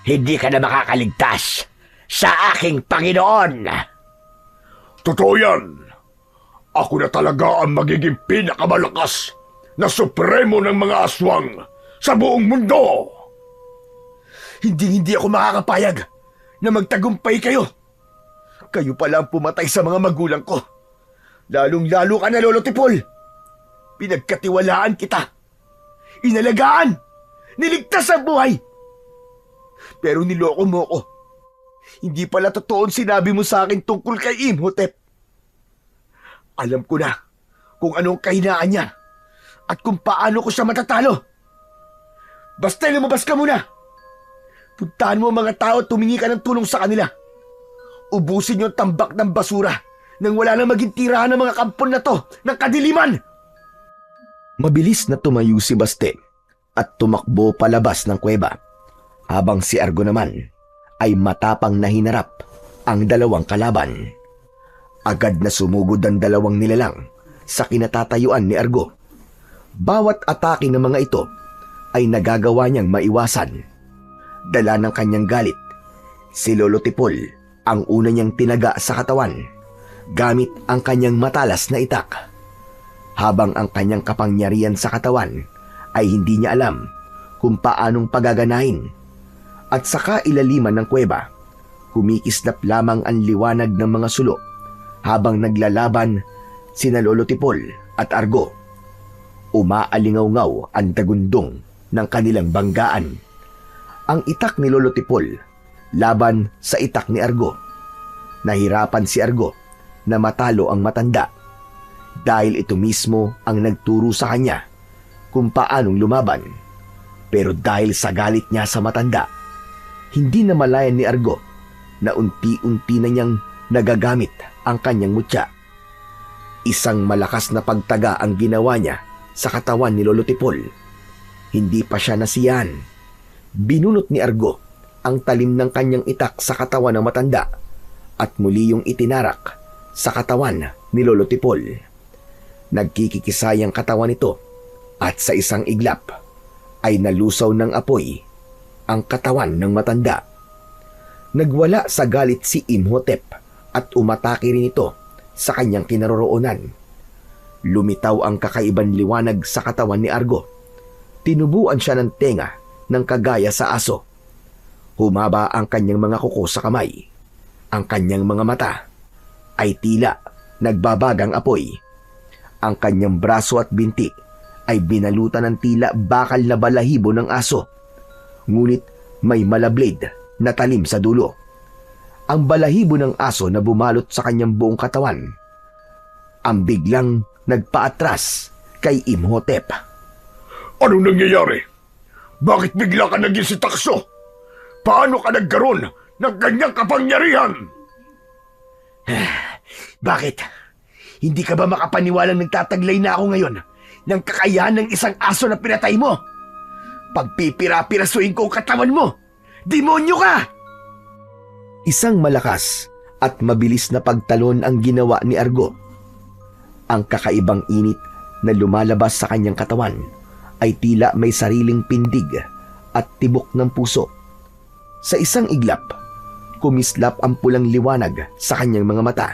hindi ka na makakaligtas sa aking Panginoon. Totoo yan. Ako na talaga ang magiging pinakamalakas na supremo ng mga aswang sa buong mundo. Hindi ako makakapayag na magtagumpay kayo. Kayo pala ang pumatay sa mga magulang ko. Lalong-lalo ka na, Lolo Tipol. Pinagkatiwalaan kita. Inalagaan. Niligtas ang buhay. Pero niloko mo ko. Hindi pala totoo ang sinabi mo sa akin tungkol kay Imhotep. Alam ko na kung anong kahinaan niya at kung paano ko siya matatalo. Basta lumabas ka muna. Puntahan mo ang mga tao at tumingi ka ng tulong sa kanila. Ubusin yung tambak ng basura nang wala na maging tirahan ng mga kampon na to ng kadiliman. Mabilis na tumayo si Baste at tumakbo palabas ng kuweba. Habang si Argo naman ay matapang na hinarap ang dalawang kalaban. Agad na sumugod ang dalawang nilalang sa kinatatayuan ni Argo. Bawat atake ng mga ito ay nagagawa niyang maiwasan. Dala ng kanyang galit, si Lolo Tipol ang una niyang tinaga sa katawan gamit ang kanyang matalas na itak. Habang ang kanyang kapangyarihan sa katawan ay hindi niya alam kung paanong pagaganahin. At sa kailaliman ng kuweba, kumikislap lamang ang liwanag ng mga sulok Habang naglalaban sina Lolo Tipol at Argo, umaalingaw-ngaw ang tagundong ng kanilang banggaan. Ang itak ni Lolo Tipol laban sa itak ni Argo. Nahirapan si Argo na matalo ang matanda dahil ito mismo ang nagturo sa kanya kung paanong lumaban. Pero dahil sa galit niya sa matanda, hindi na malayan ni Argo na unti-unti na niyang nagagamit ang kanyang mutya. Isang malakas na pagtaga ang ginawa niya sa katawan ni Lolo Tipol. Hindi pa siya nasiyahan. Binunot ni Argo ang talim ng kanyang itak sa katawan ng matanda at muli yung itinarak sa katawan ni Lolo Tipol. Nagkikikisay ang katawan nito at sa isang iglap ay nalusaw ng apoy ang katawan ng matanda. Nagwala sa galit si Imhotep at umatake rin ito sa kanyang kinaroroonan. Lumitaw ang kakaibang liwanag sa katawan ni Argo. Tinubuan siya ng tenga ng kagaya sa aso. Humaba ang kanyang mga kuko sa kamay. Ang kanyang mga mata ay tila nagbabagang apoy. Ang kanyang braso at binti ay binalutan ng tila bakal na balahibo ng aso. Ngunit may malablade na talim sa dulo. Ang balahibo ng aso na bumalot sa kanyang buong katawan ang biglang nagpaatras kay Imhotep. Anong nangyayari? Bakit bigla ka naging si Takso? Paano ka nagkaroon ng ganyang kapangyarihan? Bakit? Hindi ka ba makapaniwalang nagtataglay na ako ngayon ng kakayahan ng isang aso na pinatay mo? Pagpipira-pirasuin ko ang katawan mo! Demonyo ka! Isang malakas at mabilis na pagtalon ang ginawa ni Argo. Ang kakaibang init na lumalabas sa kanyang katawan ay tila may sariling pindig at tibok ng puso. Sa isang iglap, kumislap ang pulang liwanag sa kanyang mga mata.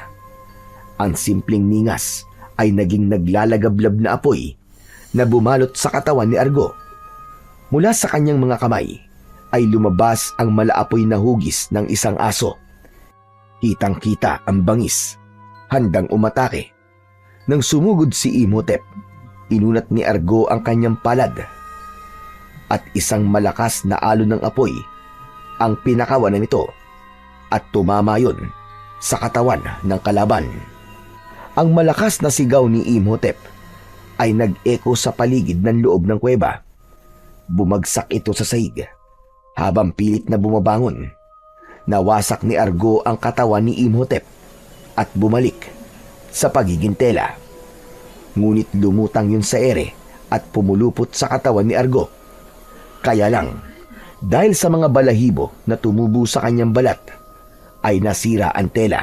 Ang simpleng ningas ay naging naglalagablab na apoy na bumalot sa katawan ni Argo. Mula sa kanyang mga kamay ay lumabas ang malaapoy na hugis ng isang aso. Kitang-kita ang bangis, handang umatake. Nang sumugod si Imhotep, inunat ni Argo ang kanyang palad at isang malakas na alon ng apoy ang pinakawanan nito at tumama yun sa katawan ng kalaban. Ang malakas na sigaw ni Imhotep ay nag-echo sa paligid ng loob ng kuweba. Bumagsak ito sa sahig. Habang pilit na bumabangon, nawasak ni Argo ang katawan ni Imhotep at bumalik sa pagiging tela. Ngunit lumutang yun sa ere at pumulupot sa katawan ni Argo. Kaya lang, dahil sa mga balahibo na tumubo sa kanyang balat, ay nasira ang tela.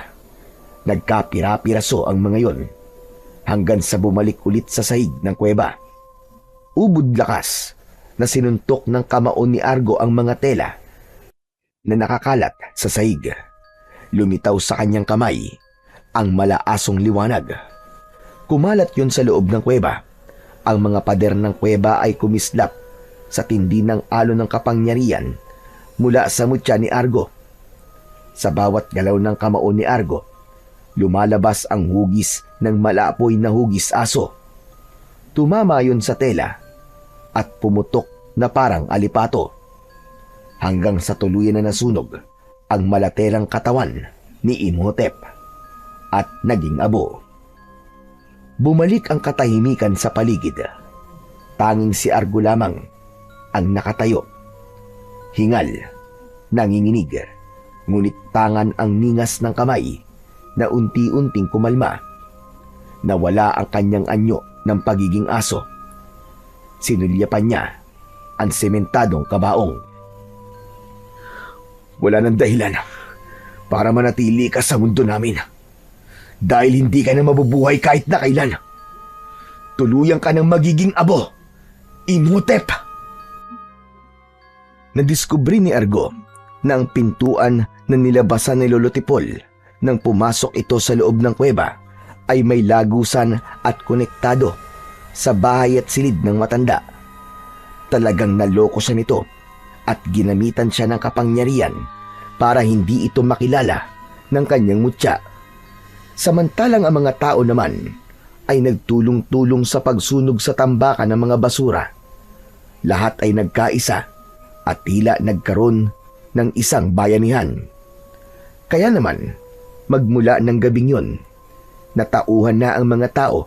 Nagkapira-piraso ang mga yon hanggang sa bumalik ulit sa sahig ng kuweba. Ubod lakas na sinuntok ng kamao ni Argo ang mga tela na nakakalat sa sahig. Lumitaw sa kanyang kamay ang malaasong liwanag. Kumalat yun sa loob ng kuweba. Ang mga pader ng kuweba ay kumislap sa tindi ng alon ng kapangyarihan mula sa mutya ni Argo. Sa bawat galaw ng kamao ni Argo, lumalabas ang hugis ng malaapoy na hugis aso. Tumama yun sa tela at pumutok na parang alipato hanggang sa tuluyan na nasunog ang malatelang katawan ni Imhotep at naging abo. Bumalik ang katahimikan sa paligid. Tanging si Argo lamang ang nakatayo. Hingal, nanginginig, ngunit tangan ang ningas ng kamay na unti-unting kumalma. Nawala ang kanyang anyo ng pagiging aso. Sinulyapan niya ang sementadong kabaong. Wala nang dahilan para manatili ka sa mundo namin. Dahil hindi ka na mabubuhay kahit na kailan. Tuluyan ka ng magiging abo, Imhotep! Nadiskubre ni Argo na ang pintuan na nilabasan ni Lolo Tipol nang pumasok ito sa loob ng kuweba ay may lagusan at konektado sa bahay at silid ng matanda. Talagang naloko siya nito at ginamitan siya ng kapangyarihan para hindi ito makilala ng kanyang mutya. Samantalang ang mga tao naman ay nagtulong-tulong sa pagsunog sa tambakan ng mga basura. Lahat ay nagkaisa at tila nagkaroon ng isang bayanihan. Kaya naman, magmula ng gabing yun, natauhan na ang mga tao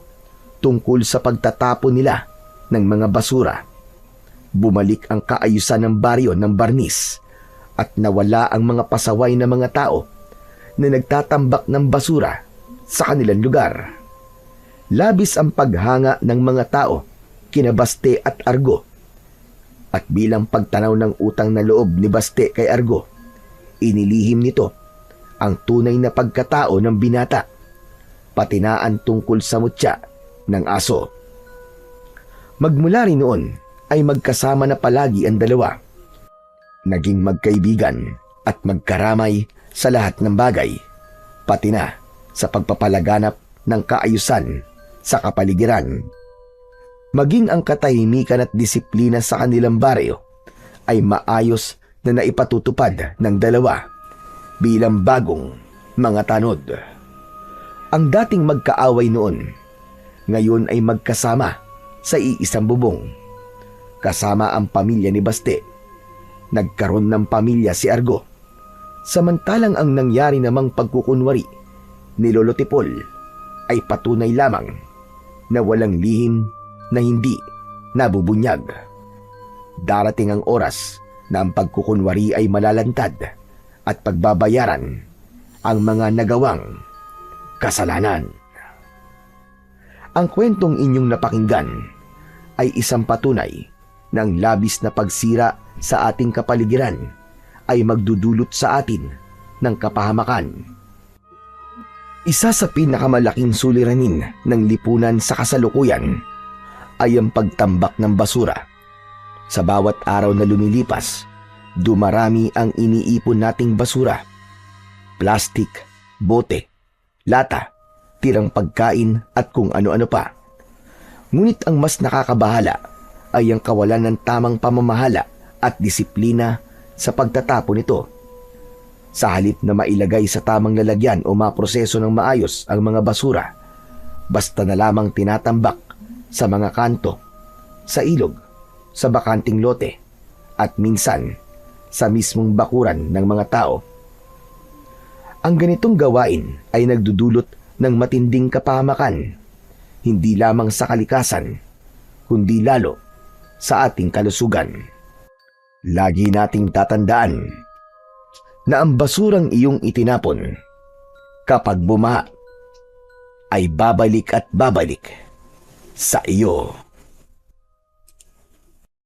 tungkol sa pagtatapon nila ng mga basura. Bumalik ang kaayusan ng baryo ng Barnis at nawala ang mga pasaway na mga tao na nagtatambak ng basura sa kanilang lugar. Labis ang paghanga ng mga tao kina Baste at Argo. At bilang pagtanaw ng utang na loob ni Baste kay Argo, inilihim nito ang tunay na pagkatao ng binata, pati na ang tungkol sa mutya ng aso. Magmula rin noon ay magkasama na palagi ang dalawa. Naging magkaibigan at magkaramay sa lahat ng bagay, pati na sa pagpapalaganap ng kaayusan sa kapaligiran. Maging ang katahimikan at disiplina sa kanilang baryo ay maayos na naipatutupad ng dalawa bilang bagong mga tanod. Ang dating magkaaway noon, ngayon ay magkasama sa iisang bubong. Kasama ang pamilya ni Baste. Nagkaroon ng pamilya si Argo. Samantalang ang nangyari namang pagkukunwari ni Lolo Tipol ay patunay lamang na walang lihim na hindi nabubunyag. Darating ang oras na ang pagkukunwari ay malalantad at pagbabayaran ang mga nagawang kasalanan. Ang kwentong inyong napakinggan ay isang patunay ng labis na pagsira sa ating kapaligiran ay magdudulot sa atin ng kapahamakan. Isa sa pinakamalaking suliranin ng lipunan sa kasalukuyan ay ang pagtambak ng basura. Sa bawat araw na lumilipas, dumarami ang iniipon nating basura. Plastik, bote, lata, tirang pagkain at kung ano-ano pa. Ngunit ang mas nakakabahala ay ang kawalan ng tamang pamamahala at disiplina sa pagtatapon nito. Sa halip na mailagay sa tamang lalagyan o maproseso ng maayos ang mga basura, basta na lamang tinatambak sa mga kanto, sa ilog, sa bakanting lote, at minsan sa mismong bakuran ng mga tao. Ang ganitong gawain ay nagdudulot ng matinding kapahamakan, hindi lamang sa kalikasan, kundi lalo sa ating kalusugan. Lagi nating tatandaan na ang basurang iyong itinapon, kapag bumaha, ay babalik at babalik sa iyo.